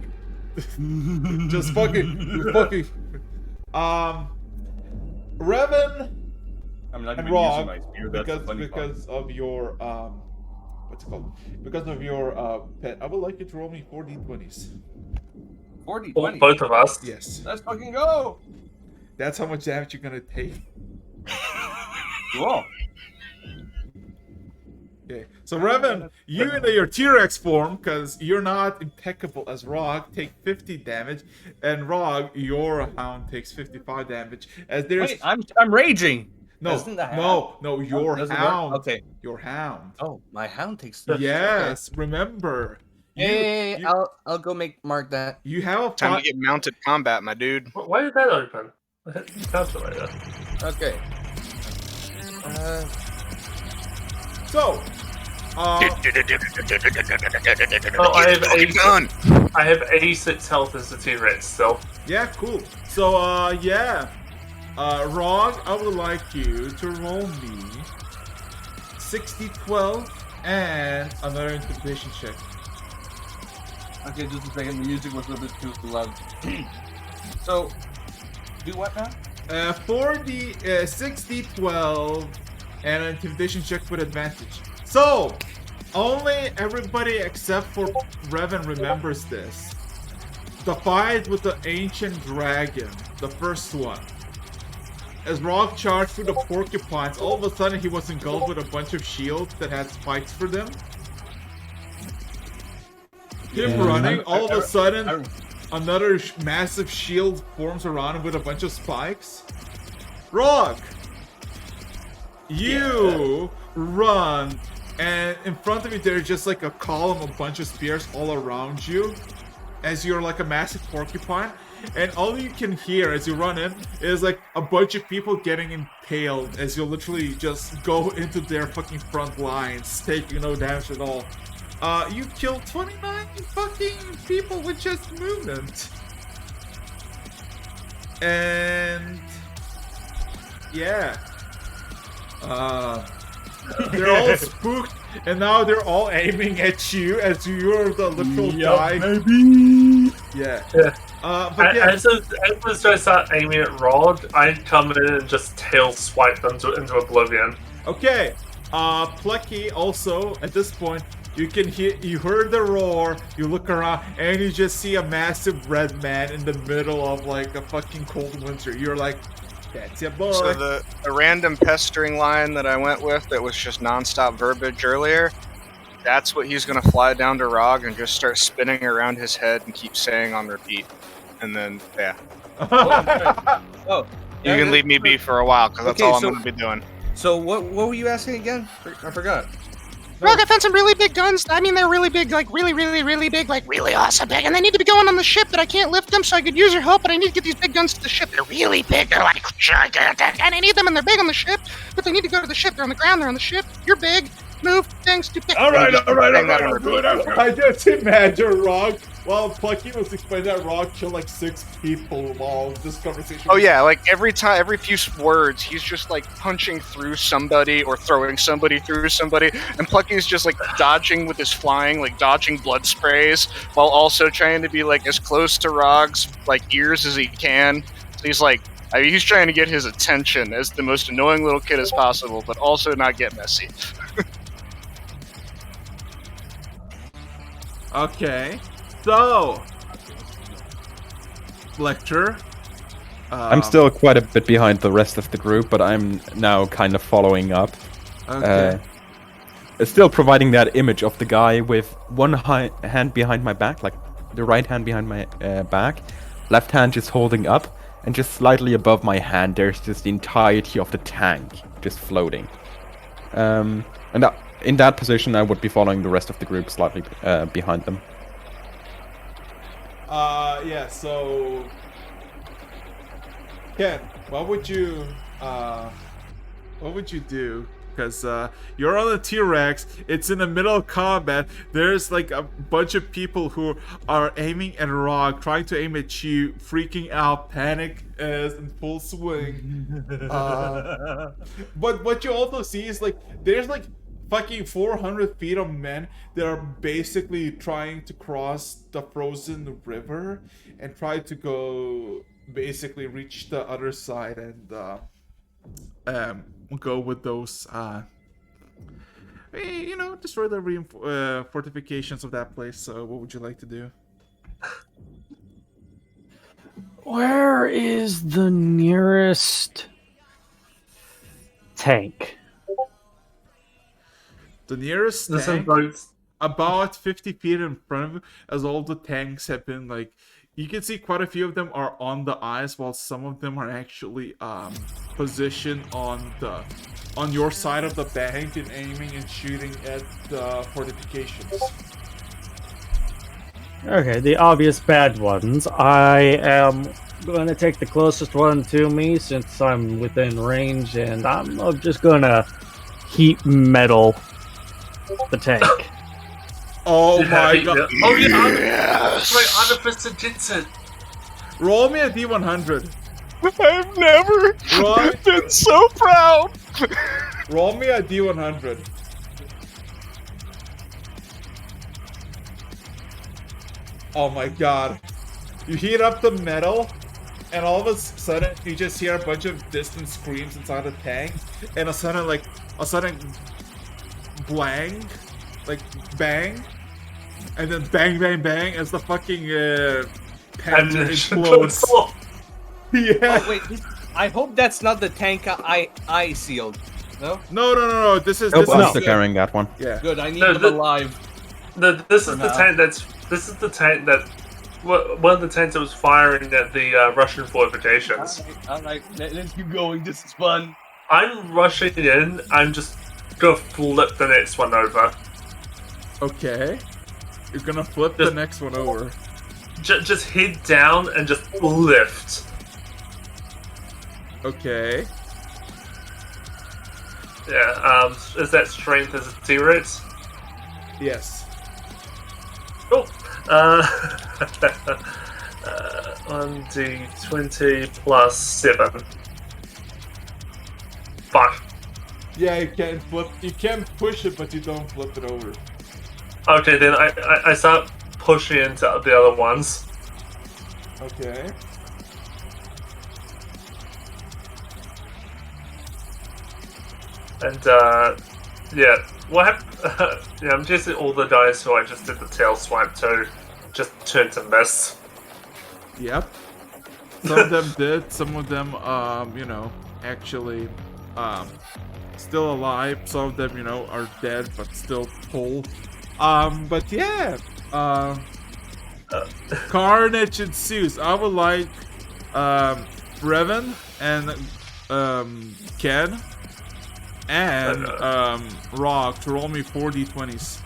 S3: Just fucking. Revan
S9: I'm not
S3: and
S9: even
S3: Rob,
S9: using my spear. That's the funny part.
S3: because of your what's it called? Because of your pet, I would like you to roll me 4 d20s.
S9: 40,
S5: Or
S9: 20.
S5: both of us.
S3: Yes,
S9: Let's fucking go!
S3: that's how much damage you're gonna take.
S9: Cool.
S3: Okay, so Revan, you in your T-Rex form, because you're not impeccable as Rog, take 50 damage, and Rog, your hound, takes 55 damage. As there's
S9: Wait, I'm raging.
S3: No,
S9: Doesn't the
S3: no, your
S9: doesn't work?
S3: hound.
S9: Okay.
S3: Your hound.
S9: Oh, my hound takes.
S3: Yes, remember.
S9: Hey,
S3: you,
S9: I'll go mark that.
S3: you have a
S7: Time to
S3: fight.
S7: get mounted combat, my dude.
S5: Why did that open? I hit the calculator.
S9: Okay.
S3: So,
S5: Oh,
S7: Gun.
S5: I have 86 health as a T-Rex still.
S3: yeah, cool. So, yeah. Rog, I would like you to roll me 60-12 and another intimidation check.
S9: Okay, just a second. The music was a little bit too loud. So, do what now?
S3: For the 60-12 and an intimidation check with advantage. So, only everybody except for Revan remembers this. The fight with the ancient dragon, the first one. As Rog charged through the porcupines, all of a sudden he was engulfed with a bunch of shields that had spikes for them. Him running, all of a sudden, another massive shield forms around him with a bunch of spikes. Rog! You run, and in front of you there's just like a column, a bunch of spears all around you, as you're like a massive porcupine. And all you can hear as you run in is like a bunch of people getting impaled as you literally just go into their fucking front lines, taking no damage at all. You killed 29 fucking people with just movement. And yeah. They're all spooked, and now they're all aiming at you as you're the literal guy.
S6: Baby.
S3: Yeah.
S5: Yeah.
S3: But yeah.
S5: As soon as I start aiming at Rod, I come in and just tail swipe them into oblivion.
S3: Okay. Plucky also, at this point, you can hear, you heard the roar, you look around, and you just see a massive red man in the middle of like a fucking cold winter. You're like, that's your boy.
S7: So the random pestering line that I went with that was just nonstop verbiage earlier, that's what he's going to fly down to Rog and just start spinning around his head and keep saying on repeat. And then, yeah.
S9: Oh,
S7: You can leave me be for a while, because that's
S9: Okay,
S7: all I'm
S9: so-
S7: going to be doing.
S9: So what were you asking again? I forgot.
S11: Rog, I found some really big guns. I mean, they're really big, like really, really, really big, like really awesome big. And they need to be going on the ship, but I can't lift them, so I could use your help. But I need to get these big guns to the ship. They're really big. They're like gigantic, and I need them, and they're big on the ship. But they need to go to the ship. They're on the ground. They're on the ship. You're big. Move. Things too big.
S3: All right. I just imagine Rog, while Plucky was explaining that, Rog killed like 6 people while this conversation.
S7: Oh yeah, like every few words, he's just like punching through somebody or throwing somebody through somebody, and Plucky's just like dodging with his flying, like dodging blood sprays, while also trying to be like as close to Rog's like ears as he can. So he's like, he's trying to get his attention as the most annoying little kid as possible, but also not get messy.
S3: Okay, so Lecter.
S1: I'm still quite a bit behind the rest of the group, but I'm now kind of following up.
S3: Okay.
S1: Still providing that image of the guy with one hand behind my back, like the right hand behind my back, left hand just holding up, and just slightly above my hand there's just the entirety of the tank just floating. And in that position I would be following the rest of the group slightly behind them.
S3: Yeah, so Ken, what would you do? Because you're on the T-Rex, it's in the middle of combat, there's like a bunch of people who are aiming at Rog, trying to aim at you, freaking out, panic is in full swing. But what you also see is like, there's like fucking 400 feet of men that are basically trying to cross the frozen river and try to go, basically reach the other side and go with those destroy the fortifications of that place. So what would you like to do?
S8: Where is the nearest tank?
S3: The nearest
S5: This
S3: tank,
S5: involves
S3: about 50 feet in front of you, as all the tanks have been like you can see quite a few of them are on the ice, while some of them are actually positioned on your side of the bank and aiming and shooting at the fortifications.
S8: Okay, the obvious bad ones. I am going to take the closest one to me since I'm within range, and I'm just going to heat metal the tank.
S3: Oh my god!
S5: Oh yeah,
S7: Yes.
S5: wait, 100% hits it.
S3: Roll me a D100.
S7: I've never
S3: Roll,
S7: been so proud.
S3: roll me a D100. Oh my god! You heat up the metal, and all of a sudden you just hear a bunch of distant screams inside the tank, and a sudden blang, like bang, and then bang bang bang as the fucking panzer explodes. Yeah.
S9: Oh wait, I hope that's not the tank I sealed. No?
S3: No. This is
S1: Nope,
S3: this
S1: I'm
S3: is
S1: still carrying that one.
S3: yeah.
S9: Good, I need
S5: No,
S9: them alive.
S5: This is
S9: For
S5: the
S9: now.
S5: tank this is the tank that one of the tanks that was firing at the Russian fortifications.
S9: Alright, let's keep going. This is fun.
S5: I'm rushing in. I'm just gonna flip the next one over.
S3: Okay. You're gonna flip the next one over.
S5: Just head down and just lift.
S3: Okay.
S5: Yeah. Is that strength as a T-Rex?
S3: Yes.
S5: Cool. 1d20 plus 7. Fuck.
S3: Yeah, you can flip. You can push it, but you don't flip it over.
S5: Okay, then I start pushing into the other ones.
S3: Okay.
S5: And, yeah. What happened? Yeah, I'm guessing all the guys who I just did the tail swipe to just turned to mist.
S3: Yep. Some of them did. Some of them, actually, still alive. Some of them, are dead but still whole. But yeah. Carnage ensues. I would like, Brevin and, Ken and, Rock to roll me 4d20s.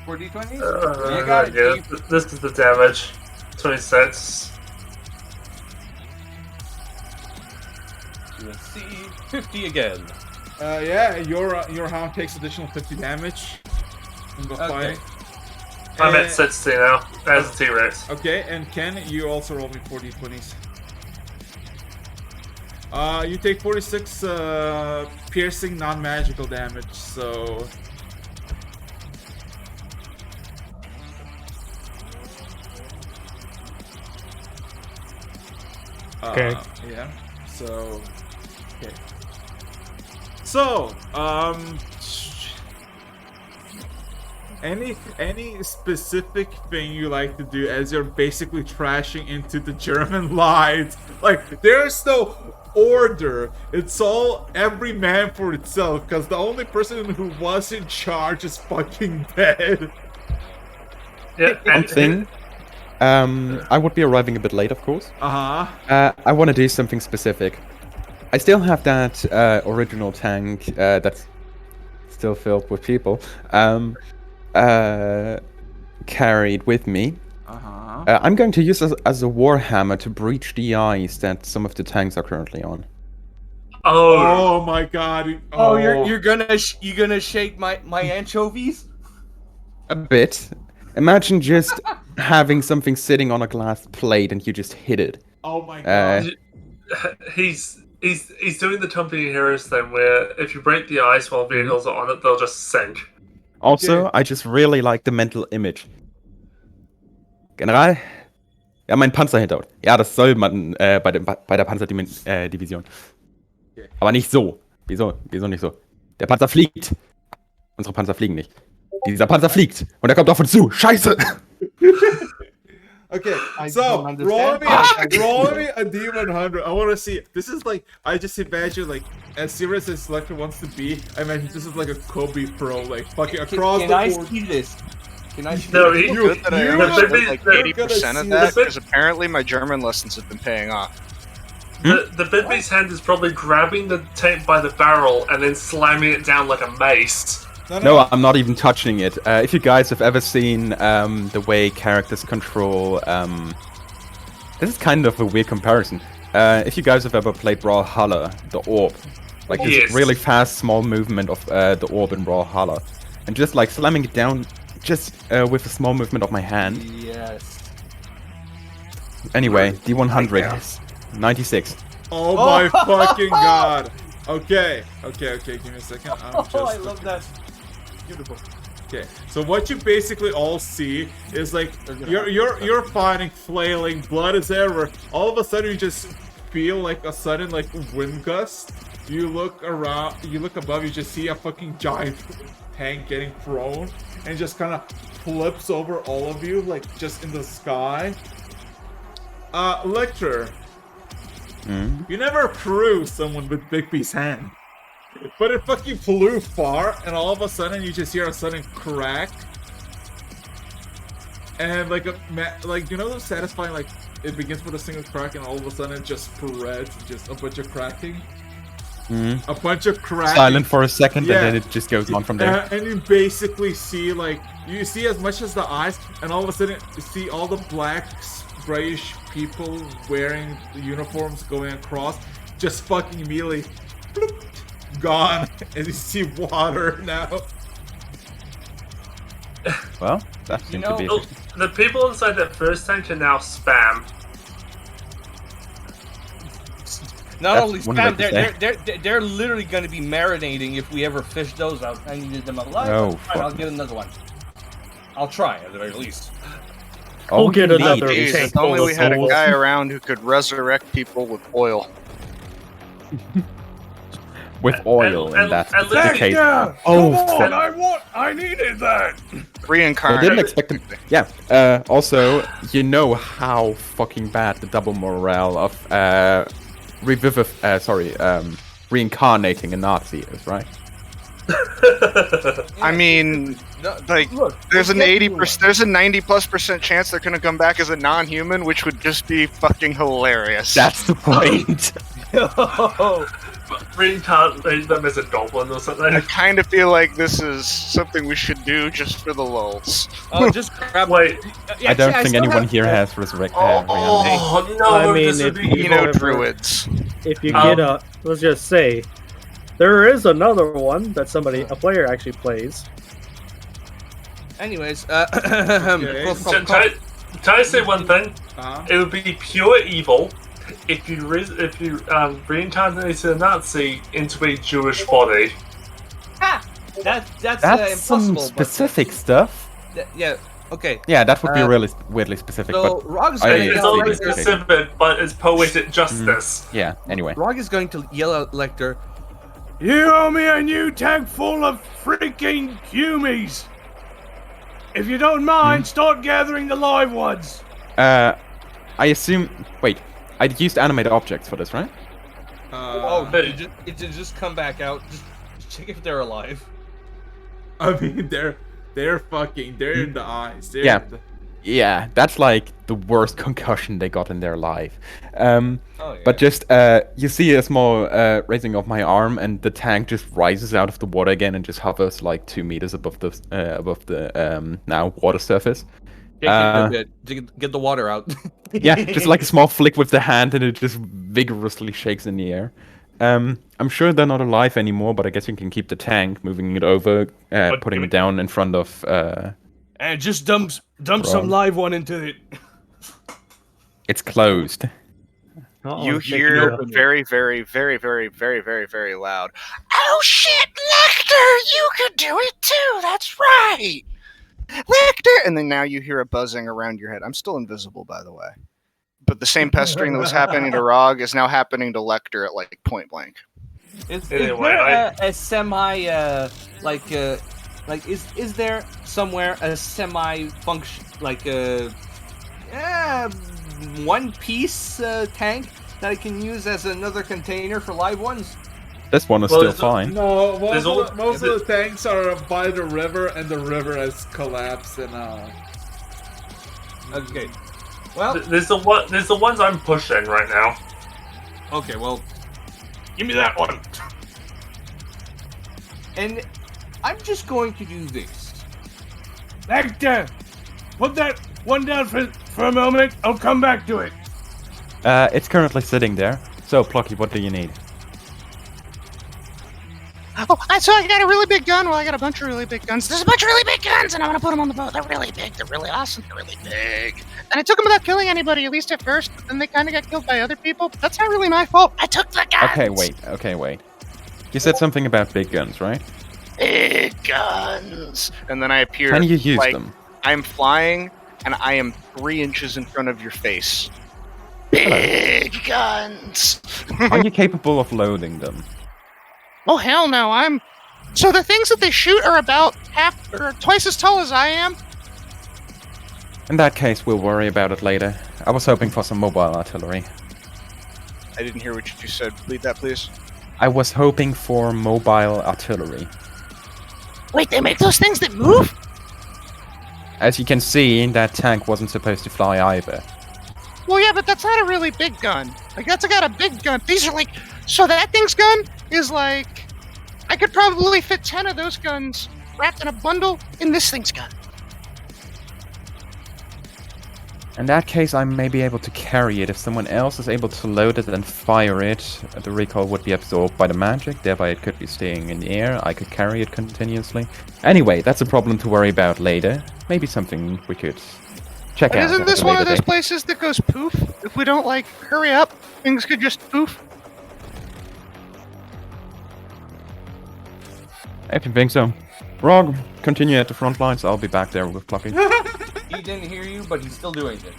S9: 4d20s?
S5: Yeah,
S9: You got it, Chief.
S5: this is the damage. 26.
S9: Let's see. 50 again.
S3: Yeah, your hound takes additional 50 damage from the fight.
S5: I'm at 60 now, as a T-Rex.
S3: Okay, and Ken, you also roll me 4d20s. You take 46 piercing non-magical damage, so...
S8: Okay.
S3: Yeah, so... Okay. So, any specific thing you like to do as you're basically trashing into the German lines? Like, there's no order. It's all every man for itself, because the only person who was in charge is fucking dead.
S5: Yeah,
S1: One thing. I would be arriving a bit late, of course.
S3: Uh-huh.
S1: I want to do something specific. I still have that original tank that's still filled with people carried with me.
S3: Uh-huh.
S1: I'm going to use it as a warhammer to breach the ice that some of the tanks are currently on.
S3: Oh my god.
S9: Oh, you're gonna shake my anchovies?
S1: A bit. Imagine just having something sitting on a glass plate and you just hit it.
S3: Oh my god.
S5: He's doing the company heroes thing where if you break the ice while vehicles are on it, they'll just sink.
S1: Also, I just really like the mental image. General? Ja, mein Panzer hinterhaut. Ja, das soll man bei der Panzerdivision.
S3: Okay.
S1: Aber nicht so. Wieso nicht so? Der Panzer fliegt. Unsere Panzer fliegen nicht. Dieser Panzer fliegt. Und er kommt auf uns zu. Scheiße!
S3: Okay,
S9: I
S3: so
S9: don't
S3: roll
S9: understand.
S3: me a D100. I want to see. This is like, I just imagine like as serious as Selector wants to be. I imagine this is like a Kobe Pro, like fucking across
S9: Can
S3: the
S9: I
S3: board.
S9: see this? Can I?
S5: No,
S7: It's good that I
S3: you-
S7: understood
S5: the-
S7: like
S5: the-
S7: 80% of
S3: the-
S7: that
S5: the-
S7: because apparently my German lessons have been paying off.
S5: The Bidby's hand is probably grabbing the tank by the barrel and then slamming it down like a mace.
S1: No, I'm not even touching it. If you guys have ever seen the way characters control, this is kind of a weird comparison. If you guys have ever played Brawlhalla, the orb, like this
S5: Yes.
S1: really fast, small movement of the orb in Brawlhalla, and just like slamming it down, just with a small movement of my hand.
S9: Yes.
S1: Anyway, D100, 96.
S3: Oh my fucking god. Okay, give me a second. I'm just
S9: I love that. Beautiful.
S3: Okay, so what you basically all see is like you're fighting, flailing, blood is everywhere. All of a sudden, you just feel like a sudden like wind gust. You look around, you look above, you just see a fucking giant tank getting thrown, and just kind of flips over all of you, like just in the sky. Lecter, you never threw someone with Bigby's hand. But it fucking flew far, and all of a sudden you just hear a sudden crack, and like you know those satisfying like it begins with a single crack, and all of a sudden it just spreads, just a bunch of cracking, a bunch of cracking.
S1: Silent for a second,
S3: Yeah.
S1: and then it just goes on from there.
S3: And you basically see like you see as much as the eyes, and all of a sudden you see all the black, grayish people wearing the uniforms going across, just fucking immediately. Bloop, gone, and you see water now.
S1: Well, that seems to be.
S5: Oh, the people inside that first tank can now spam.
S9: Not
S1: That's
S9: only
S1: one
S9: spam,
S1: way to
S9: they're literally going to be marinating if we ever fish those out. I needed them alive.
S1: Oh,
S9: Fine, I'll get another one. I'll try at the very least.
S8: We'll get
S1: you need
S8: another
S1: is-
S8: tank
S7: If only
S8: full
S7: we
S8: of
S7: had a
S8: souls.
S7: guy around who could resurrect people with oil.
S1: with oil, and that's
S5: and
S1: the case.
S9: Come
S1: Oh,
S9: on, I needed that.
S1: I
S7: Reincarnate.
S1: didn't expect him. Yeah. Also, you know how fucking bad the double morale of reincarnating a Nazi is, right?
S7: I mean, like, there's an 80%, there's a 90+% chance they're gonna come back as a non-human, which would just be fucking hilarious.
S1: That's the point.
S5: Reincarnate them as a goblin or something.
S7: I kind of feel like this is something we should do just for the lulz.
S9: Oh, just grab.
S5: Wait.
S9: Yeah,
S1: I don't
S9: actually,
S1: think
S9: still
S1: anyone
S9: have-
S1: here has resurrected.
S5: Oh no!
S8: I mean,
S5: this would
S8: if
S5: be
S8: you
S5: evil.
S7: Eno druids.
S8: If you get a, let's just say, there is another one that a player actually plays.
S9: Anyways,
S3: Okay.
S5: Can I say one thing?
S3: Uh-huh.
S5: It would be pure evil if you reincarnated a Nazi into a Jewish body.
S9: that's
S1: That's some
S9: impossible.
S1: specific stuff.
S9: Yeah. Okay.
S1: Yeah, that would be
S9: Uh,
S1: weirdly specific.
S9: So
S1: but
S9: Rog's
S1: I-
S9: going
S5: It's
S1: yeah,
S5: not
S9: to
S5: very
S1: it's okay.
S5: specific, but it's poetic justice.
S1: yeah. Anyway,
S9: Rog is going to yell at Lecter, "You owe me a new tank full of freaking humies! If you don't mind, start gathering the live ones!"
S1: I assume. Wait, I used animated objects for this, right?
S9: It just come back out. Just check if they're alive.
S3: I mean, they're fucking. They're in the eyes. They're
S1: Yeah.
S3: in the-
S1: Yeah, that's like the worst concussion they got in their life.
S9: Oh, yeah.
S1: But just you see a small raising of my arm, and the tank just rises out of the water again and just hovers like 2 meters above the now water surface.
S9: Get the water out.
S1: Yeah, just like a small flick with the hand, and it just vigorously shakes in the air. I'm sure they're not alive anymore, but I guess you can keep the tank, moving it over, putting it down in front of.
S9: And just dump some live one into it.
S1: It's closed.
S7: You hear very, very, very, very, very, very, very loud.
S11: Oh shit, Lecter, you could do it too. That's right.
S7: Lecter! And then now you hear a buzzing around your head. I'm still invisible, by the way. But the same pestering that was happening to Rog is now happening to Lecter at like point blank.
S9: Is
S5: Anyway,
S9: there a semi is there somewhere a semi function like a one piece tank that I can use as another container for live ones?
S1: This one is
S5: Well,
S1: still
S5: it's-
S1: fine.
S3: No,
S5: There's all-
S3: most of the tanks are by the river, and the river has collapsed. And
S9: Okay. Well,
S5: There's the ones I'm pushing right now.
S9: okay, well, give me that one. And I'm just going to do this. Hector, put that one down for a moment. I'll come back to it.
S1: It's currently sitting there. So, Plucky, what do you need?
S11: Oh, so I got a really big gun. Well, I got a bunch of really big guns. There's a bunch of really big guns, and I want to put them on the boat. They're really big. They're really awesome. They're really big. And I took them without killing anybody, at least at first. But then they kind of got killed by other people. But that's not really my fault. I took the guns.
S1: Okay, wait. You said something about big guns, right?
S11: Big guns.
S7: And then I appear.
S1: Can you use
S7: like,
S1: them?
S7: I'm flying, and I am 3 inches in front of your face.
S11: Big guns.
S1: Are you capable of loading them?
S11: Oh, hell no. So the things that they shoot are about half or twice as tall as I am.
S1: In that case, we'll worry about it later. I was hoping for some mobile artillery.
S7: I didn't hear what you said. Read that, please.
S1: I was hoping for mobile artillery.
S11: Wait, they make those things that move?
S1: As you can see, that tank wasn't supposed to fly either.
S11: Well, yeah, but that's not a really big gun. Like, that's got a big gun. These are like... So that thing's gun is like... I could probably fit 10 of those guns wrapped in a bundle in this thing's gun.
S1: In that case, I may be able to carry it. If someone else is able to load it and fire it, the recoil would be absorbed by the magic, thereby it could be staying in the air. I could carry it continuously. Anyway, that's a problem to worry about later. Maybe something we could check
S11: But
S1: out.
S11: isn't
S1: at
S11: this
S1: a
S11: one of
S1: later
S11: those
S1: date.
S11: places that goes poof? If we don't, like, hurry up, things could just poof.
S1: I don't think so. Rog, continue at the front lines. I'll be back there with Plucky.
S9: He didn't hear you, but he's still doing it.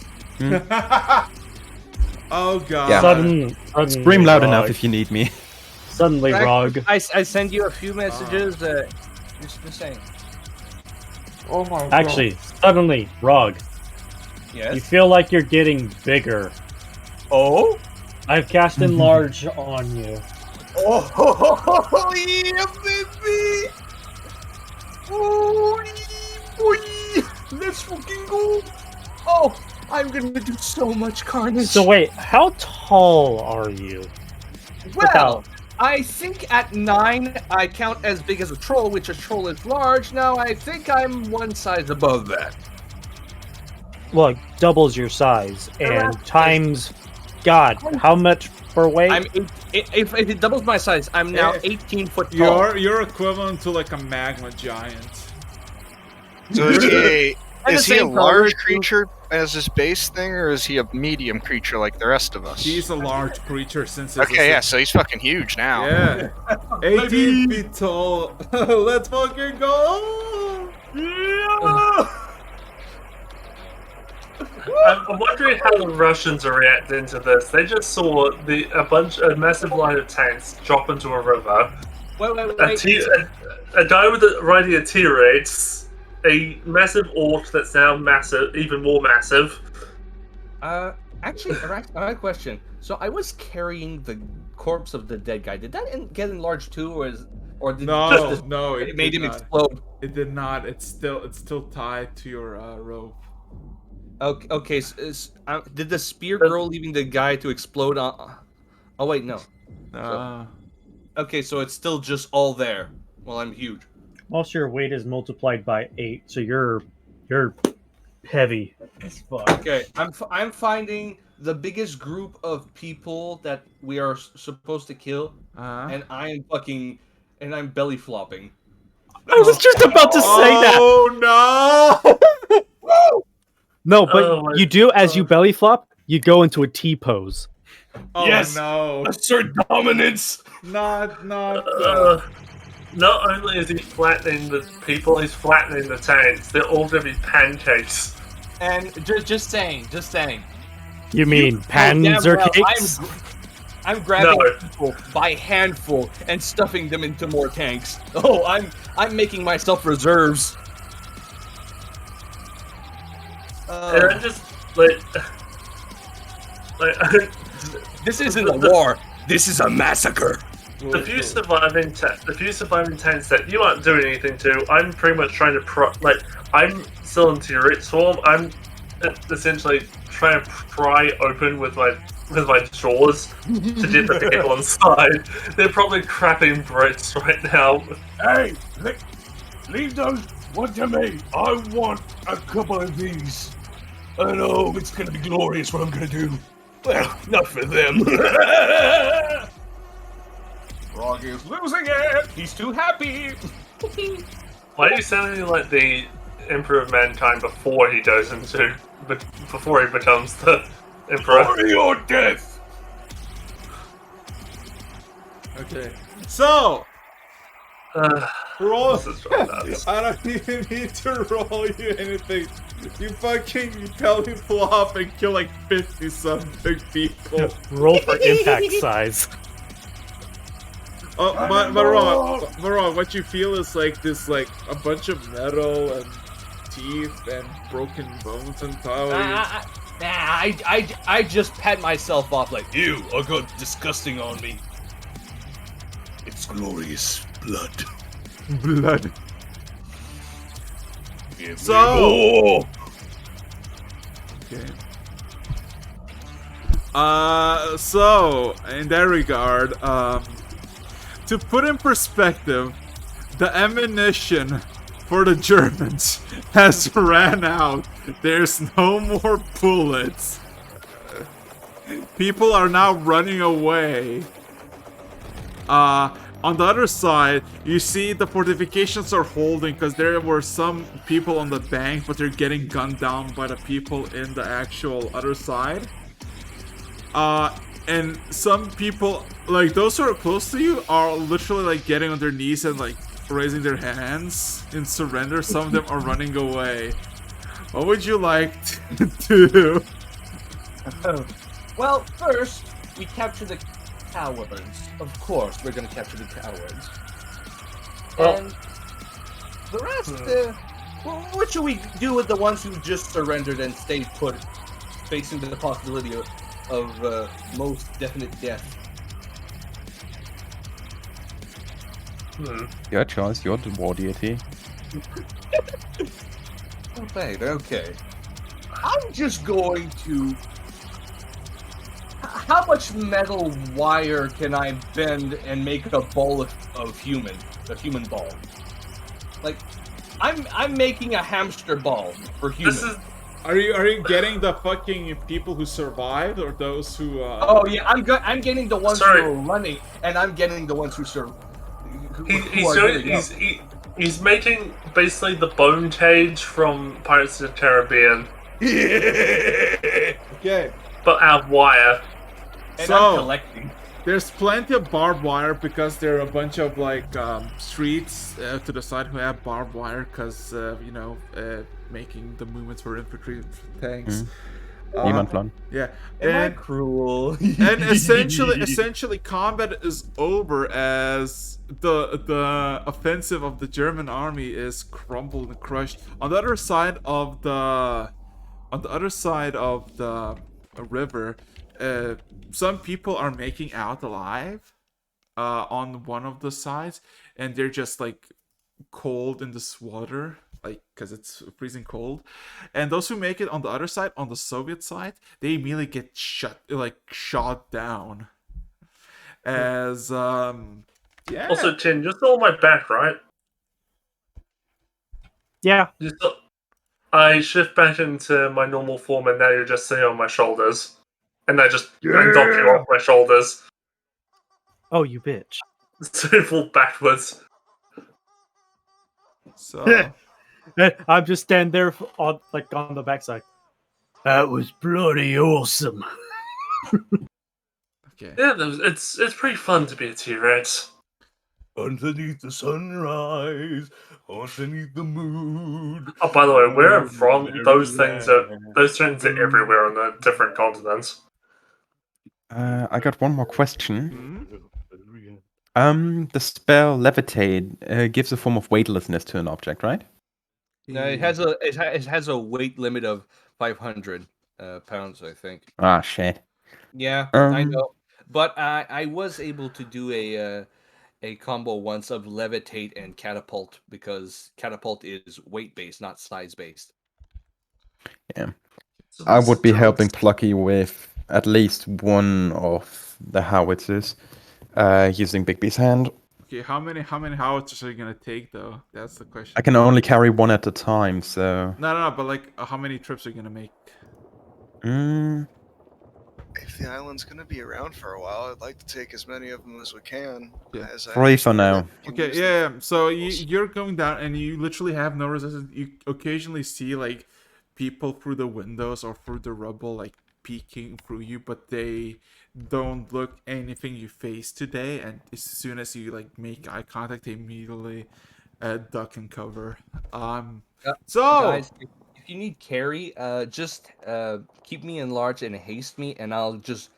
S3: oh god.
S1: Yeah.
S8: Suddenly
S1: Scream loud
S8: Rog.
S1: enough if you need me.
S8: Suddenly, Rog.
S9: I send you a few messages. Just saying.
S3: Oh my god.
S8: Actually, suddenly, Rog.
S9: Yes.
S8: You feel like you're getting bigger.
S9: Oh.
S8: I've cast enlarge on you.
S9: Oh yeah, baby. Oh, boy. Let's fucking go. Oh, I'm gonna do so much carnage.
S8: So wait, how tall are you?
S9: Well, I think at 9 I count as big as a troll, which a troll is large. Now I think I'm one size above that.
S8: Well, it doubles your size and times. God, how much per weight?
S9: I'm if it doubles my size, I'm now 18 foot tall.
S3: You're equivalent to like a magma giant.
S7: So is he
S9: And
S7: is
S9: the
S7: he a
S9: same
S7: large
S9: color,
S7: creature as his base thing, or is he a medium creature like the rest of us?
S3: He's a large creature since it's
S7: Okay, yeah, so he's fucking huge now.
S3: Yeah. 18 feet tall. Let's fucking go!
S5: I'm wondering how the Russians are reacting to this. They just saw a massive line of tanks drop into a river. A guy riding a T-Rex, a massive orc that's now massive, even more massive.
S9: Actually, I have a question. So I was carrying the corpse of the dead guy. Did that get enlarged too, or did it made him explode?
S3: It did not. It's still tied to your rope.
S9: Okay. Did the spear girl leaving the guy to explode on? Oh wait, no. Okay, so it's still just all there. Well, I'm huge.
S8: Also, your weight is multiplied by 8, so you're heavy as fuck.
S9: Okay, I'm finding the biggest group of people that we are supposed to kill, and I'm belly flopping.
S8: I was just about to say that.
S3: Oh no!
S8: No, but you do as you belly flop, you go into a T pose.
S3: Oh
S9: Yes!
S3: no!
S9: Assert dominance.
S3: Not.
S5: Not only is he flattening the people, he's flattening the tanks. They're all gonna be pancakes.
S9: And just saying.
S8: You mean panzercakes?
S9: I'm grabbing people by handful and stuffing them into more tanks. Oh, I'm making myself reserves.
S5: And I just like
S9: This isn't a war. This is a massacre.
S5: The few surviving tanks that you aren't doing anything to, I'm pretty much trying to I'm still in T-Rex form. I'm essentially trying to pry open with my jaws to get the people inside. They're probably crapping bricks right now.
S4: Hey, leave those one to me. I want a couple of these. I know it's gonna be glorious what I'm gonna do. Well, not for them.
S9: Frog is losing it. He's too happy.
S5: Why are you sounding like the Emperor of Mankind before he becomes the Emperor?
S4: For your death.
S3: Okay. So roll.
S5: This is really nuts.
S3: I don't even need to roll you anything. You fucking belly flop and kill like 50 something people.
S8: Roll for impact size.
S3: Oh, Marog, what you feel is like this, like a bunch of metal and teeth and broken bones and
S9: I just pat myself off like,
S4: Ew, I got disgusting on me. It's glorious blood.
S1: Blood.
S3: So. Okay. So in that regard, to put in perspective, the ammunition for the Germans has ran out. There's no more bullets. People are now running away. On the other side, you see the fortifications are holding because there were some people on the bank, but they're getting gunned down by the people in the actual other side. And some people, like those who are close to you, are literally like getting on their knees and like raising their hands in surrender. Some of them are running away. What would you like to do?
S9: well, first we capture the cowards. Of course, we're gonna capture the cowards. And the rest, what should we do with the ones who just surrendered and stayed put, facing the possibility of most definite death?
S1: Your choice, you're the war deity.
S9: Okay. I'm just going to... How much metal wire can I bend and make a ball of a human ball? Like, I'm making a hamster ball for human.
S3: Are you getting the fucking people who survived, or those who?
S9: Oh yeah, I'm getting the ones who are running, and I'm getting the ones who
S5: He's making basically the bone cage from Pirates of the Caribbean.
S3: Okay.
S5: But out of wire.
S9: And I'm collecting.
S3: There's plenty of barbed wire because there are a bunch of like streets to the side who have barbed wire because making the movements for infantry tanks.
S1: Niemand
S3: Yeah.
S9: Am I cruel?
S3: And essentially combat is over as the offensive of the German army is crumbled and crushed. On the other side of the river, some people are making out alive on one of the sides, and they're just like cold in this water, like because it's freezing cold. And those who make it on the other side, on the Soviet side, they immediately get shot down. As yeah.
S5: Also, Tin, you're still on my back, right?
S8: Yeah.
S5: I shift back into my normal form, and now you're just sitting on my shoulders. And I just knock you off my shoulders.
S8: Oh, you bitch.
S5: So you fall backwards.
S3: So
S8: I'm just standing there on the backside. That was bloody awesome.
S3: Okay.
S5: Yeah, it's pretty fun to be a T-Rex.
S4: Underneath the sunrise, underneath the moon.
S5: Oh, by the way, where I'm from, those things are everywhere on the different continents.
S1: I got one more question. The spell levitate gives a form of weightlessness to an object, right?
S9: No, it has a weight limit of 500 pounds, I think.
S1: Ah, shit.
S9: Yeah, I know. But I was able to do a combo once of levitate and catapult because catapult is weight based, not size based.
S1: Yeah.
S5: So
S1: I
S5: this
S1: would be
S5: does-
S1: helping Plucky with at least one of the howitzers, using Bigby's hand.
S3: Okay, how many howitzers are you gonna take though? That's the question.
S1: I can only carry one at a time, so.
S3: No, but like, how many trips are you gonna make?
S7: If the island's gonna be around for a while, I'd like to take as many of them as we can.
S3: Yeah.
S7: As I
S1: 3 for
S7: understand
S1: now.
S7: it, we can
S3: Okay,
S7: use them
S3: yeah.
S7: for
S3: So
S7: rituals.
S3: you're going down, and you literally have no resistance. You occasionally see like people through the windows or through the rubble, like peeking through you, but they don't look anything you face today. And as soon as you like make eye contact, they immediately duck and cover. So
S9: Guys, if you need carry, just keep me enlarged and haste me, and I'll just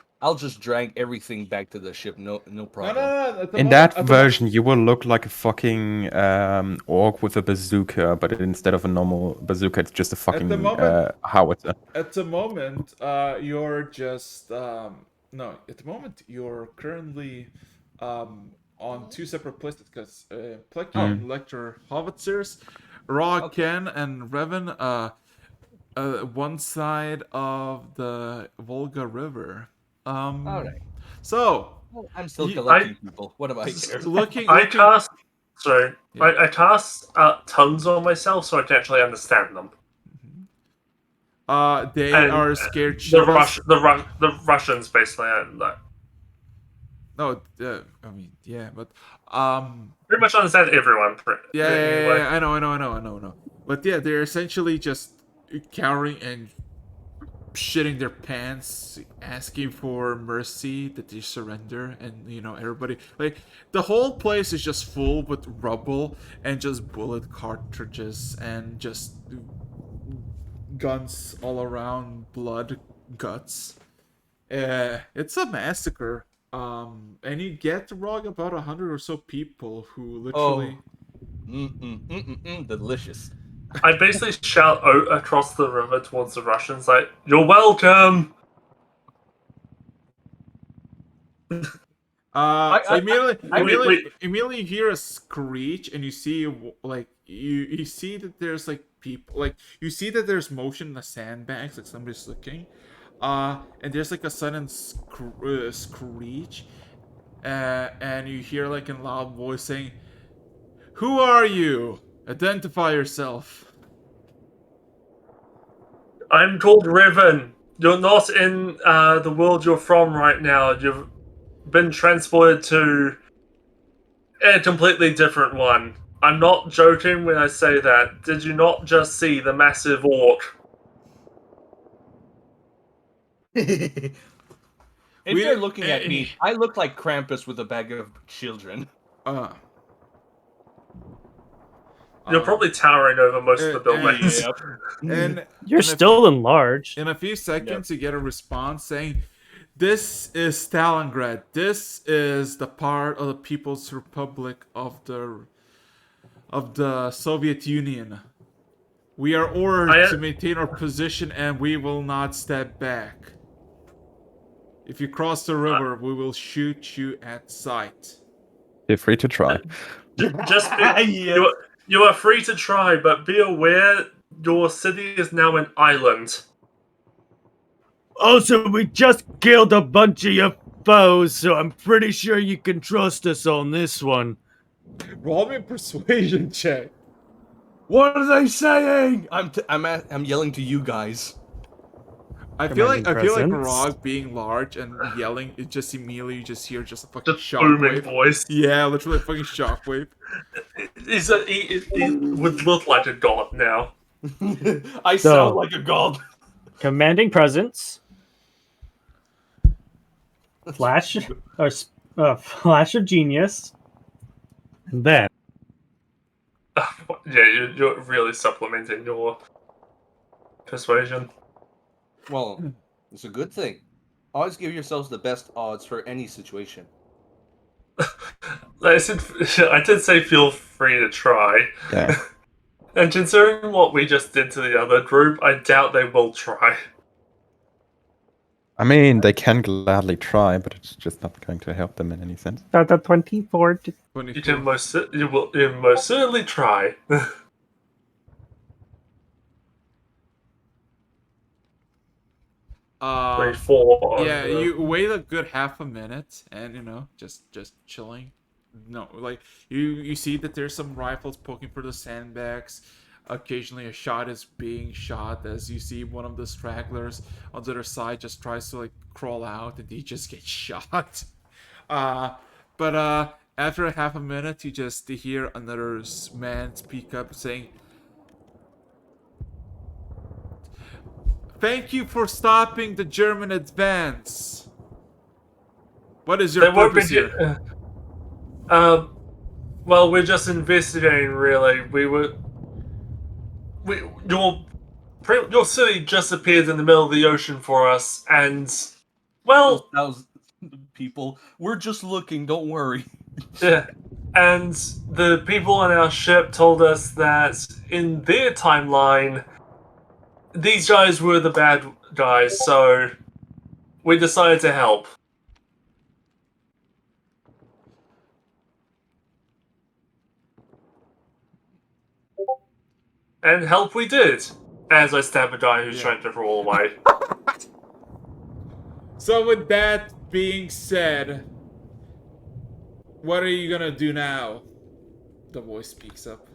S9: drag everything back to the ship. No problem.
S3: no.
S1: In that version, you will look like a fucking orc with a bazooka, but instead of a normal bazooka, it's just a fucking
S3: moment-
S1: howitzer.
S3: At the moment, you're just no. At the moment, you're currently on two separate places because Plecky and Lecter howitzers, Raw Ken and Revan, one side of the Volga River.
S9: Alright.
S3: So
S9: Well, I'm still
S3: You-
S9: collecting people. What do I care?
S3: looking,
S5: I cast. Sorry,
S3: Yeah.
S5: I cast tongues on myself so I can actually understand them.
S3: they
S5: And,
S3: are scared
S5: The
S3: shitless.
S5: the Russians basically, like,
S3: No, I mean, yeah, but
S5: pretty much understand everyone.
S3: Yeah, I know. But yeah, they're essentially just cowering and shitting their pants, asking for mercy that they surrender, and everybody like the whole place is just full with rubble and just bullet cartridges and just guns all around, blood, guts. It's a massacre. And you get to wrong about 100 or so people who literally.
S9: Delicious.
S5: I basically shout out across the river towards the Russians, like, "You're welcome."
S3: Immediately you hear a screech and you see like you see that there's like people, like you see that there's motion in the sandbags, like somebody's looking, and there's like a sudden screech, and you hear like a loud voice saying, "Who are you? Identify yourself."
S5: I'm called Riven. You're not in the world you're from right now. You've been transported to a completely different one. I'm not joking when I say that. Did you not just see the massive orc?
S9: If they're looking at me, I look like Krampus with a bag of children.
S5: You're probably towering over most of the buildings.
S3: And
S8: You're still enlarged.
S3: In a few seconds, you get a response saying, "This is Stalingrad. This is the part of the People's Republic of the Soviet Union. We are ordered to maintain our position, and we will not step back. If you cross the river, we will shoot you at sight."
S1: Feel free to try.
S5: Just you are free to try, but be aware your city is now an island.
S6: Also, we just killed a bunch of your foes, so I'm pretty sure you can trust us on this one.
S3: Roll me a persuasion check.
S9: What are they saying? I'm yelling to you guys.
S3: I feel like
S8: presence.
S3: Rog being large and yelling, it just immediately you just hear just a fucking
S5: Just booming
S3: shockwave.
S5: voice.
S3: Yeah, literally a fucking shockwave.
S5: He would look like a god now.
S9: I sound like a god.
S8: Commanding presence. Flash of genius. And then
S5: Yeah, you're really supplementing your persuasion.
S9: Well, it's a good thing. Always give yourselves the best odds for any situation.
S5: I did say feel free to try.
S1: Yeah.
S5: And considering what we just did to the other group, I doubt they will try.
S1: I mean, they can gladly try, but it's just not going to help them in any sense.
S8: That's a 24.
S5: You
S3: 24.
S5: can you most certainly try.
S3: Um,
S5: 24.
S3: yeah, you wait a good half a minute, and just chilling. No, like you see that there's some rifles poking through the sandbags. Occasionally, a shot is being shot as you see one of the stragglers on the other side just tries to like crawl out, and he just gets shot. But after a half a minute, you just hear another man speak up saying, "Thank you for stopping the German advance. What is your purpose here?"
S5: Well, we're just investigating. Really, your city just appeared in the middle of the ocean for us, and well,
S9: Those people. We're just looking. Don't worry.
S5: yeah. And the people on our ship told us that in their timeline, these guys were the bad guys, so we decided to help. And help we did, as I stab a guy who's trying to roll away.
S3: So with that being said, what are you gonna do now? The voice speaks up.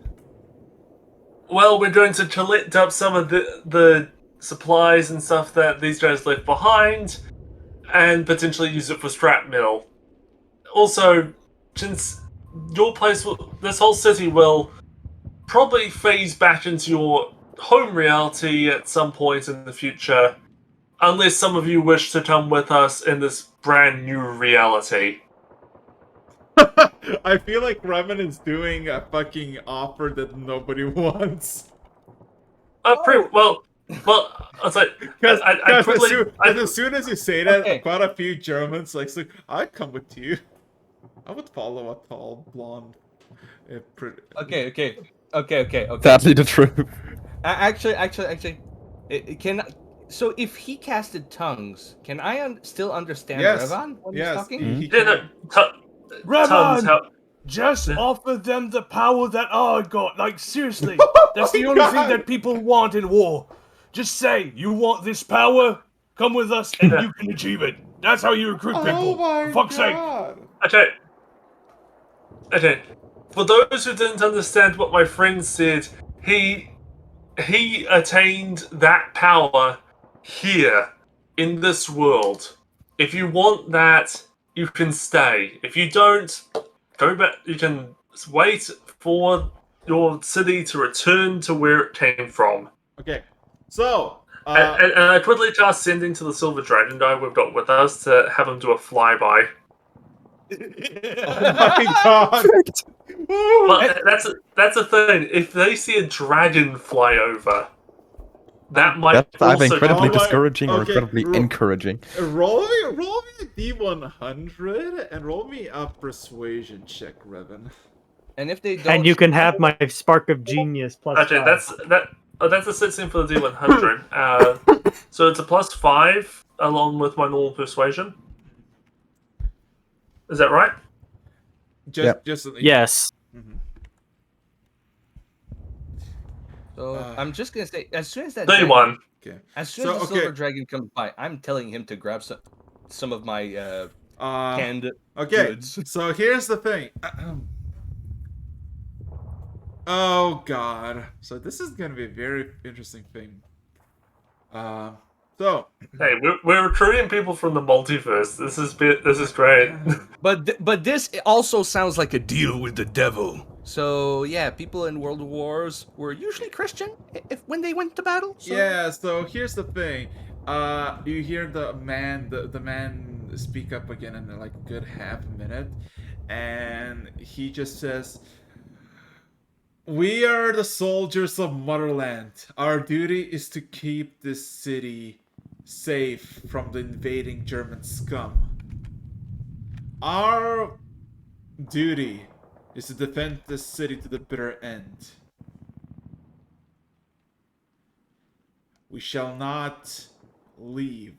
S5: Well, we're going to collect up some of the supplies and stuff that these guys left behind, and potentially use it for scrap metal. Also, since this whole city will probably phase back into your home reality at some point in the future, unless some of you wish to come with us in this brand new reality.
S3: I feel like Remen is doing a fucking offer that nobody wants.
S5: Well, I was like,
S3: Because
S5: I
S3: as soon as you say that,
S9: Okay.
S3: quite a few Germans like, I'd come with you. I would follow a tall blonde.
S9: Okay.
S1: Sadly, the truth.
S9: Actually, can. So if he casted tongues, can I still understand
S3: Yes.
S9: Revan when
S3: Yes.
S9: he's talking?
S3: He
S5: yeah, no, tongues
S6: Revan,
S5: help.
S6: just
S5: Yeah.
S6: offer them the power that I got. Like seriously,
S3: Oh
S6: that's the
S3: my
S6: only thing
S3: God.
S6: that people want in war. Just say you want this power. Come with us, and
S5: Yeah.
S6: you can achieve it. That's how you recruit people.
S3: Oh my
S6: For fuck's sake.
S3: God.
S5: Okay. For those who didn't understand what my friend said, he attained that power here in this world. If you want that, you can stay. If you don't, go back. You can wait for your city to return to where it came from.
S3: Okay. So,
S5: And I quickly cast sending to the Silver Dragon guy we've got with us to have him do a flyby.
S3: oh my God.
S5: Well, that's a thing. If they see a dragon fly over, that might
S1: That's either
S5: also
S1: incredibly
S3: Oh my-
S1: discouraging or
S3: okay,
S1: incredibly
S3: ro-
S1: encouraging.
S3: roll me a D100 and roll me a persuasion check, Revan.
S9: And if they don't,
S8: And you can have my spark of genius plus
S5: Okay,
S8: 5.
S5: that's a 16 for the D100. So it's a +5 along with my normal persuasion. Is that right?
S3: Just
S8: Yes.
S3: Mhm.
S9: So I'm just gonna say, as soon as that
S5: Day
S9: dragon,
S5: one.
S3: Okay.
S9: as soon
S3: So,
S9: as the
S3: okay.
S9: silver dragon comes by, I'm telling him to grab some of my canned
S3: Okay.
S9: goods.
S3: So here's the thing. Oh God. So this is gonna be a very interesting thing. So
S5: Hey, we're recruiting people from the multiverse. This is great.
S9: But this also sounds like a deal with the devil. So yeah, people in world wars were usually Christian if when they went to battle. So.
S3: yeah. So here's the thing. You hear the man speak up again in like a good half minute, and he just says, "We are the soldiers of Motherland. Our duty is to keep this city safe from the invading German scum. Our duty is to defend this city to the bitter end. We shall not leave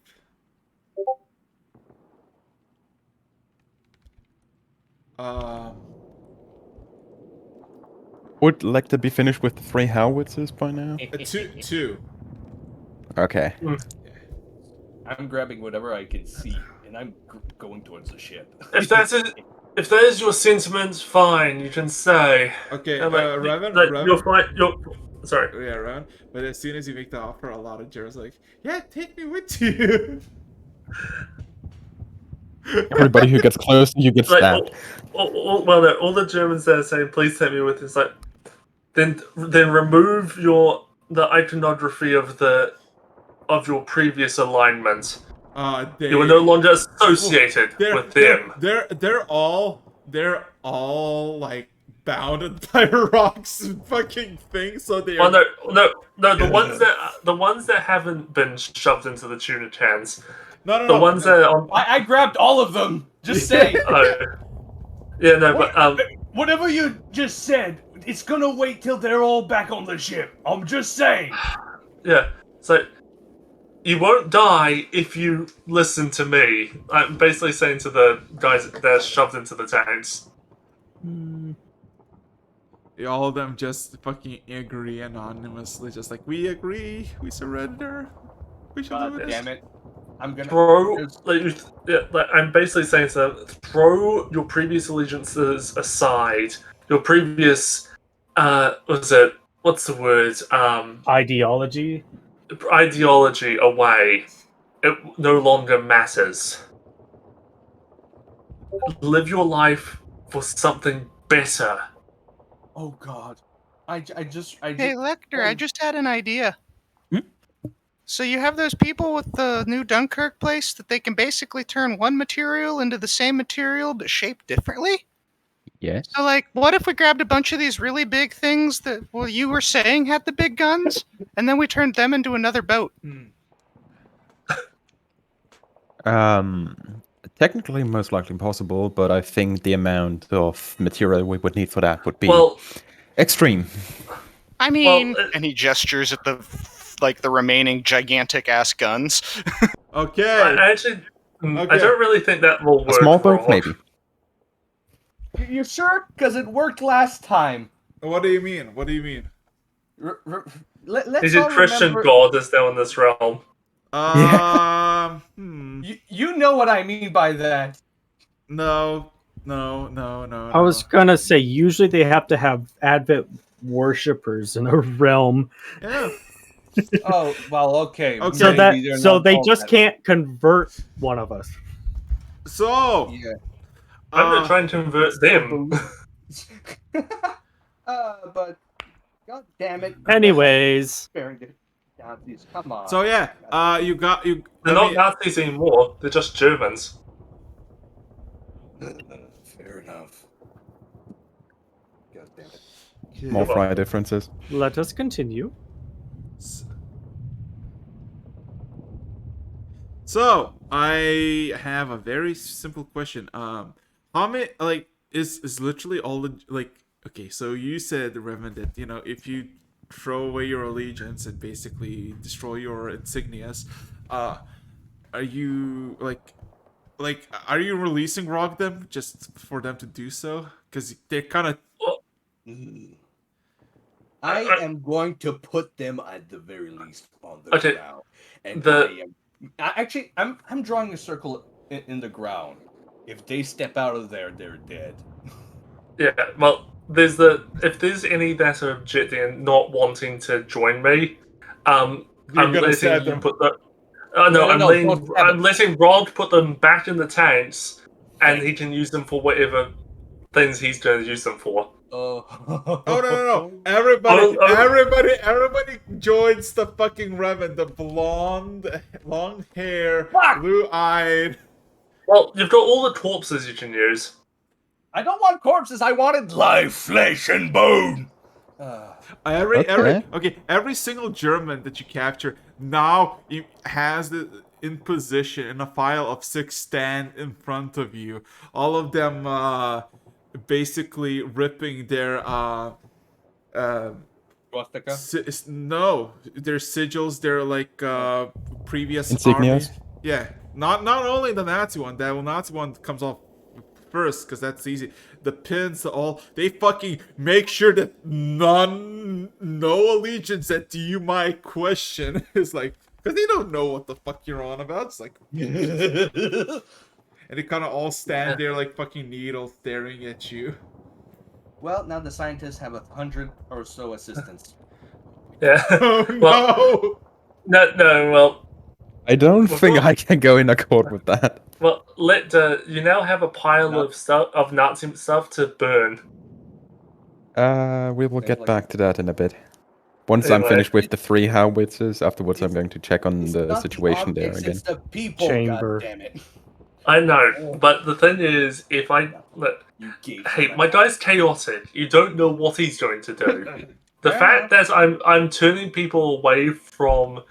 S1: Would like to be finished with the 3 howitzers by now?
S3: Two.
S1: Okay.
S9: I'm grabbing whatever I can see, and I'm going towards the ship.
S5: If that is your sentiment, fine. You can say.
S3: Okay,
S5: And, like,
S3: Revan,
S5: Sorry.
S3: Yeah, Revan. But as soon as you make the offer, a lot of Jared's like, yeah, take me with you.
S1: Everybody who gets close to you gets
S5: Like,
S1: stabbed.
S5: all the Germans there saying, "Please take me with." It's like, then remove the iconography of your previous alignment. You are no longer associated with them.
S3: They're all like bounded by rocks and fucking things. So they are.
S5: No. The ones that haven't been shoved into the tuna cans.
S3: No.
S5: The ones that are on.
S9: I grabbed all of them. Just say. Whatever you just said, it's gonna wait till they're all back on the ship. I'm just saying.
S5: Yeah. So you won't die if you listen to me. I'm basically saying to the guys that are shoved into the tanks.
S3: All of them just fucking agree anonymously, just like, we agree, we surrender, we shall do this.
S9: Damn it! I'm gonna
S5: I'm basically saying to them, throw your previous allegiances aside. Your previous, what's the word?
S8: Ideology.
S5: Ideology away. It no longer matters. Live your life for something better.
S9: Oh God! I just.
S11: Hey, Lecter, I just had an idea. So you have those people with the new Dunkirk place that they can basically turn one material into the same material but shaped differently?
S1: Yes.
S11: So, like, what if we grabbed a bunch of these really big things that, well, you were saying had the big guns, and then we turned them into another boat?
S1: Technically, most likely possible, but I think the amount of material we would need for that would be extreme.
S11: I mean,
S7: and he gestures at the remaining gigantic ass guns.
S3: Okay.
S5: I don't really think that will work.
S1: A small boat, maybe.
S9: You sure? Because it worked last time.
S3: What do you mean? What do you mean?
S9: Let's
S5: Is it Christian God is now in this realm?
S9: You know what I mean by that.
S3: No.
S8: I was gonna say, usually they have to have Advent worshippers in a realm.
S3: Yeah.
S9: Oh well, okay.
S8: So they just can't convert one of us.
S3: So
S5: yeah, I'm not trying to convert them.
S9: But God damn it.
S8: Anyways,
S9: Nazis, come on.
S3: So yeah, you.
S5: They're not Nazis anymore. They're just Germans.
S4: Fair enough. God damn it.
S1: More fry differences.
S8: Let us continue.
S3: So I have a very simple question. How many is literally all the okay? So you said, Revan, that if you throw away your allegiance and basically destroy your insignias, are you are you releasing Rock them just for them to do so? Because they're kind of.
S9: I am going to put them at the very least on the ground, and I'm drawing a circle in the ground. If they step out of there, they're dead.
S5: Yeah, well, if there's any that are objecting and not wanting to join me, I'm letting you put the. I'm letting Rog put them back in the tanks, and he can use them for whatever things he's going to use them for.
S3: Oh no! Everybody joins the fucking Revan, the blonde, long hair, blue-eyed.
S5: Well, you've got all the corpses you can use.
S9: I don't want corpses. I wanted live flesh and bone.
S3: Every single German that you capture now has in position in a file of 6 stand in front of you. All of them basically ripping their
S9: swastika?
S3: No, their sigils, their previous
S1: insignias.
S3: Army. Yeah, not only the Nazi one. That Nazi one comes off first, because that's easy. The pins, they fucking make sure that no allegiance that you might question. It's like, because they don't know what the fuck you're on about. It's like, and they kind of all stand there like fucking needles staring at you.
S9: Well, now the scientists have 100 or so assistants.
S5: Yeah.
S3: Oh
S5: Well,
S3: no!
S5: No, well,
S1: I don't think I can go in accord with that.
S5: well, you now have a pile of stuff, of Nazi stuff to burn.
S1: We will
S9: Okay,
S1: get
S9: like-
S1: back to that in a bit. Once I'm
S5: Anyway,
S1: finished with the 3 howitzers, afterwards I'm
S9: It's-
S1: going to check on
S9: It's
S1: the
S9: not
S1: situation there
S9: objects,
S1: again.
S9: It's the people,
S8: Chamber.
S9: goddammit.
S5: I know, but the thing is, if I look,
S9: You gave
S5: hey,
S9: me
S5: my
S9: that.
S5: guy's chaotic. You don't know what he's going to do. The fact that I'm turning people away from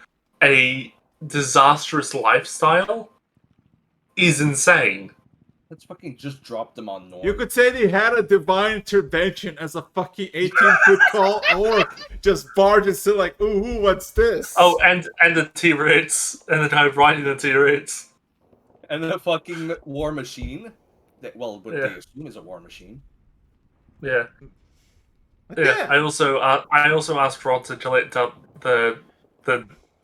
S5: a disastrous lifestyle is insane.
S9: Let's fucking just drop them on North.
S3: You could say they had a divine intervention as a fucking 18-foot tall orc just barges in like, ooh, what's this?
S5: Oh, and the T-Rex, and the guy riding the T-Rex.
S9: And the fucking war machine. That, well, what
S5: Yeah.
S9: they assume is a war machine.
S5: Yeah.
S3: Yeah.
S5: I also asked Rod to collect up the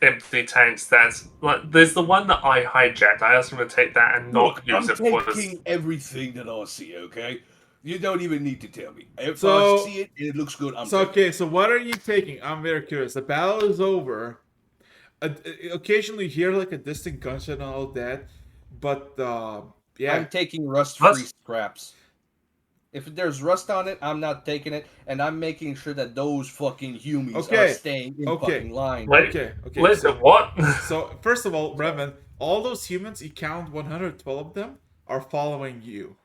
S5: empty tanks. That's like there's the one that I hijacked. I asked him to take that and not
S4: Look,
S5: use
S4: I'm
S5: it for this.
S4: taking everything that I see, okay? You don't even need to tell me. If
S3: So-
S4: I see it and it looks good, I'm
S3: So
S4: taking
S3: okay, so what are you taking? I'm very curious. The battle is over. Occasionally you hear like a distant gunshot and all that, but yeah.
S9: I'm taking rust-free
S5: Rust?
S9: scraps. If there's rust on it, I'm not taking it, and I'm making sure that those fucking humies
S3: Okay,
S9: are staying in
S3: okay.
S9: fucking line.
S5: Wait,
S3: Okay,
S5: listen, what?
S3: So first of all, Revan, all those humans, you count 112 of them, are following you.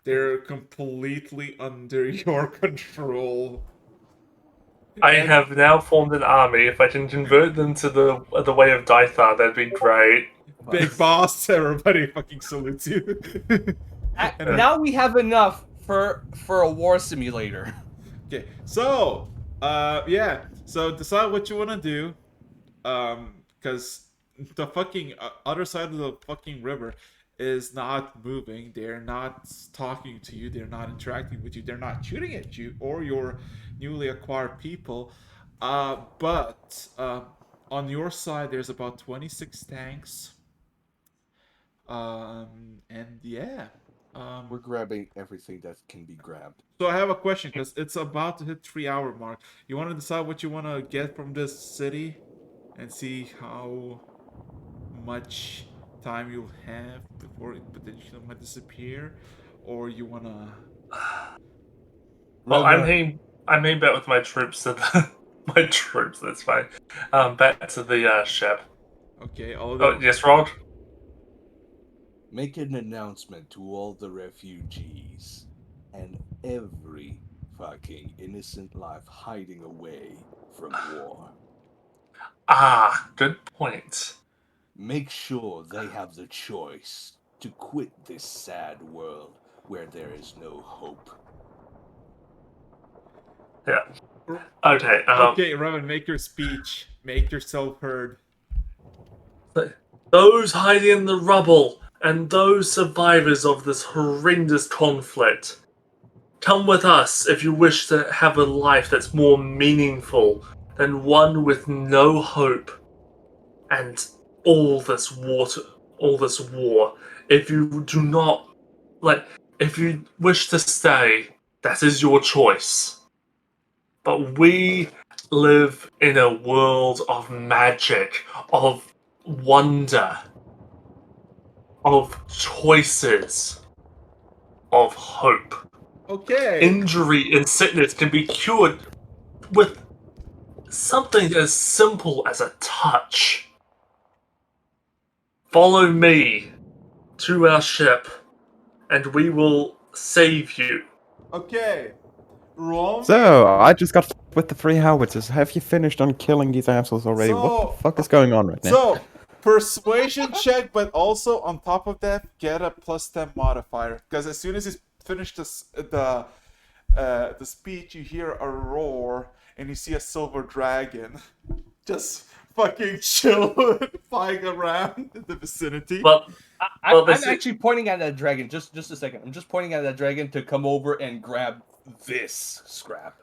S3: They're completely under your control.
S5: I have now formed an army. If I can convert them to the way of Dythar, that'd be great.
S3: Big boss, everybody fucking salutes you.
S9: Now we have enough for a war simulator.
S3: Okay, so yeah, so decide what you want to do, because the fucking other side of the fucking river is not moving. They're not talking to you. They're not interacting with you. They're not shooting at you or your newly acquired people. But on your side, there's about 26 tanks. And yeah.
S4: We're grabbing everything that can be grabbed.
S3: So I have a question because it's about to hit 3-hour mark. You want to decide what you want to get from this city and see how much time you'll have before it potentially might disappear, or you want to?
S5: Well, I'm heading back with my troops to my troops. That's fine. Back to the ship.
S3: Okay, all of
S5: Oh
S3: them.
S5: yes, Rod.
S4: Make an announcement to all the refugees and every fucking innocent life hiding away from war.
S5: Ah, good point.
S4: Make sure they have the choice to quit this sad world where there is no hope.
S5: Yeah. Okay.
S3: Okay, Revan, make your speech. Make yourself heard.
S5: Those hiding in the rubble and those survivors of this horrendous conflict, come with us if you wish to have a life that's more meaningful than one with no hope and all this war. If you do not, if you wish to stay, that is your choice. But we live in a world of magic, of wonder, of choices, of hope.
S3: Okay.
S5: Injury and sickness can be cured with something as simple as a touch. Follow me to our ship, and we will save you.
S3: Okay. Rom.
S1: So, I just got with the 3 howitzers. Have you finished on killing these assholes already? What the fuck is going on right now?
S3: So, persuasion check, but also on top of that, get a +10 modifier. Because as soon as you finish the speech, you hear a roar and you see a silver dragon just fucking chill flying around in the vicinity.
S5: But
S9: I'm
S5: this is-
S9: actually pointing at that dragon. Just a second. I'm just pointing at that dragon to come over and grab this scrap.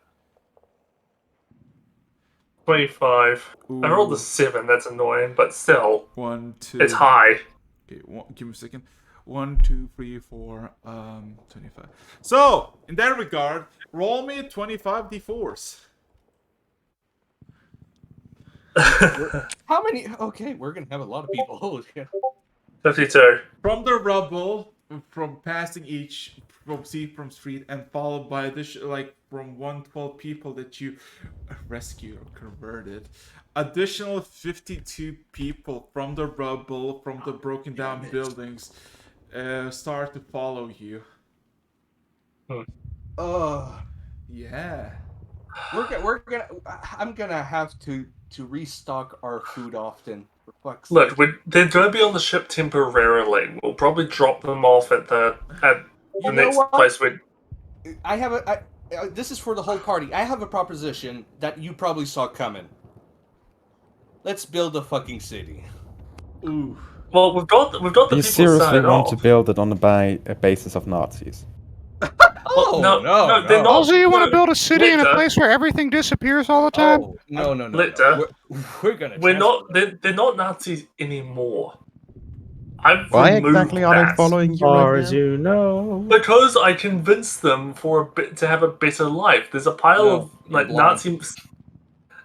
S5: 25. I rolled a
S3: Ooh.
S5: 7. That's annoying, but still,
S3: 1, 2.
S5: it's high.
S3: Okay, give me a second. 1, 2, 3, 4, 25. So, in that regard, roll me 25 d4s.
S9: How many? Okay, we're gonna have a lot of people. Holy shit.
S5: 52.
S3: From the rubble, from passing each from street, and followed by this, like from 112 people that you rescued or converted. Additional 52 people from the rubble, from the broken down buildings, start to follow you. Yeah.
S9: We're gonna. I'm gonna have to restock our food often. For fuck's
S5: Look,
S9: sake.
S5: they're going to be on the ship temporarily. We'll probably drop them off at the
S9: You know
S5: next
S9: what?
S5: place we.
S9: I have a. This is for the whole party. I have a proposition that you probably saw coming. Let's build a fucking city.
S3: Ooh.
S5: Well, we've got the
S1: Do you
S5: people
S1: seriously
S5: started
S1: want
S5: off.
S1: to build it on the basis of Nazis?
S5: Well, no, they're not.
S11: Also, you want
S5: no,
S11: to build a city in a
S5: Linda,
S11: place where everything disappears all the time?
S9: Oh, no.
S5: Linda,
S9: We're gonna.
S5: We're not.
S9: transfer
S5: They're not Nazis anymore. I've
S1: Why
S5: removed
S1: exactly are they
S5: that
S1: following you
S8: Far
S1: right
S8: as
S1: now?
S8: you know.
S5: because I convinced them for a bit to have a better life. There's a pile
S9: No,
S5: of
S9: you're
S5: like
S9: blind.
S5: Nazi.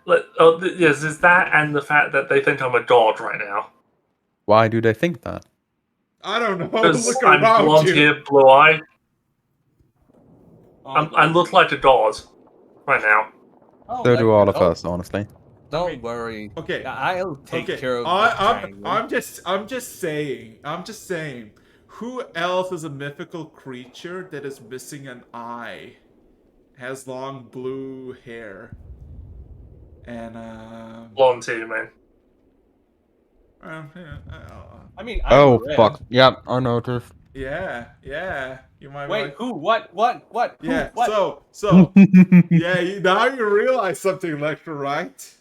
S5: Like, yes, there's that, and the fact that they think I'm a god right now.
S1: Why do they think that?
S3: I don't know.
S5: Because
S3: Look
S5: I'm
S3: around
S5: blonde
S3: you.
S5: hair, blue eye.
S9: Oh,
S5: I look like a god right now.
S9: oh,
S1: So do all of
S9: oh,
S1: us, honestly.
S9: Don't worry.
S3: Okay.
S9: I'll take
S3: Okay.
S9: care of.
S3: I'm just saying. Who else is a mythical creature that is missing an eye, has long blue hair, and
S5: Blonde hair, man.
S9: I mean.
S1: Oh,
S9: I'm red.
S1: fuck. Yep, I noticed.
S3: yeah. You might be
S9: Wait,
S3: like,
S9: who? What? Who,
S3: yeah.
S9: what?
S3: So yeah. Now you realize something, Lecter, right?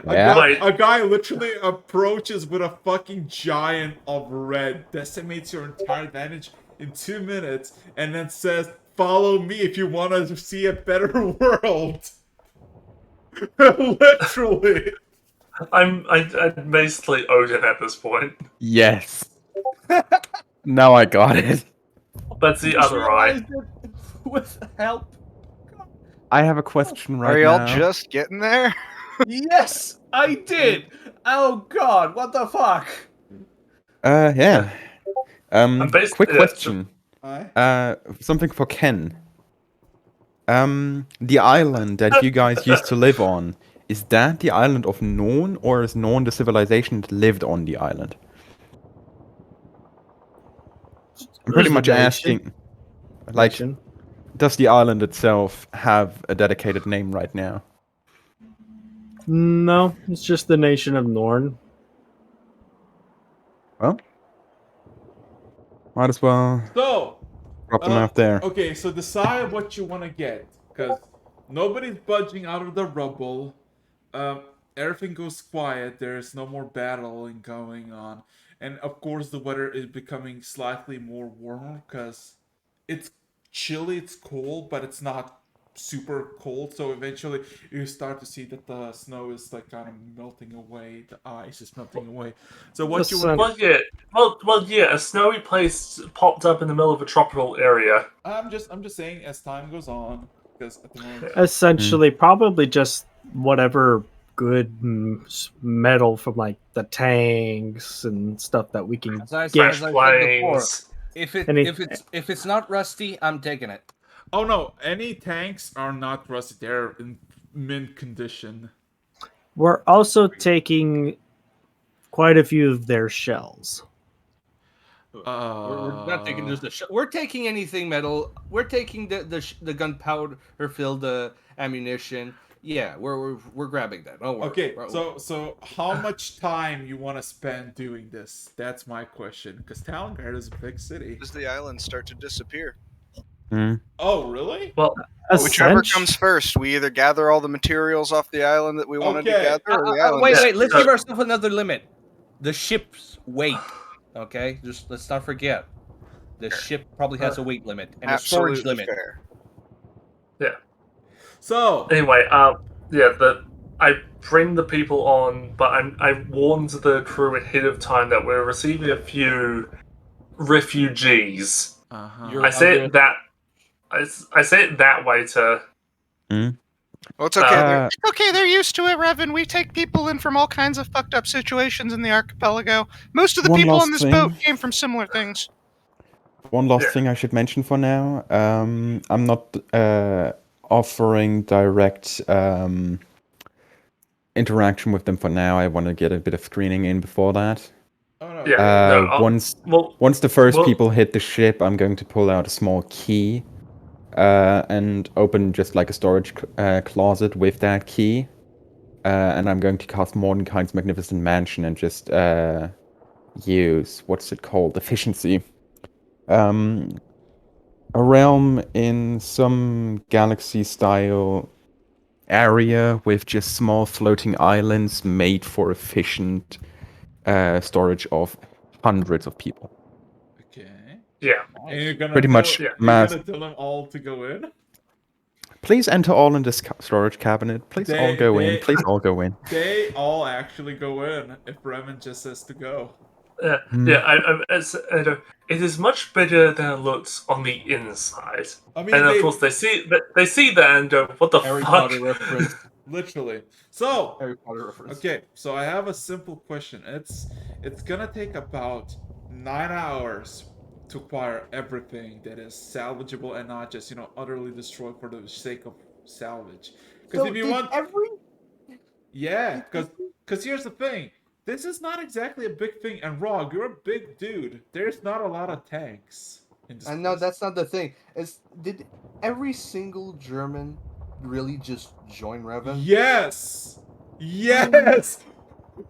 S1: Yeah.
S3: A guy literally approaches with a fucking giant of red, decimates your entire advantage in 2 minutes, and then says, "Follow me if you want to see a better world." Literally.
S5: I'm basically Odin at this point.
S1: Yes. Now I got it.
S5: That's the
S9: Just
S5: other eye.
S9: realized it with help.
S1: I have a question right
S7: Are y'all
S1: now.
S7: just getting there?
S9: Yes, I did. Oh God, what the fuck?
S1: Yeah. Quick
S5: yeah,
S1: question. Something for Ken. The island that you guys used to live on, is that the island of Norn, or is Norn the civilization that lived on the island? I'm pretty
S8: There's
S1: much
S8: the nation.
S1: asking, like,
S8: Nation.
S1: does the island itself have a dedicated name right now?
S8: No, it's just the nation of Norn.
S1: Well, might as well
S3: So,
S1: drop them out there.
S3: okay, so decide what you want to get, because nobody's budging out of the rubble. Everything goes quiet. There's no more battling going on, and of course the weather is becoming slightly more warmer because it's chilly, it's cold, but it's not super cold. So eventually you start to see that the snow is like kind of melting away, the ice is melting away. So what
S8: The
S3: you
S8: sun-
S3: want?
S5: Well, yeah. A snowy place popped up in the middle of a tropical area.
S3: I'm just saying as time goes on, because at the moment.
S8: Essentially, probably just whatever good metal from like the tanks and stuff that we can
S9: As I
S8: get.
S9: said before,
S5: Planes.
S9: if it's not rusty, I'm taking it.
S3: Oh no, any tanks are not rusty. They're in mint condition.
S8: We're also taking quite a few of their shells.
S9: We're not taking just the. We're taking anything metal. We're taking the gunpowder filled ammunition. Yeah, we're grabbing that. Don't worry.
S3: Okay, so how much time you want to spend doing this? That's my question. Because Stalingrad is a big city.
S7: Does the island start to disappear?
S3: Oh, really?
S5: Well,
S7: Whichever comes first, we either gather all the materials off the island that we wanted to gather, or the island.
S9: Wait, let's give ourselves another limit. The ship's weight. Okay, just let's not forget. The ship probably has a weight limit and a storage
S7: Absolutely
S9: limit.
S7: fair.
S5: Yeah.
S3: So
S5: anyway, I bring the people on, but I warned the crew ahead of time that we're receiving a few refugees.
S3: Uh-huh.
S5: I say it that I say it that way to.
S7: Well, it's okay. It's okay. They're used to it, Revan. We take people in from all kinds of fucked up situations in the archipelago. Most of the
S1: One
S7: people
S1: last
S7: on this
S1: thing.
S7: boat came from similar things.
S1: One last thing I should mention for now. I'm not offering direct interaction with them for now. I want to get a bit of screening in before that.
S3: Oh, no.
S1: Once the first people hit the ship, I'm going to pull out a small key and open just like a storage closet with that key. And I'm going to cast Mordenkainen's Magnificent Mansion and just use, what's it called? Efficiency. A realm in some galaxy-style area with just small floating islands made for efficient storage of hundreds of people.
S3: Okay.
S5: Yeah.
S3: And you're gonna
S1: Pretty much
S3: you're
S1: mass.
S3: gonna tell them all to go in?
S1: Please enter all in this storage cabinet. Please all go in. Please all go in.
S3: They all actually go in if Revan just says to go.
S5: It is much bigger than it looks on the inside.
S3: I mean,
S5: and of course they see that and go, "What the
S9: Harry
S5: fuck?"
S9: Potter reference.
S3: Literally. So,
S9: Harry Potter reference.
S3: okay, so I have a simple question. It's gonna take about 9 hours to acquire everything that is salvageable and not just, utterly destroyed for the sake of salvage. Because if you want yeah, because here's the thing. This is not exactly a big thing, and Rog, you're a big dude. There's not a lot of tanks in this
S10: I know
S3: place.
S10: that's not the thing. Did every single German really just join Revan?
S3: Yes! Yes!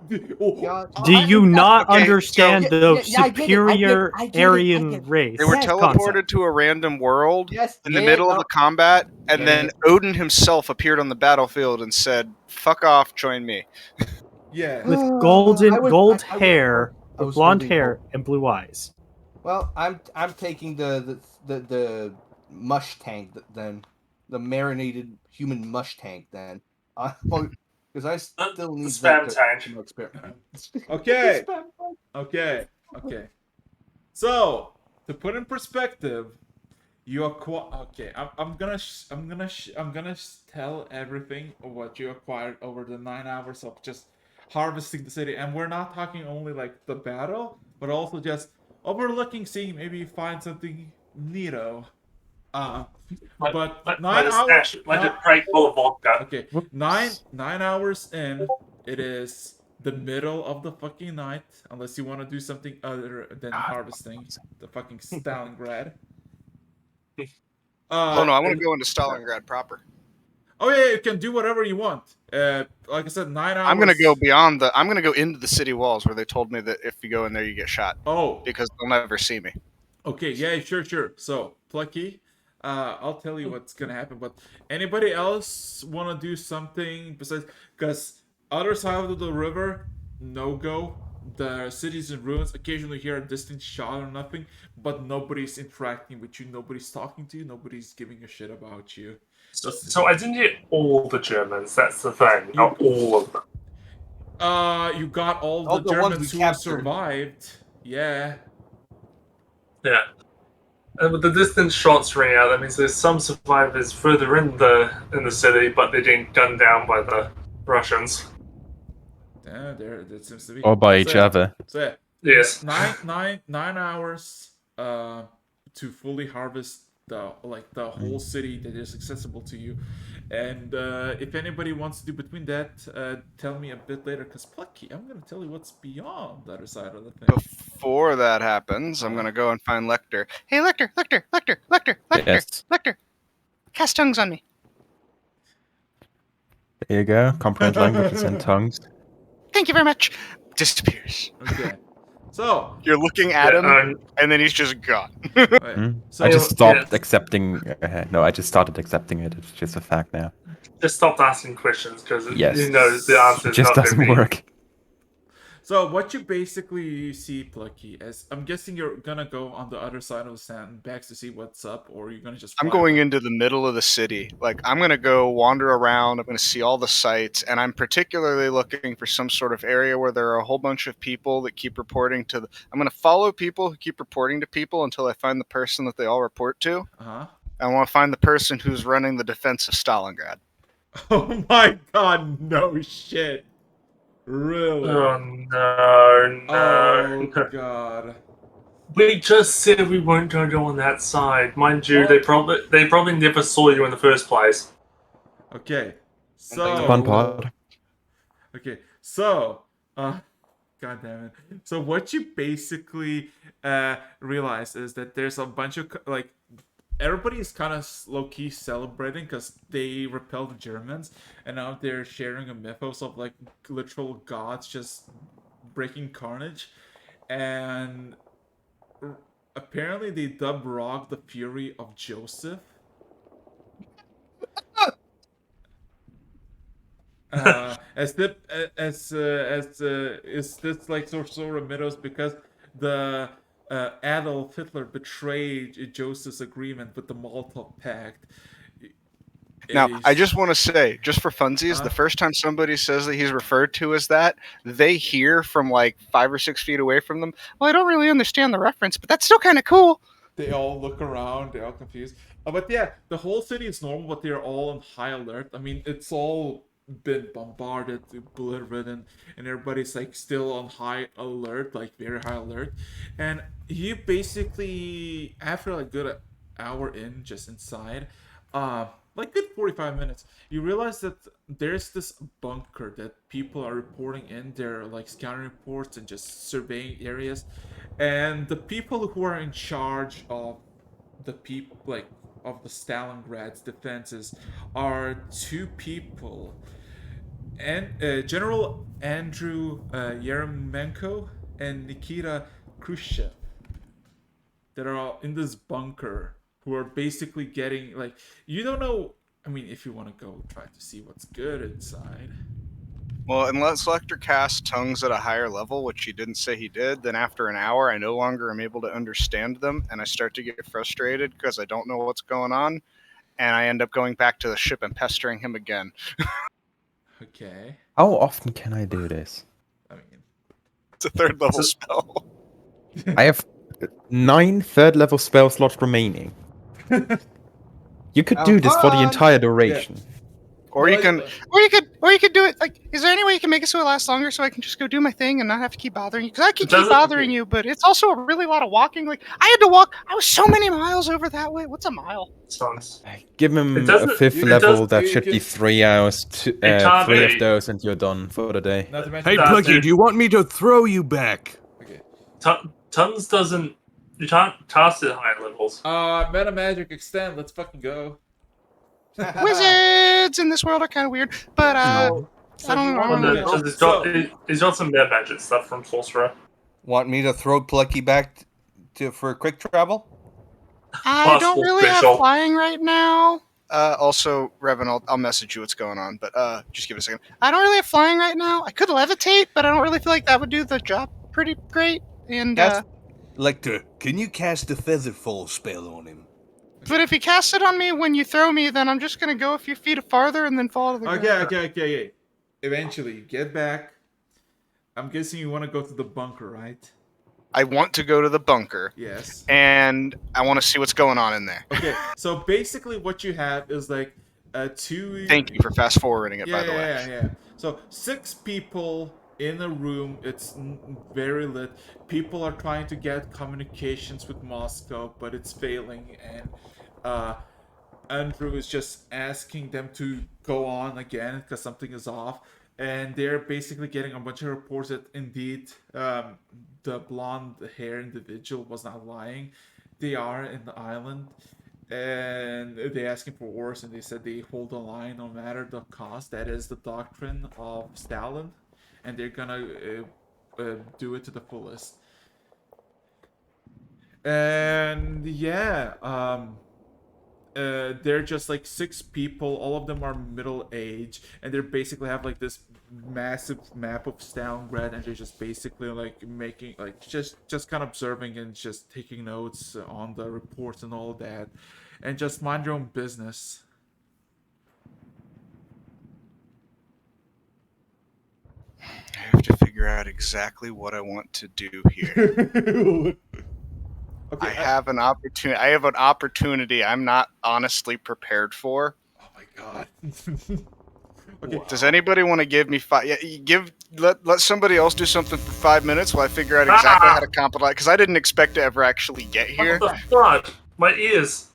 S8: Do you not understand the superior Aryan race?
S7: They were teleported
S8: concept?
S7: to a random world in the
S10: yeah,
S7: middle
S10: no.
S7: of the combat, and then Odin himself appeared on the battlefield and said, "Fuck off, join me."
S3: Yeah.
S8: With gold hair, with blonde hair, and blue eyes.
S10: Well, I'm taking the mush tank then, the marinated human mush tank then, because I still need
S5: spam
S10: the
S5: tank.
S10: experiment.
S3: Okay. Okay. So, to put in perspective, you acquire. Okay, I'm gonna tell everything of what you acquired over the 9 hours of just harvesting the city, and we're not talking only like the battle, but also just overlooking, seeing maybe you find something neato. But 9 hours.
S5: Like a crate full of vodka.
S3: Okay, nine hours in, it is the middle of the fucking night, unless you want to do something other than harvesting the fucking Stalingrad.
S7: Oh no, I want to go into Stalingrad proper.
S3: Oh yeah, you can do whatever you want. Like I said, 9 hours.
S7: I'm gonna go beyond I'm gonna go into the city walls where they told me that if you go in there, you get shot.
S3: Oh.
S7: Because they'll never see me.
S3: Okay, yeah, sure. So, Plucky, I'll tell you what's gonna happen. But anybody else want to do something besides? Because other side of the river, no go. The city's in ruins. Occasionally hear a distant shot or nothing, but nobody's interacting with you. Nobody's talking to you. Nobody's giving a shit about you.
S5: So I didn't get all the Germans. That's the thing. Not all of them.
S3: You got all the
S10: ones
S3: Germans
S10: we
S3: who
S10: captured.
S3: survived. Yeah.
S5: Yeah. And with the distant shots ringing out, that means there's some survivors further in the city, but they're getting gunned down by the Russians.
S3: Yeah, that seems to be.
S1: Or by each other.
S3: So yeah.
S5: Yes.
S3: 9 hours to fully harvest the whole city that is accessible to you. And if anybody wants to do between that, tell me a bit later, because Plucky, I'm gonna tell you what's beyond the other side of the thing.
S7: Before that happens, I'm gonna go and find Lecter.
S11: Hey, Lecter,
S1: Yes.
S11: Lecter. Cast tongues on me.
S1: There you go. Comprehend languages and tongues.
S11: Thank you very much.
S7: Disappears.
S3: Okay. So,
S7: You're looking at him, and then he's just gone.
S3: so
S1: I just
S5: Yeah.
S1: stopped accepting. No, I just started accepting it. It's just a fact now.
S5: Just stop asking questions because
S1: Yes.
S5: you know the answer
S1: It
S5: is
S1: just
S5: not
S1: doesn't
S5: going to be.
S1: work.
S3: So what you basically see, Plucky, is I'm guessing you're gonna go on the other side of the sandbags to see what's up, or you're gonna just.
S7: I'm
S3: fly
S7: going
S3: away?
S7: into the middle of the city. Like, I'm going to go wander around. I'm going to see all the sights. And I'm particularly looking for some sort of area where there are a whole bunch of people that keep reporting to I'm going to follow people who keep reporting to people until I find the person that they all report to.
S3: Uh-huh.
S7: I want to find the person who's running the defense of Stalingrad.
S3: Oh my god, no shit. Really?
S5: Oh no,
S3: Oh
S5: no.
S3: god.
S5: We just said we weren't going to go on that side. Mind you, they probably never saw you in the first place.
S3: Okay.
S1: Fun
S3: So
S1: part.
S3: okay. So god damn it. So what you basically realize is that there's a bunch of like everybody is kind of low-key celebrating because they repelled the Germans, and now they're sharing a mythos of like literal gods just breaking carnage, and apparently they dub Rog the Fury of Joseph. As is this like sort of mythos because the Adolf Hitler betrayed Joseph's agreement with the Molotov Pact.
S7: Now, I just want to say, just for funsies, the first time somebody says that he's referred to as that, they hear from like 5 or 6 feet away from them, well, I don't really understand the reference, but that's still kind of cool.
S3: They all look around, they're all confused. But yeah, the whole city is normal, but they're all on high alert. I mean, it's all been bombarded, bullet ridden, and everybody's like still on high alert, like very high alert. And you basically, after like good hour in, just inside, like good 45 minutes, you realize that there's this bunker that people are reporting in. They're like scouting reports and just surveying areas, and the people who are in charge of the people like of the Stalingrad's defenses are two people, and General Andrew Yeremenko and Nikita Khrushchev, that are all in this bunker, who are basically getting like, you don't know. I mean, if you want to go try to see what's good inside.
S7: Well, unless Lecter casts tongues at a higher level, which he didn't say he did, then after an hour I no longer am able to understand them, and I start to get frustrated because I don't know what's going on, and I end up going back to the ship and pestering him again.
S3: Okay.
S1: How often can I do this?
S3: I mean,
S7: It's a 3rd level spell.
S1: I have 9 3rd-level spell slots remaining. You could do this for the entire duration.
S7: Or you can
S11: Or you could do it like. Is there any way you can make it so it lasts longer, so I can just go do my thing and not have to keep bothering you? Because I can keep bothering you, but it's also a really lot of walking. Like I had to walk. I was so many miles over that way. What's a mile?
S5: Sucks.
S1: Give him a 5th level. That should be 3 hours. 3 of those, and you're done for the day.
S3: not to mention
S9: Hey, Plucky, do you want me to throw you back?
S3: Okay.
S5: Tons doesn't. You can't cast it at higher levels.
S3: Meta magic extend. Let's fucking go.
S11: Wizards in this world are kind of weird, but I don't know.
S5: He's got some meta magic stuff from Sorcerer.
S10: Want me to throw Plucky back for quick travel?
S11: I don't really have flying right now.
S7: Also, Revan, I'll message you what's going on, but just give it a second.
S11: I don't really have flying right now. I could levitate, but I don't really feel like that would do the job pretty great. And
S4: Lecter, can you cast a Featherfall spell on him?
S11: but if you cast it on me when you throw me, then I'm just gonna go a few feet farther and then fall to the ground.
S3: Okay. Eventually, you get back. I'm guessing you want to go to the bunker, right?
S7: I want to go to the bunker.
S3: Yes.
S7: And I want to see what's going on in there.
S3: Okay, so basically what you have is like 2...
S7: Thank you for fast forwarding it, by the way.
S3: Yeah. So 6 people in a room. It's very lit. People are trying to get communications with Moscow, but it's failing. And Andrew is just asking them to go on again because something is off. And they're basically getting a bunch of reports that indeed the blonde hair individual was not lying. They are in the island, and they asking for orders, and they said they hold the line no matter the cost. That is the doctrine of Stalin, and they're gonna do it to the fullest. And yeah, they're just like 6 people. All of them are middle age, and they basically have like this massive map of Stalingrad, and they're just basically like making like just kind of observing and just taking notes on the reports and all that, and just mind your own business.
S7: I have to figure out exactly what I want to do here.
S3: Okay,
S7: I have an opportunity. I have an opportunity I'm not honestly prepared for.
S3: oh my god. Okay.
S7: Does anybody want to give me five? Yeah, let somebody else do something for 5 minutes while I figure out exactly how to compile, because I didn't expect to ever actually get here.
S5: What the fuck? My ears.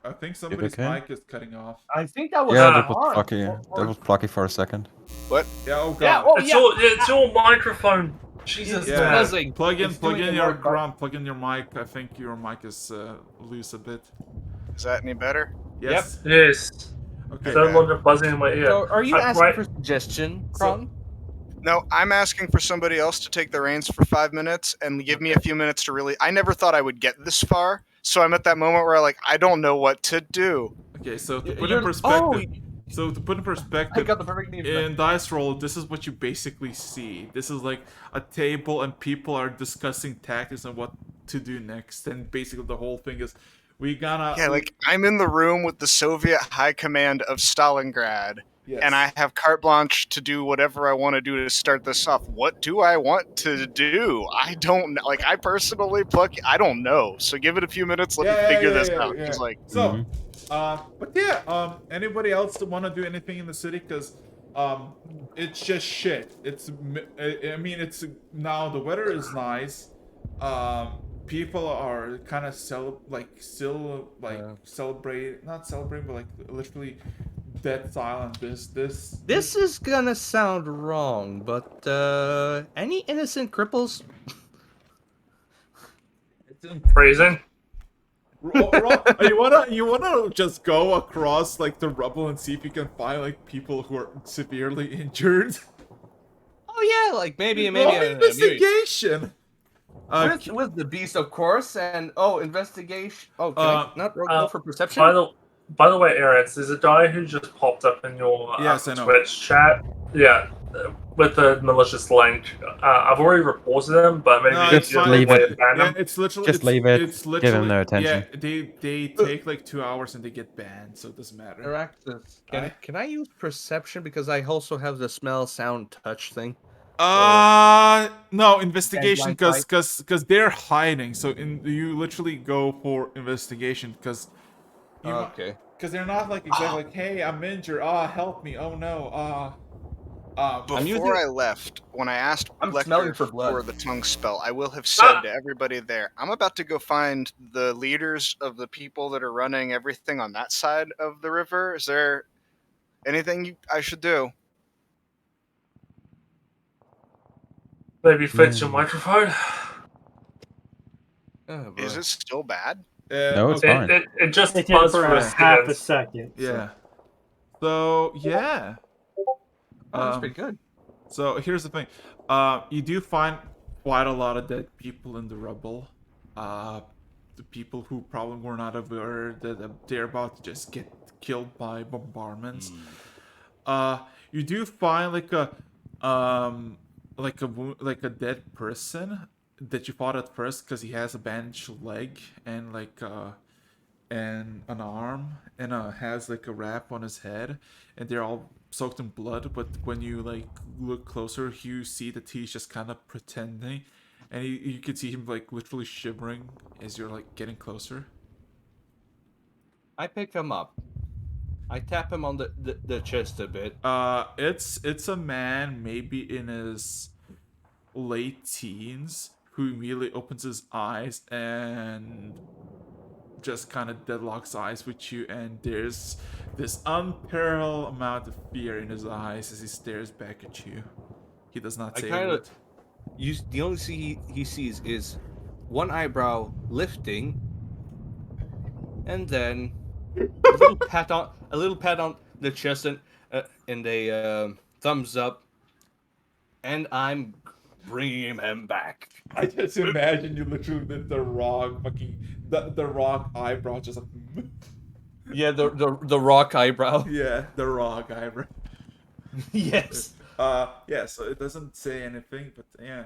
S3: I think somebody's
S1: okay?
S3: mic is cutting off.
S9: I think that was
S1: Yeah,
S5: Ah.
S1: that was plucky. That was plucky for a second.
S7: What?
S3: Yeah, oh god.
S9: Yeah, oh,
S5: It's your microphone. Jesus,
S3: Yeah,
S5: man.
S9: buzzing.
S3: plug in
S9: It's doing it
S3: your
S9: more car-
S3: ground, plug in your mic. I think your mic is loose a bit.
S7: Is that any better?
S3: Yes.
S5: Yes.
S3: Okay.
S5: No longer buzzing in my ear.
S9: So, are you asking
S5: right-
S9: for suggestion,
S3: So-
S9: Kron?
S7: No, I'm asking for somebody else to take the reins for 5 minutes and give me a few minutes to really. I never thought I would get this far, so I'm at that moment where I don't know what to do.
S3: Okay, so to put
S9: You're-
S3: in perspective,
S9: I got the perfect name for that.
S3: in dice roll, this is what you basically see. This is like a table, and people are discussing tactics and what to do next. And basically, the whole thing is, we gotta.
S7: Yeah, I'm in the room with the Soviet High Command of Stalingrad,
S3: Yes.
S7: and I have carte blanche to do whatever I want to do to start this off. What do I want to do? I don't know. I personally, I don't know. So give it a few minutes. Let me figure this out.
S3: Yeah.
S7: It's
S3: So, but yeah, anybody else that want to do anything in the city? Because, it's just shit. I mean, it's now the weather is nice. People are kind of celebrate, not celebrating, but like literally dead silent.
S9: This is gonna sound wrong, but any innocent cripples?
S3: It's
S5: Phrasing.
S3: you wanna just go across like the rubble and see if you can find like people who are severely injured?
S9: Oh yeah, like maybe
S3: Roll investigation.
S9: with the beast, of course, and investigation. Oh, can I not roll for perception?
S5: By the way, Aaron, there's a guy who just popped up in your
S3: Yes, I know.
S5: Twitch chat. Yeah, with the malicious link. I've already reported him, but maybe
S3: No,
S5: you
S3: it's
S5: just
S3: fine.
S1: leave
S5: way
S1: it.
S5: to ban
S3: Yeah,
S5: him.
S3: it's literally
S1: Just leave it.
S3: It's
S1: Give
S3: literally
S1: them their attention.
S3: Yeah, they take like 2 hours and they get banned, so it doesn't matter.
S9: Interactive.
S3: Aye.
S9: Can I use perception because I also have the smell, sound, touch thing?
S3: No, investigation,
S9: blind
S3: because they're hiding. So you literally go for investigation because
S9: Okay.
S3: because they're not like exactly like, hey, I'm injured. Help me. Oh no.
S7: Before I left, when I asked
S9: I'm
S7: Lecter
S9: smelling for blood.
S7: for the tongue spell, I will have said to everybody there, I'm about to go find the leaders of the people that are running everything on that side of the river. Is there anything I should do?
S5: Maybe fix your microphone.
S9: Oh,
S7: Is
S9: boy.
S7: it still bad?
S1: No, it's
S3: okay.
S1: fine.
S5: It just
S2: It
S5: buzzed
S2: for
S5: for a
S2: half a
S5: second.
S2: second.
S3: Yeah. So yeah.
S9: Oh, that's pretty good.
S3: So here's the thing. You do find quite a lot of dead people in the rubble. The people who probably were not aware that they're about to just get killed by bombardments. You do find like a dead person that you fought at first because he has a bandaged leg and and an arm and has like a wrap on his head, and they're all soaked in blood. But when you like look closer, you see that he's just kind of pretending, and you can see him like literally shivering as you're like getting closer.
S9: I pick him up. I tap him on the chest a bit.
S3: It's a man maybe in his late teens who immediately opens his eyes and just kind of deadlocks eyes with you, and there's this unparalleled amount of fear in his eyes as he stares back at you. He does not say a word.
S9: The only thing he sees is one eyebrow lifting, and then a little pat on the chest and a thumbs up, and I'm
S4: bringing him back.
S3: I just imagine you literally did the wrong fucking the wrong eyebrow, just like
S4: Yeah, the rock eyebrow.
S3: yeah, the wrong eyebrow.
S4: Yes.
S3: Yeah. So it doesn't say anything, but yeah.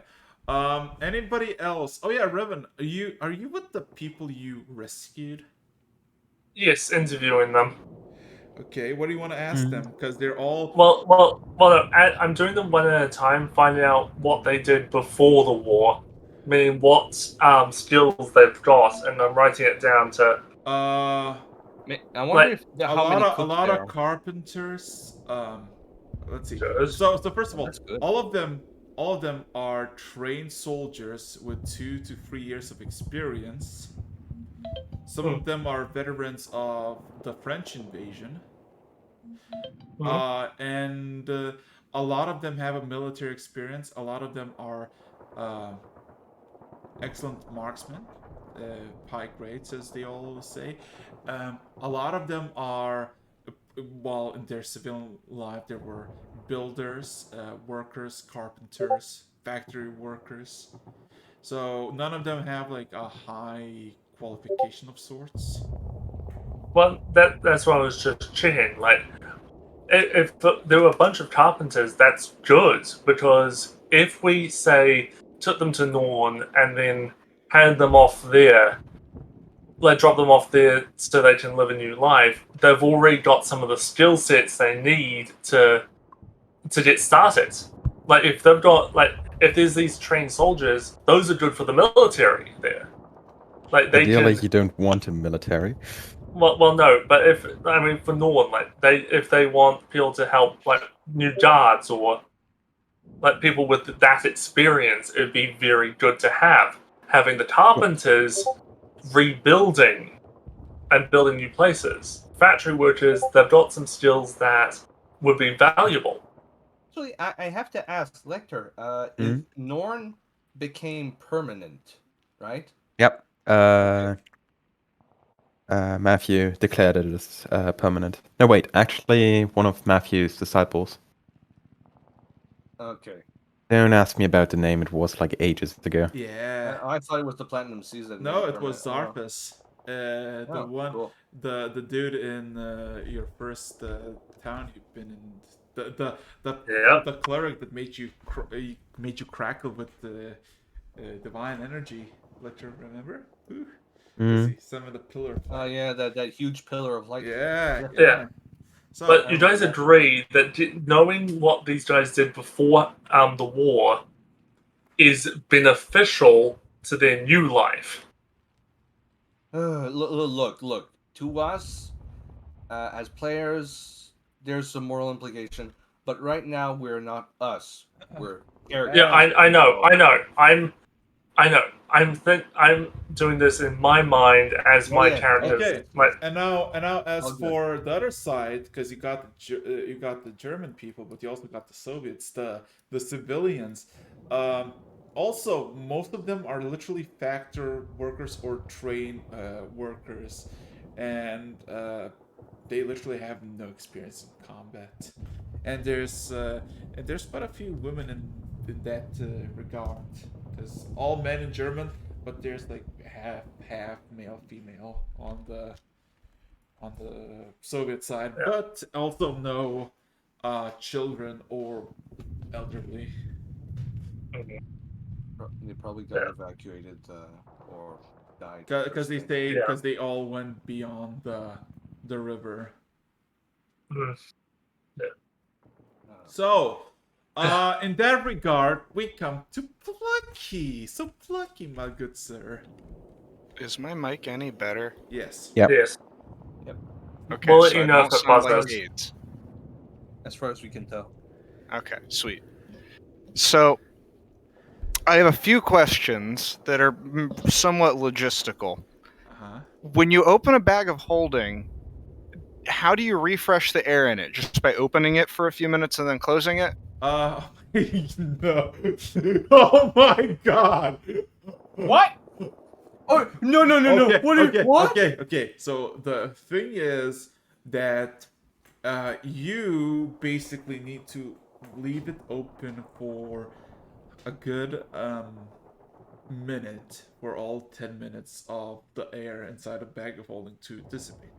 S3: Anybody else? Oh yeah, Revan, are you with the people you rescued?
S5: Yes, interviewing them.
S3: Okay, what do you want to ask them? Because they're all
S5: Well, no, I'm doing them one at a time, finding out what they did before the war, meaning what skills they've got, and I'm writing it down to.
S4: I wonder
S5: Like,
S4: if
S3: a
S4: how many
S3: lot
S4: cooks there
S3: of
S4: are.
S3: carpenters. Let's see.
S5: Good.
S3: So first of all,
S4: That's good.
S3: all of them are trained soldiers with 2 to 3 years of experience. Some of them are veterans of the French invasion. And a lot of them have a military experience. A lot of them are excellent marksmen, high grades, as they all say. A lot of them are, while in their civilian life, there were builders, workers, carpenters, factory workers. So none of them have like a high qualification of sorts.
S5: Well, that's what I was just checking. Like, if there were a bunch of carpenters, that's good, because if we say took them to Norn and then hand them off there, like drop them off there so they can live a new life, they've already got some of the skill sets they need to get started. Like, if they've got if there's these trained soldiers, those are good for the military there. Like, they
S1: Ideally,
S5: can.
S1: you don't want a military.
S5: Well, no, but for Norn, if they want people to help, like new guards or like people with that experience, it'd be very good to have. Having the carpenters rebuilding and building new places, factory workers, they've got some skills that would be valuable.
S10: Actually, I have to ask Lecter, if Norn became permanent, right?
S1: Yep. Matthew declared it as permanent. No, wait. Actually, one of Matthew's disciples.
S10: Okay.
S1: Don't ask me about the name. It was like ages ago.
S3: Yeah.
S10: I thought it was the Platinum Season.
S3: No, it was Zarpus. The
S10: Oh,
S3: one,
S10: cool.
S3: the dude in your first town you've been in.
S5: Yeah.
S3: The cleric that made you crackle with the divine energy. Lecture, remember? Ooh.
S1: Mm.
S3: See some of the pillar.
S10: Oh yeah, that huge pillar of light.
S5: Yeah.
S3: So,
S5: But you guys agree that knowing what these guys did before the war is beneficial to their new life.
S10: Look. To us, as players, there's some moral implication. But right now, we're not us. We're characters.
S5: Yeah, I know. I'm doing this in my mind as my characters.
S3: Okay.
S5: Like,
S3: and now as
S10: Oh, good.
S3: for the other side, because you got the German people, but you also got the Soviets, the civilians. Also, most of them are literally factor workers or train workers, and they literally have no experience in combat. And there's quite a few women in that regard, because all men in German, but there's like half male female on the Soviet side, but also no children or elderly.
S10: They probably got evacuated or died.
S3: Because they all went beyond the river. So, in that regard, we come to Plucky. So, Plucky, my good sir.
S7: Is my mic any better?
S3: Yes.
S1: Yep.
S5: yes.
S7: Okay,
S5: We'll let
S7: so
S5: you
S7: I
S5: know
S7: don't
S5: if it
S7: sound like
S5: buzzes.
S7: AIDS.
S10: As far as we can tell.
S7: Okay, sweet. So, I have a few questions that are somewhat logistical.
S3: Uh-huh.
S7: When you open a bag of holding, how do you refresh the air in it? Just by opening it for a few minutes and then closing it?
S3: No. Oh my god.
S10: What? Oh no!
S3: Okay. So the thing is that you basically need to leave it open for a good minute for all 10 minutes of the air inside a bag of holding to dissipate.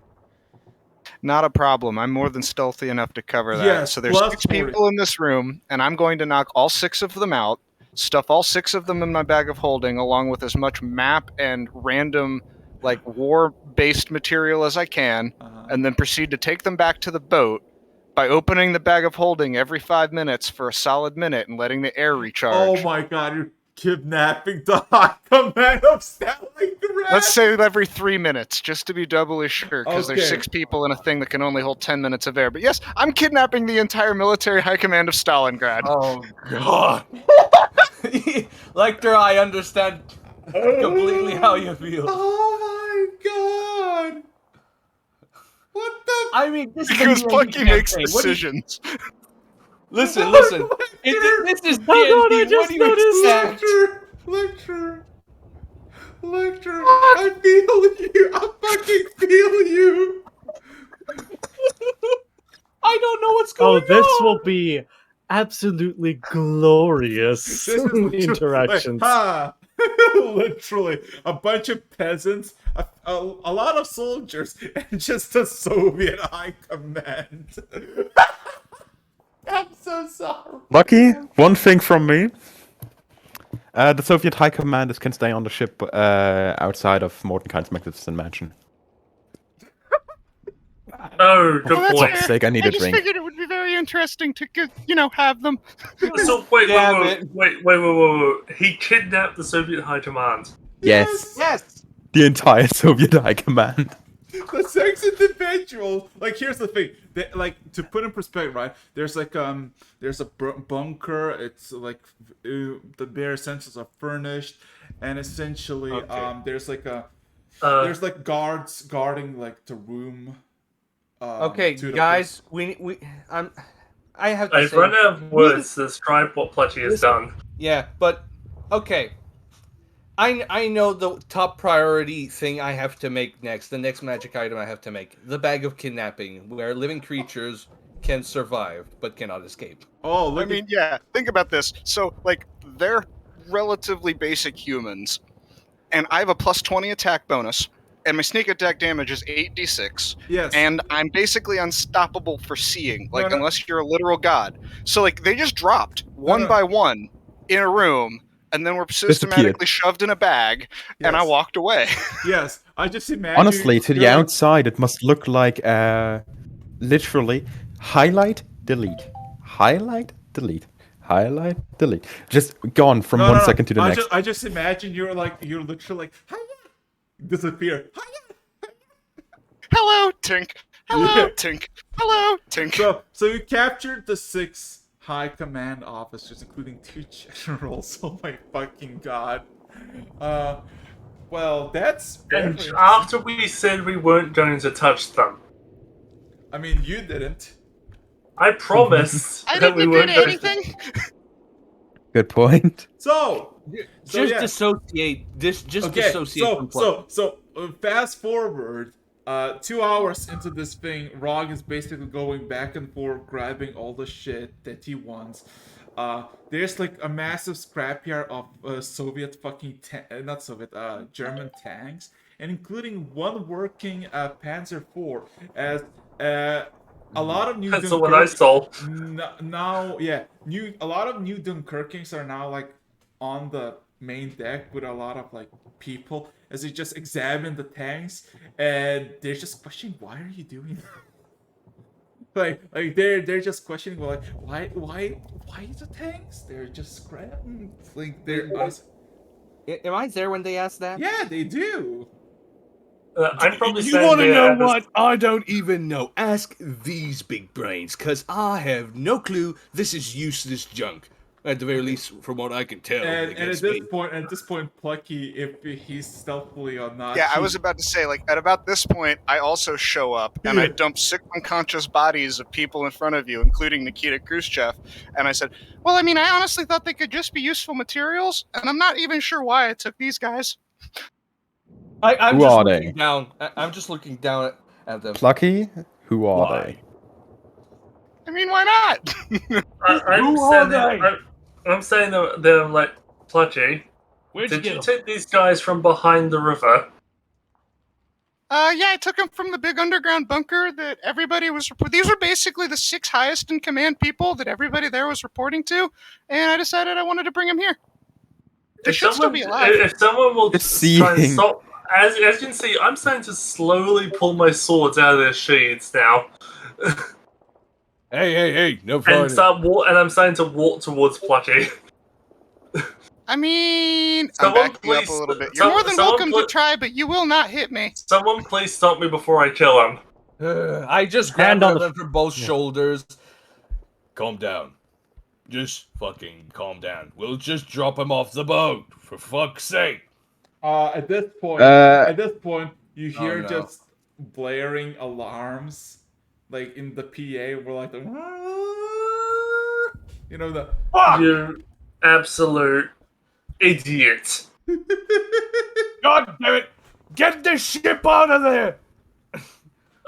S7: Not a problem. I'm more than stealthy enough to cover that.
S3: Yes,
S7: So there's
S3: plus
S7: 6
S3: 40.
S7: people in this room, and I'm going to knock all 6 of them out, stuff all 6 of them in my bag of holding, along with as much map and random, like, war-based material as I can, and then proceed to take them back to the boat by opening the bag of holding every 5 minutes for a solid minute and letting the air recharge.
S3: Oh my god, you're kidnapping the High Command of Stalingrad!
S7: Let's say every 3 minutes, just to be doubly sure, because there's
S3: Okay.
S7: 6 people in a thing that can only hold 10 minutes of air. But yes, I'm kidnapping the entire military high command of Stalingrad.
S9: Oh god. Lecter, I understand completely how you feel.
S3: Oh my god! What the?
S9: I mean, this is
S7: Because
S9: a D&D
S7: Plucky makes
S9: campaign. What do you-
S7: decisions.
S9: Listen. This is D&D.
S8: God, I
S9: What
S8: just
S9: do you expect?
S3: Lecter, I feel you. I fucking feel you.
S9: I don't know what's
S8: Oh,
S9: going on.
S8: this will be absolutely glorious
S3: This is literally
S8: interactions.
S3: Literally a bunch of peasants, a lot of soldiers, and just a Soviet high command. I'm so sorry.
S1: Lucky, one thing from me. The Soviet High Commanders can stay on the ship outside of Mordenkainen's magnificent mansion.
S5: Oh, good
S7: that's
S5: point.
S7: fair.
S1: Sake, I need
S7: I
S1: a
S7: just
S1: drink.
S7: figured it would be very interesting to, have them.
S5: So wait.
S9: Damn
S5: Wait. He kidnapped the Soviet High Command.
S1: Yes,
S9: Yes.
S1: the entire Soviet High Command.
S3: The 6 individuals. Like, here's the thing. Like, to put in perspective, right? There's like there's a bunker. It's like the bare essentials are furnished, and essentially there's like there's like guards guarding like the room.
S9: Okay,
S3: to the
S9: guys, I have to
S5: I've
S9: say,
S5: run out of words to describe what Pletty has done.
S9: yeah, but okay. I know the top priority thing I have to make next, the next magic item I have to make, the bag of kidnapping, where living creatures can survive but cannot escape.
S3: Oh, look
S7: I mean, yeah, think about this. So, like, they're relatively basic humans, and I have a plus 20 attack bonus, and my sneak attack damage is 8d6,
S3: yes.
S7: and I'm basically unstoppable for seeing, like,
S3: No.
S7: unless you're a literal god. So, like, they just dropped one
S3: No.
S7: by one in a room, and then were systematically shoved in a bag, and I
S3: Yes.
S7: walked away.
S3: Yes, I just imagine.
S1: Honestly, to the
S3: you're like-
S1: outside, it must look like literally highlight, delete, highlight, delete, highlight, delete. Just gone from
S3: No,
S1: one
S3: no,
S1: second to the
S3: I
S1: next.
S3: I just imagine you're literally like, hiya! Disappear. Hiya!
S7: Hello, Tink. Hello,
S3: Yeah.
S7: Tink. Hello, Tink.
S3: So you captured the 6 high command officers, including 2 generals. Oh my fucking god. Well, that's
S5: And
S3: very
S5: after we said we weren't going to touch them,
S3: I mean, you didn't.
S5: I promised
S11: I
S5: that we
S11: didn't
S5: weren't
S11: admit
S5: going to.
S11: anything.
S1: Good point.
S3: So
S9: Just
S3: yeah.
S9: dissociate. Just
S3: Okay,
S9: dissociate from play.
S3: so fast forward 2 hours into this thing, Rog is basically going back and forth, grabbing all the shit that he wants. There's like a massive scrapyard of Soviet fucking not Soviet, German tanks, and including one working Panzer IV, as a lot of new.
S5: That's the one I stole.
S3: Now, yeah, a lot of new Dunkirkings are now like on the main deck with a lot of like people as they just examine the tanks, and they're just questioning, why are you doing that? like they're just questioning, like, why the tanks? They're just scrapping. Like they're
S9: Am I there when they ask that?
S3: yeah, they do.
S5: I'm probably
S9: You
S5: standing
S9: want to
S5: there
S9: know
S5: at this-
S9: what? I don't even know. Ask these big brains, because I have no clue. This is useless junk. At the very least, from what I can tell.
S3: And
S9: against
S3: at this point, Plucky, if he's stealthily or not.
S7: Yeah, I was about to say, like, at about this point, I also show up, and I dump 6 unconscious bodies of people in front of you, including Nikita Khrushchev, and I said,
S11: Well, I mean, I honestly thought they could just be useful materials, and I'm not even sure why I took these guys.
S9: I'm
S1: Who
S9: just
S1: are
S9: looking
S1: they?
S9: down. I'm just looking down at them.
S1: Plucky? Who are
S9: Why?
S1: they?
S11: I mean, why not?
S5: I'm
S9: Who are
S5: standing.
S9: they?
S5: I'm saying they're like, Pludgy,
S9: Where'd
S5: did
S9: get
S5: you
S9: 'em?
S5: take these guys from behind the river?
S11: Yeah, I took them from the big underground bunker that everybody was. These were basically the 6 highest in command people that everybody there was reporting to, and I decided I wanted to bring them here. They should still be alive.
S5: If someone will
S1: Just
S5: try and
S1: seeing.
S5: stop, as you can see, I'm starting to slowly pull my swords out of their sheaths now,
S4: Hey, no
S5: and
S4: fighting.
S5: I'm starting to walk towards Pludgy.
S11: I mean,
S7: I'm
S5: Someone
S7: backing up
S5: please,
S7: a little bit.
S11: you're more than
S5: someone
S11: welcome to try, but you will not hit me.
S5: Someone please stop me before I kill him.
S4: I just grabbed
S8: Hand on
S4: them from both shoulders. Calm down. Just fucking calm down. We'll just drop him off the boat, for fuck's sake.
S3: At this point, you hear
S4: no.
S3: just blaring alarms, like in the PA. We're like, you know the.
S5: You absolute idiot.
S4: God damn it! Get the ship out of there!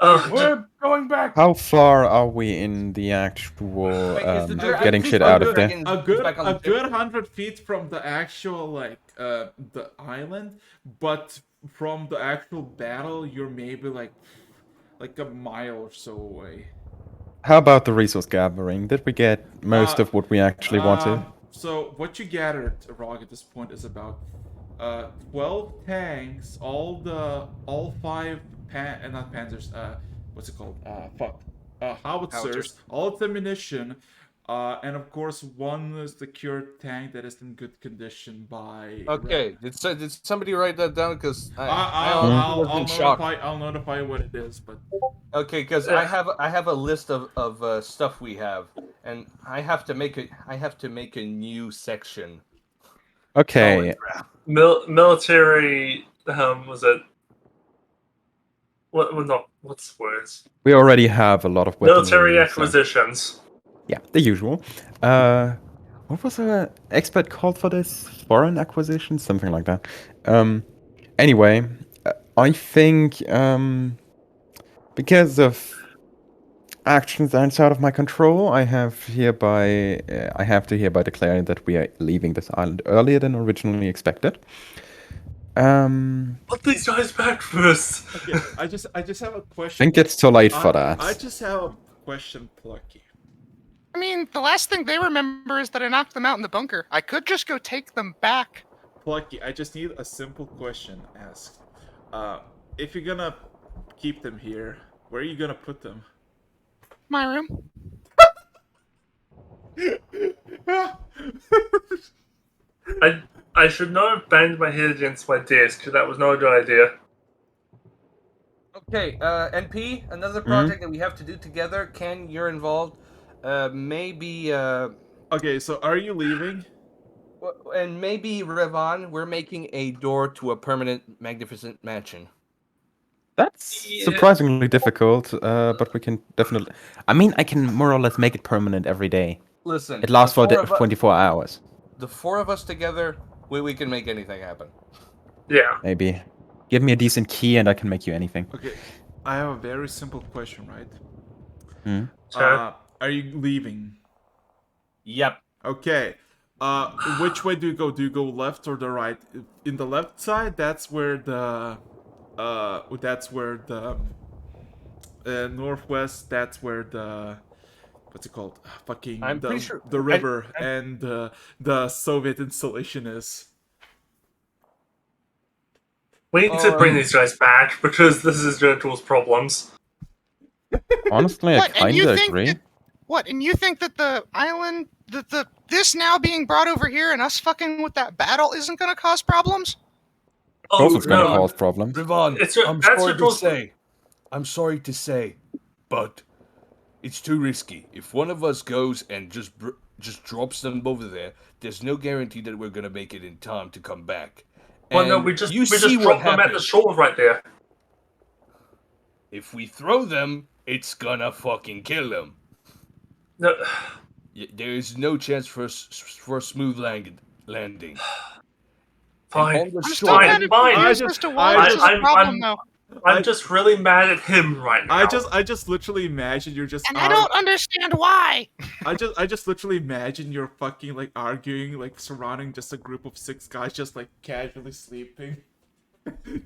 S4: We're going back.
S1: How far are we in the actual
S10: Wait, is the dragon-
S1: getting
S10: please
S1: shit
S10: put
S1: out
S10: the
S1: of there?
S10: dragon-
S3: A good
S10: back on the
S3: a
S10: ship.
S3: good 100 feet from the actual the island, but from the actual battle, you're maybe like a mile or so away.
S1: How about the resource gathering? Did we get most of what we actually wanted?
S3: So what you gathered, Rog, at this point is about 12 tanks, all 5 not panzers, what's it called? Howitzers, all its ammunition, and of course one secured tank that is in good condition by.
S4: Okay, did somebody write that down? Because
S3: I'll notify what it is, but.
S4: Okay, because I have a list of stuff we have, and I have to make a new section.
S1: Okay.
S5: Military. Was it? What's the words?
S1: We already have a lot of weaponry.
S5: Military
S1: so-
S5: acquisitions.
S1: Yeah, the usual. What was the expert called for this? Foreign acquisition? Something like that. Anyway, I think because of actions outside of my control, I have to hereby declare that we are leaving this island earlier than originally expected.
S5: Put these guys back first.
S3: Okay, I just have a
S1: I
S3: question.
S1: think it's too late for that.
S3: I just have a question, Plucky.
S11: I mean, the last thing they remember is that I knocked them out in the bunker. I could just go take them back.
S3: Plucky, I just need a simple question asked. If you're gonna keep them here, where are you gonna put them?
S11: My room.
S5: I should not have banged my head against my desk, because that was not a good idea.
S10: Okay, NP, another project that we have to do together. Ken, you're involved. Maybe,
S3: Okay, so are you leaving?
S10: and maybe Revan, we're making a door to a permanent, magnificent mansion.
S1: That's surprisingly difficult, but we can definitely. I mean, I can more or less make it permanent every day.
S10: Listen,
S1: It lasts for
S10: the
S1: 24 hours.
S10: The 4 of us together, we can make anything happen.
S5: Yeah.
S1: Maybe. Give me a decent key and I can make you anything.
S3: Okay, I have a very simple question, right?
S5: Sure.
S3: Are you leaving?
S10: Yep.
S3: Okay. Which way do you go? Do you go left or the right? In the left side, that's where the northwest. That's where the what's it called? Fucking
S10: I'm pretty sure
S3: the river and the Soviet installation is.
S5: We need to bring these guys back because this is going to cause problems.
S1: Honestly, I
S11: What, and
S1: kind
S11: you
S1: of
S11: think
S1: agree.
S11: that- What? And you think that the island, this now being brought over here and us fucking with that battle isn't going to cause problems?
S1: Both it's gonna
S5: no.
S1: cause problems.
S4: Ravon,
S5: That's
S4: I'm sorry to say, but it's too risky. If one of us goes and just drops them over there, there's no guarantee that we're gonna make it in time to come back.
S5: Well, no,
S4: And
S5: we just
S4: you see what
S5: drop them at the
S4: happens.
S5: shore right there.
S4: If we throw them, it's gonna fucking kill them.
S5: No,
S4: There is no chance for a smooth landing.
S5: fine.
S4: And on the
S11: I'm still
S4: shore-
S11: kind of
S5: fine.
S11: confused as to why this is a problem, though.
S5: I'm just really mad at him right now.
S3: I just literally imagine you're just
S11: And I don't understand why.
S3: I just literally imagine you're fucking like arguing, like surrounding just a group of 6 guys just like casually sleeping.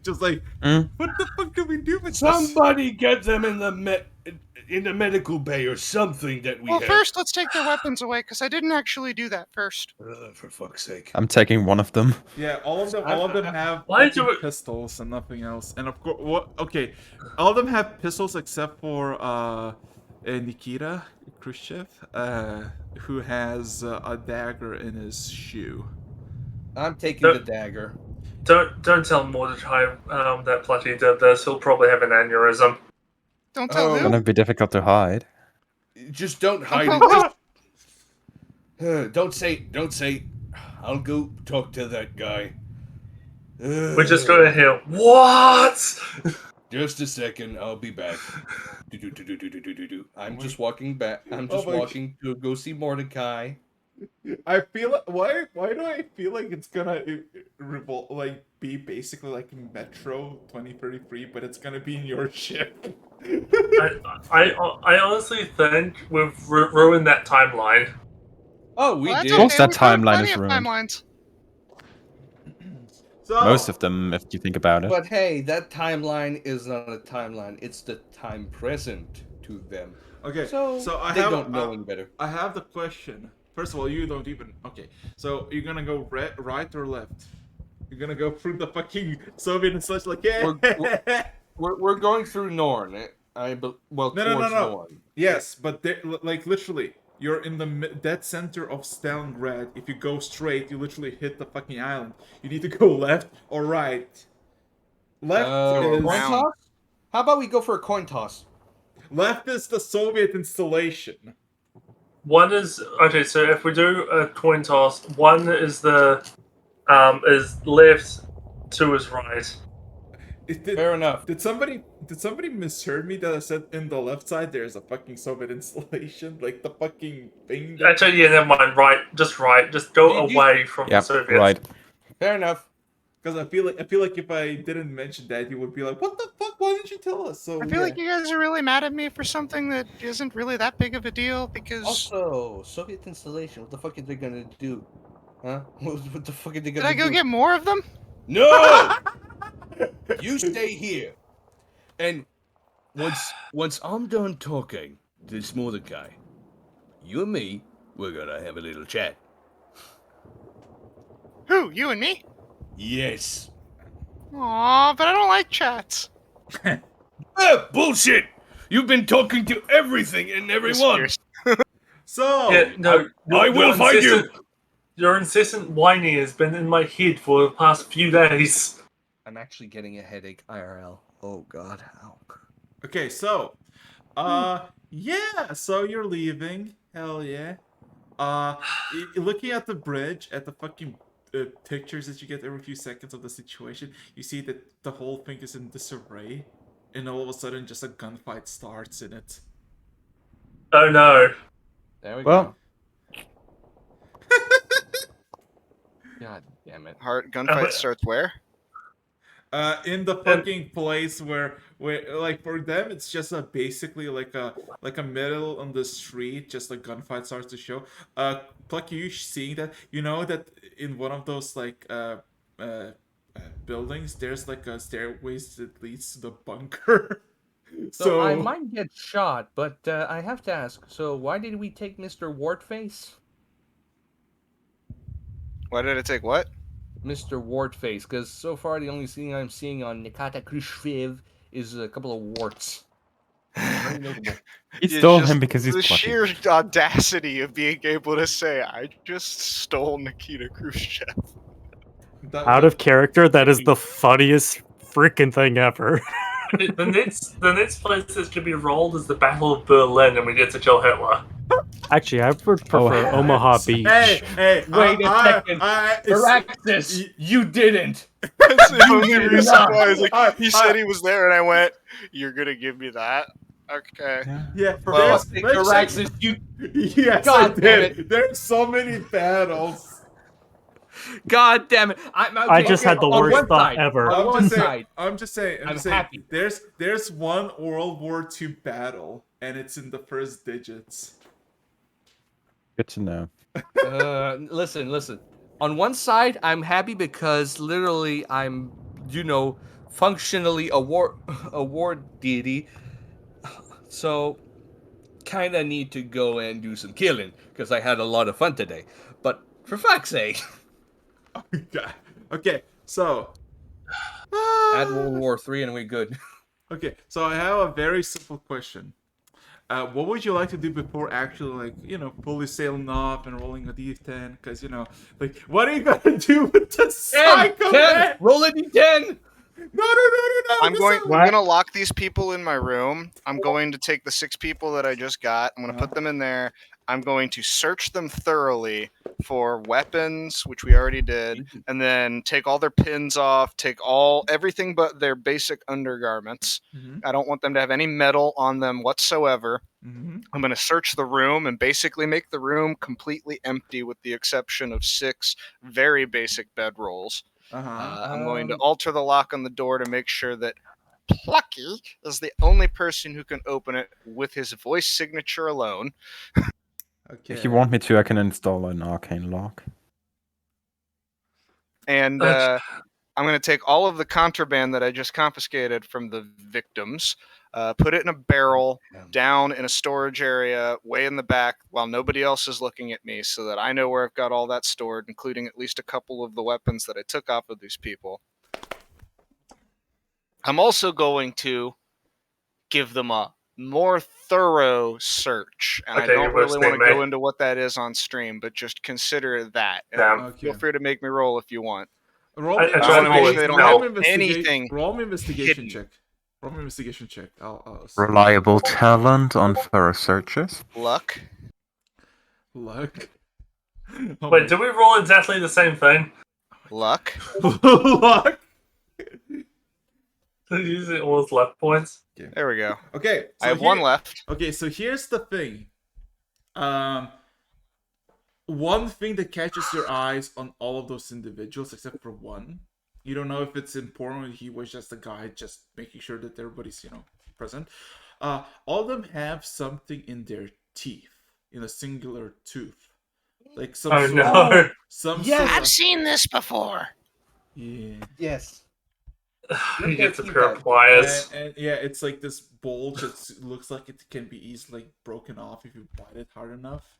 S3: Just like, what the fuck do we do with this?
S4: Somebody get them in the medical bay or something that we
S11: Well,
S4: have.
S11: first, let's take their weapons away, because I didn't actually do that first.
S4: For fuck's sake.
S1: I'm taking one of them.
S3: Yeah, all of them have
S5: Why
S3: fucking
S5: do it-
S3: pistols and nothing else. And of course, okay, all of them have pistols except for Nikita Khrushchev, who has a dagger in his shoe.
S10: I'm taking the dagger.
S5: Don't tell Mordecai that Platy did this. He'll probably have an aneurysm.
S11: Don't tell
S10: Oh.
S11: who.
S1: Gonna be difficult to hide.
S4: Just don't hide
S11: Oh,
S4: it. Don't say, I'll go talk to that guy.
S5: We're just going to hear, what?
S4: Just a second, I'll be back. I'm just walking back. I'm just walking to go see Mordecai.
S3: I feel why do I feel like it's gonna be basically like Metro 2033, but it's gonna be in your ship.
S5: I honestly think we've ruined that timeline.
S4: Oh, we
S11: Well, that's
S4: did.
S1: Most
S11: okay.
S1: of that
S11: We've got
S1: timeline
S11: plenty
S1: is
S11: of
S1: ruined.
S11: timelines.
S3: So
S1: Most of them, if you think about it.
S10: But hey, that timeline is not a timeline. It's the time present to them.
S3: okay,
S10: So,
S3: I
S10: they
S3: have
S10: don't know any better.
S3: I have the question. First of all, you don't even okay. So you're gonna go right or left? You're gonna go through the fucking Soviet and such like yeah.
S10: We're going through Norn. Towards
S3: No.
S10: Norn.
S3: Yes, but like literally, you're in the dead center of Stalingrad. If you go straight, you literally hit the fucking island. You need to go left or right. Left
S10: Coin
S3: is
S10: toss? How about we go for a coin toss?
S3: left is the Soviet installation.
S5: One is okay. So if we do a coin toss, one is the is left, two is right.
S10: Fair enough.
S3: Did somebody misheard me that I said in the left side there's a fucking Soviet installation, like the fucking thing?
S5: Actually, yeah, never mind. Right, just go away from the
S1: Yep,
S5: Soviets.
S1: right.
S10: Fair enough.
S3: Because I feel like if I didn't mention that, you would be like, "What the fuck? Why didn't you tell us?" So
S11: I feel like you guys are really mad at me for something that isn't really that big of a deal, because...
S10: Also, Soviet installation. What the fuck are they gonna do? Huh? What the fuck are they
S11: Did
S10: gonna do?
S11: I go get more of them?
S4: No! You stay here. And once I'm done talking to this Mordecai, you and me, we're gonna have a little chat.
S11: Who? You and me?
S4: Yes.
S11: Aw, but I don't like chats.
S4: Bullshit! You've been talking to everything and everyone.
S3: So
S5: Yeah, no,
S4: I will find you.
S5: Your incessant whining has been in my head for the past few days.
S10: I'm actually getting a headache, IRL. Oh god. Ow.
S3: okay, so yeah, so you're leaving. Hell yeah. Looking at the bridge, at the fucking pictures that you get every few seconds of the situation, you see that the whole thing is in disarray, and all of a sudden, just a gunfight starts in it.
S5: Oh no.
S10: There we
S1: Well,
S10: go. God damn it.
S7: Gunfight starts where?
S3: In the fucking place where like for them it's just basically like a middle on the street, just a gunfight starts to show. Plucky, you seeing that? You know that in one of those like buildings, there's like a stairways that leads to the bunker.
S10: So I might get shot, but I have to ask. So why did we take Mr. Wartface?
S7: Why did it take what?
S10: Mr. Wartface, because so far the only thing I'm seeing on Nikita Khrushchev is a couple of warts. Very notable.
S1: he
S7: You
S1: stole
S7: just-
S1: him because he's
S7: the
S1: plucky.
S7: sheer audacity of being able to say, "I just stole Nikita Khrushchev."
S8: Out of character, that is the funniest freaking thing ever.
S5: The next place that should be rolled is the Battle of Berlin, and we get to kill Hitler.
S8: Actually, I would prefer Omaha Beach.
S3: Hey,
S10: Wait a second. Araxis, you didn't.
S7: That's the only reason
S10: not.
S7: why I was like, he said he was there, and I went, "You're gonna give me that? Okay."
S3: Yeah,
S7: Well,
S10: Araxis, you.
S3: yes,
S10: God
S3: I
S10: damn
S3: did. There's so many battles.
S9: God damn it!
S8: I just had the
S9: on
S8: worst
S9: one
S8: thought
S9: side,
S8: ever.
S9: On one side,
S3: I'm just saying.
S9: I'm happy.
S3: There's one World War II battle, and it's in the first digits.
S1: Good to know.
S9: Listen. On one side, I'm happy because literally I'm, functionally a war deity. So, kind of need to go and do some killing because I had a lot of fun today. But for fuck's sake,
S3: Okay, so
S9: add World War III and we're good.
S3: okay, so I have a very simple question. What would you like to do before actually, fully sailing off and rolling a d10? Because, what are you going to do with the psycho man?
S9: Roll a d10!
S3: No.
S7: I'm gonna lock these people in my room. I'm going to take the 6 people that I just got. I'm gonna put them in there. I'm going to search them thoroughly for weapons, which we already did, and then take all their pins off, take everything but their basic undergarments. I don't want them to have any metal on them whatsoever. I'm going to search the room and basically make the room completely empty with the exception of 6 very basic bedrolls. I'm going to alter the lock on the door to make sure that Plucky is the only person who can open it with his voice signature alone.
S3: Okay.
S1: If you want me to, I can install an arcane lock.
S7: And I'm going to take all of the contraband that I just confiscated from the victims, put it in a barrel down in a storage area way in the back while nobody else is looking at me so that I know where I've got all that stored, including at least a couple of the weapons that I took off of these people. I'm also going to give them a more thorough search. And I don't really want to go into what that is on stream, but just consider that. And feel free to make me roll if you want.
S3: Roll me investigation check. Roll me investigation check. I'll
S1: Reliable talent on thorough searches.
S7: Luck.
S3: Oh,
S5: wait, did we roll exactly the same thing?
S7: Luck.
S3: Luck.
S5: Using all his left points.
S3: Okay.
S7: There we go.
S3: Okay, so
S7: I have 1 left.
S3: Okay, so here's the thing. One thing that catches your eyes on all of those individuals, except for one, you don't know if it's important or he was just a guy just making sure that everybody's, present. All of them have something in their teeth, in a singular tooth. Like some
S11: I've seen this before.
S3: Yeah.
S10: Yes.
S5: He gets a pair of pliers.
S3: And yeah, it's like this bulge that looks like it can be easily broken off if you bite it hard enough.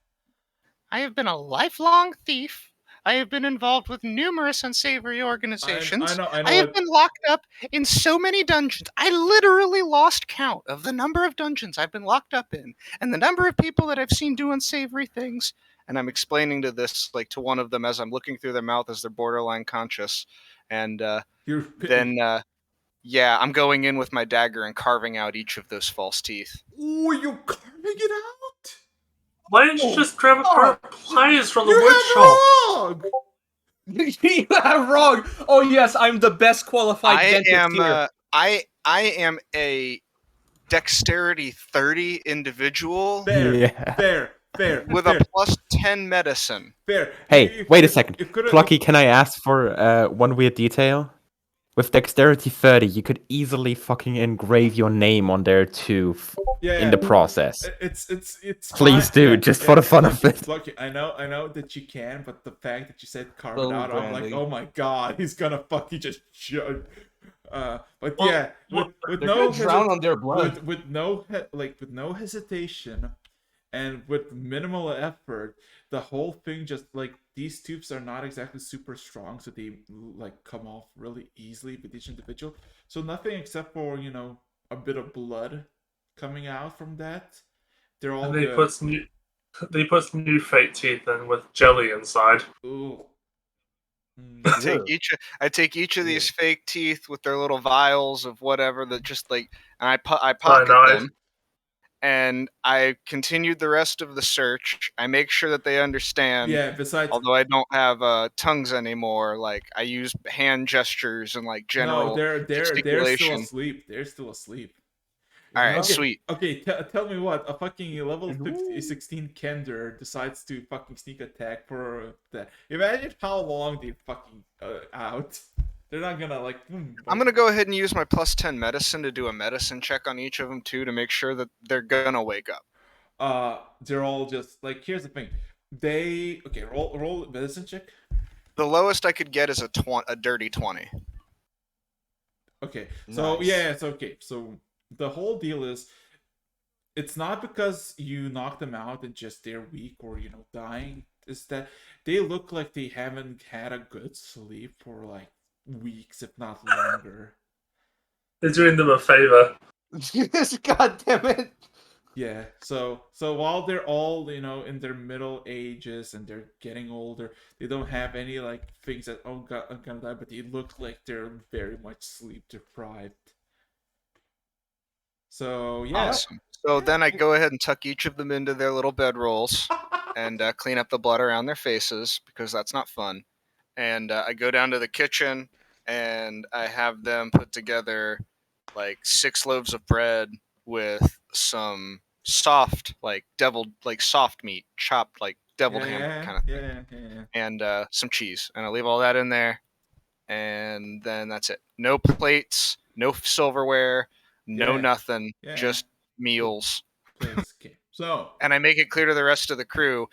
S11: I have been a lifelong thief. I have been involved with numerous unsavory organizations.
S3: I know.
S11: I have been locked up in so many dungeons. I literally lost count of the number of dungeons I've been locked up in and the number of people that I've seen do unsavory things.
S7: And I'm explaining to one of them as I'm looking through their mouth as they're borderline conscious. And then I'm going in with my dagger and carving out each of those false teeth.
S3: Oh, you're carving it out?
S5: Why didn't you just grab a pair of pliers from the wood shop?
S9: You have wrong. Oh yes, I'm the best qualified dentist here.
S7: I am a dexterity 30 individual.
S3: Fair.
S7: With a plus 10 medicine.
S3: Fair.
S1: Hey, wait a second. Plucky, can I ask for one weird detail? With dexterity 30, you could easily fucking engrave your name on there too in the process.
S3: It's
S1: Please do, just for the fun of it.
S3: Plucky, I know that you can, but the fact that you said carve it out, I'm like, oh my god, he's gonna fucking just shoot. But yeah, with no
S9: drown on their blood.
S3: With no hesitation, and with minimal effort, the whole thing just these tubes are not exactly super strong, so they come off really easily with each individual. So nothing except for a bit of blood coming out from that. They're all.
S5: And they put new fake teeth in with jelly inside.
S3: Ooh.
S7: I take each of these fake teeth with their little vials of whatever that and I pocket them. And I continued the rest of the search. I make sure that they understand.
S3: Yeah, besides...
S7: Although I don't have tongues anymore, I use hand gestures and general
S3: No, they're
S7: gesticulation.
S3: still asleep. They're still asleep.
S7: All right,
S3: Okay.
S7: sweet.
S3: Okay, tell me what a fucking level 16 Kender decides to fucking sneak attack for that. Imagine how long they fucking out. They're not gonna like.
S7: I'm gonna go ahead and use my +10 medicine to do a medicine check on each of them too, to make sure that they're gonna wake up.
S3: They're all just like. Here's the thing. Roll medicine check.
S7: The lowest I could get is a dirty 20.
S3: Okay, so
S10: Nice.
S3: yeah, it's okay. So the whole deal is, it's not because you knock them out and just they're weak or dying. Is that they look like they haven't had a good sleep for like weeks, if not longer.
S5: They're doing them a favor.
S10: God damn it.
S3: Yeah, so while they're all in their middle ages and they're getting older, they don't have any like things that oh god I'm gonna die, but they look like they're very much sleep deprived. So yeah,
S7: Awesome. So then I go ahead and tuck each of them into their little bedrolls and clean up the blood around their faces because that's not fun. And I go down to the kitchen and I have them put together like 6 loaves of bread with some soft, like soft meat, chopped like deviled ham kind of thing,
S3: yeah.
S7: and some cheese. And I leave all that in there, and then that's it. No plates, no silverware, no
S3: Yeah.
S7: nothing,
S3: Yeah.
S7: just meals.
S3: Okay. So
S7: And I make it clear to the rest of the crew,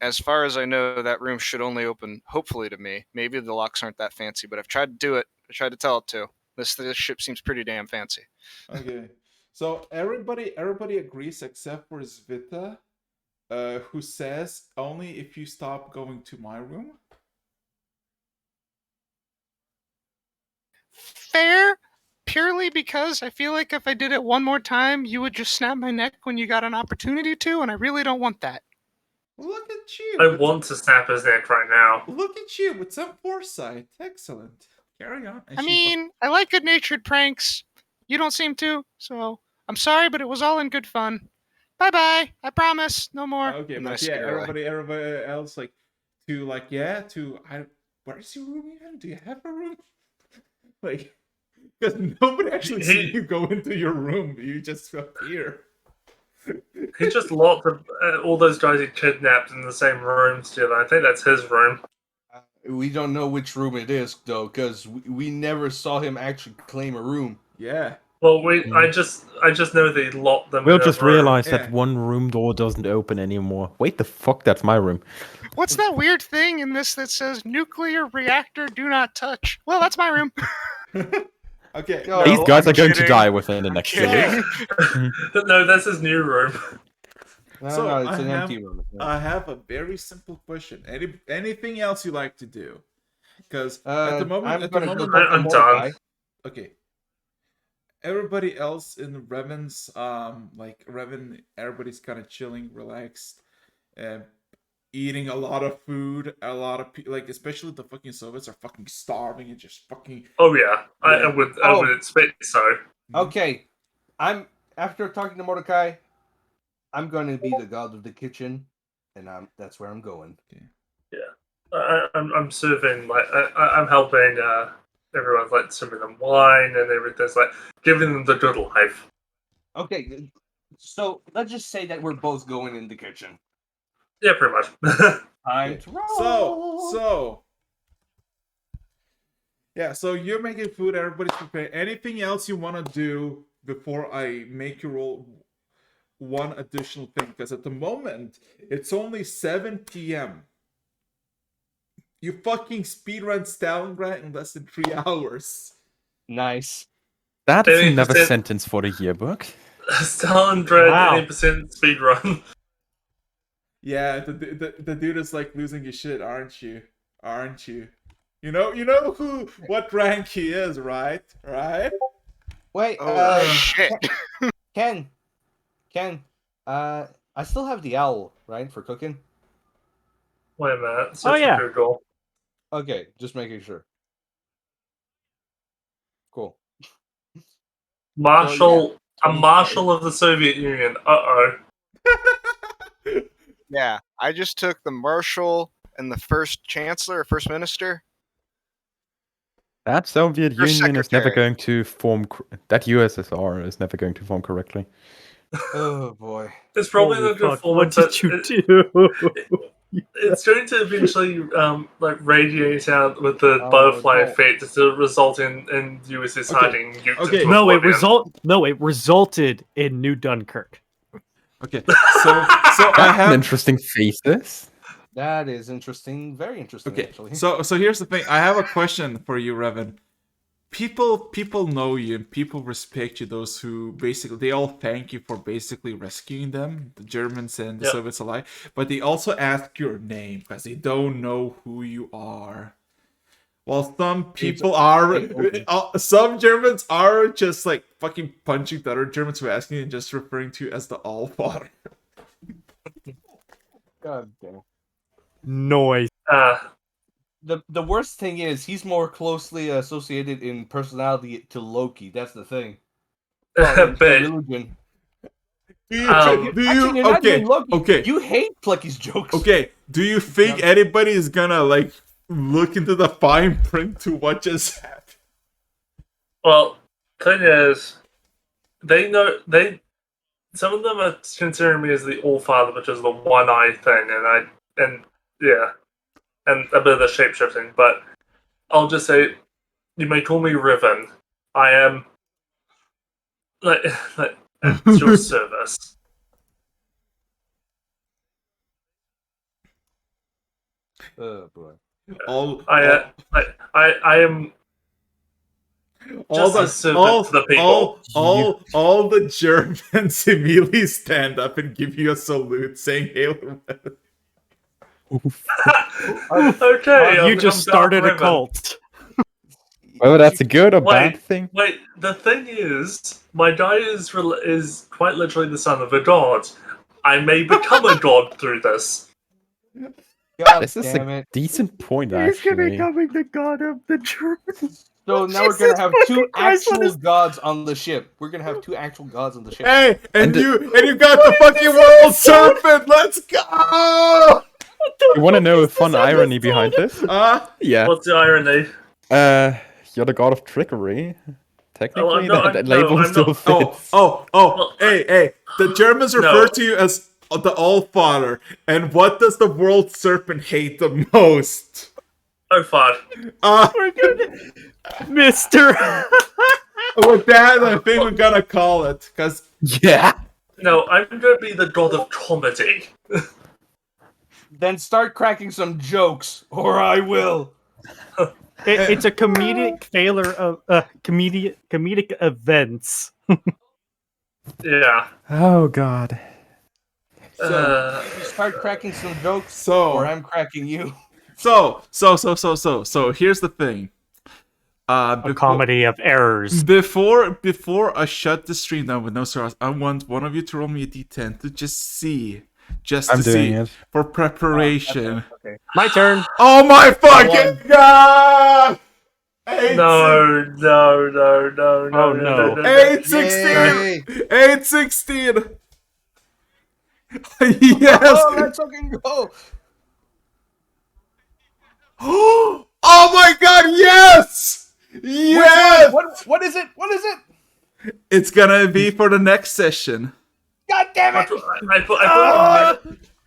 S7: as far as I know, that room should only open, hopefully, to me. Maybe the locks aren't that fancy, but I've tried to do it. I tried to tell it to. This ship seems pretty damn fancy.
S3: okay. So everybody agrees except for Zvita, who says only if you stop going to my room.
S11: Fair, purely because I feel like if I did it one more time, you would just snap my neck when you got an opportunity to, and I really don't want that.
S3: Look at you.
S5: I want to snap his neck right now.
S3: Look at you with some foresight. Excellent. Carry on. And
S11: I mean, I like good-natured pranks. You don't seem to, so I'm sorry, but it was all in good fun. Bye-bye. I promise. No more.
S3: Okay,
S7: And then I
S3: but yeah,
S7: scare away.
S3: everybody else where's your room even? Do you have a room? Like, because nobody actually see you go into your room. You just appear.
S5: He just locked all those guys he kidnapped in the same room together. I think that's his room.
S10: We don't know which room it is though, because we never saw him actually claim a room.
S3: Yeah.
S5: Well, I just know that he locked them.
S1: We'll
S5: in a
S1: just
S5: room.
S1: realize
S3: Yeah.
S1: that one room door doesn't open anymore. Wait, the fuck, that's my room.
S11: What's that weird thing in this that says nuclear reactor do not touch? Well, that's my room.
S3: Okay.
S10: No,
S1: These guys
S7: I'm
S1: are going to
S7: kidding.
S1: die within the next
S7: kidding.
S1: day.
S5: No, that's his new room.
S10: No,
S3: So,
S10: no, it's
S3: I
S10: an
S3: have-
S10: empty room.
S3: I have a very simple question. Anything else you like to do? Because at the moment,
S10: I'm gonna go
S5: I'm
S10: talk to
S5: done.
S10: Mordecai.
S3: okay. Everybody else in Revan's, Revan, everybody's kind of chilling, relaxed, eating a lot of food. A lot of like, especially the fucking Soviets are fucking starving and just fucking.
S5: Oh yeah, I
S3: Yeah.
S5: would expect so.
S10: Okay, after talking to Mordecai, I'm going to be the god of the kitchen, and that's where I'm going.
S5: I'm serving I'm helping everyone like serving them wine and everything's like giving them the good life.
S10: Okay, so let's just say that we're both going in the kitchen.
S5: Yeah, pretty much.
S10: Time
S3: Okay.
S10: to roll.
S3: So you're making food. Everybody's preparing. Anything else you want to do before I make you roll one additional thing? Because at the moment it's only 7 p.m. You fucking speedrun Stalingrad in less than 3 hours.
S10: Nice.
S1: That is another
S5: 80%.
S1: sentence for the yearbook.
S5: Stalingrad,
S8: Wow.
S5: 80% speedrun.
S3: Yeah, the dude is like losing his shit, aren't you? Aren't you? You know what rank he is, right? Right?
S10: Wait,
S7: Oh shit!
S10: Ken, I still have the owl, right, for cooking?
S5: Wait a minute.
S8: Oh, yeah.
S5: Google.
S10: Okay, just making sure. Cool.
S5: Marshal,
S10: So,
S5: a marshal of the Soviet Union. Uh-oh.
S7: Yeah, I just took the marshal and the first chancellor or first minister.
S1: That Soviet
S7: Your
S1: Union is never
S7: secretary.
S1: going to form. That USSR is never going to form correctly.
S10: Oh boy.
S5: It's probably
S8: Holy
S5: not going to
S8: fuck,
S5: form
S8: what did you do?
S5: It's going to eventually like radiate out with the
S10: Oh,
S5: butterfly
S10: no.
S5: effect to result in USS
S3: Okay.
S5: hiding nukes
S3: Okay.
S5: into
S8: No,
S5: oblivion.
S8: it resulted in New Dunkirk.
S3: Okay, so I
S1: That's an
S3: have
S1: interesting thesis.
S10: That is interesting. Very interesting,
S3: okay.
S10: actually.
S3: So here's the thing. I have a question for you, Revan. People know you and people respect you. Those who basically they all thank you for basically rescuing them, the Germans and the
S5: Yep.
S3: Soviets alike. But they also ask your name because they don't know who you are. While some people are, some Germans are just like fucking punching the other Germans who are asking and just referring to you as the Allfather.
S10: God damn.
S8: Noise.
S10: The worst thing is he's more closely associated in personality to Loki. That's the thing. Well, in
S5: But
S10: religion.
S3: Do you?
S10: Actually, you're not even Loki.
S3: Okay.
S10: You hate Plucky's jokes.
S3: Okay, do you think anybody is gonna like look into the fine print to what just happened?
S5: well, thing is, they know some of them are considering me as the All-Father, which is the one-eye thing, and a bit of the shape-shifting. But I'll just say, you may call me Riven. I am like at your service.
S10: Oh boy.
S5: I am
S3: All
S5: just a servant to the people.
S3: all the Germans immediately stand up and give you a salute, saying "Hail!"
S5: Okay,
S8: You just started a cult.
S1: Whether that's a good or
S5: Wait.
S1: bad thing.
S5: Wait, the thing is, my guy is quite literally the son of a god. I may become a god through this.
S10: God
S1: This is
S10: damn
S1: a
S10: it.
S1: decent point,
S8: He's
S1: actually.
S8: becoming the god of the Germans.
S10: So now we're gonna have two actual gods on the ship. We're gonna have two actual gods on the ship.
S3: Hey, and
S1: And
S3: you got the fucking world serpent. Let's go!
S1: You want to know a fun irony behind this? Yeah.
S5: What's the irony?
S1: You're the god of trickery. Technically,
S5: not-
S1: that
S5: no,
S1: label
S5: I'm
S1: still
S5: not-
S1: fits.
S5: Well,
S3: Hey, the Germans refer to you as the Allfather, and what does the world serpent hate the most?
S5: Oh, fine.
S8: Mister.
S3: With that, I think we're gonna call it, because
S1: Yeah.
S5: No, I'm going to be the god of comedy.
S10: Then start cracking some jokes, or I will.
S8: It's a comedic failure of comedic events.
S5: Yeah.
S1: Oh god.
S10: So you start cracking some jokes,
S3: So-
S10: or I'm cracking you.
S3: So here's the thing.
S8: A comedy of errors.
S3: Before I shut the stream down with no stars, I want one of you to roll me a d10 to just see.
S1: I'm doing it.
S3: For preparation.
S8: My turn.
S3: Oh my fucking god!
S5: No.
S8: Oh, no.
S3: 816! 816! Yes!
S10: Oh, let's fucking go!
S3: Oh my god, yes! Yes!
S10: What is it? What is it?
S3: It's gonna be for the next session.
S10: God damn it!
S5: I put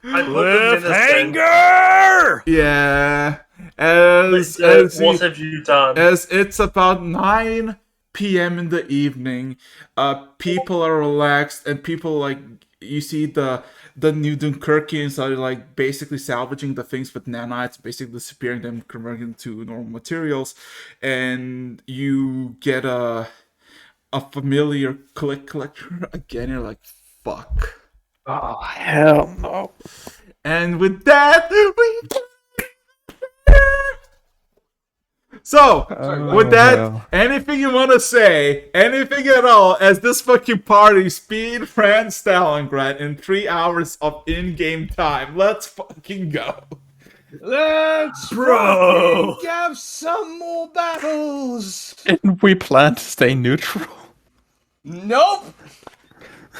S8: Cliffhanger!
S3: Yeah. As
S5: what have you done?
S3: As it's about 9 p.m. in the evening, people are relaxed and people like you see the new Dunkirkians are like basically salvaging the things with nanites, basically disappearing them, converting them to normal materials, and you get a familiar click collector again. You're like, fuck.
S1: Oh hell no.
S3: And with that, we. So, with that, anything you want to say, anything at all, as this fucking party speed ran Stalingrad in 3 hours of in-game time. Let's fucking go.
S10: Let's
S8: Bro.
S10: fucking have some more battles.
S1: Didn't we plan to stay neutral?
S10: Nope.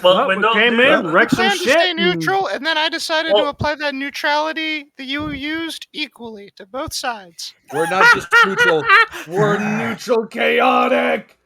S5: Well, we're
S2: we
S5: not
S2: came
S5: doing
S2: in,
S5: that.
S2: wrecked some
S11: Planned to stay
S2: shit.
S11: neutral, and then I decided to
S5: Well-
S11: apply that neutrality that you used equally to both sides.
S9: We're not just neutral. We're neutral chaotic.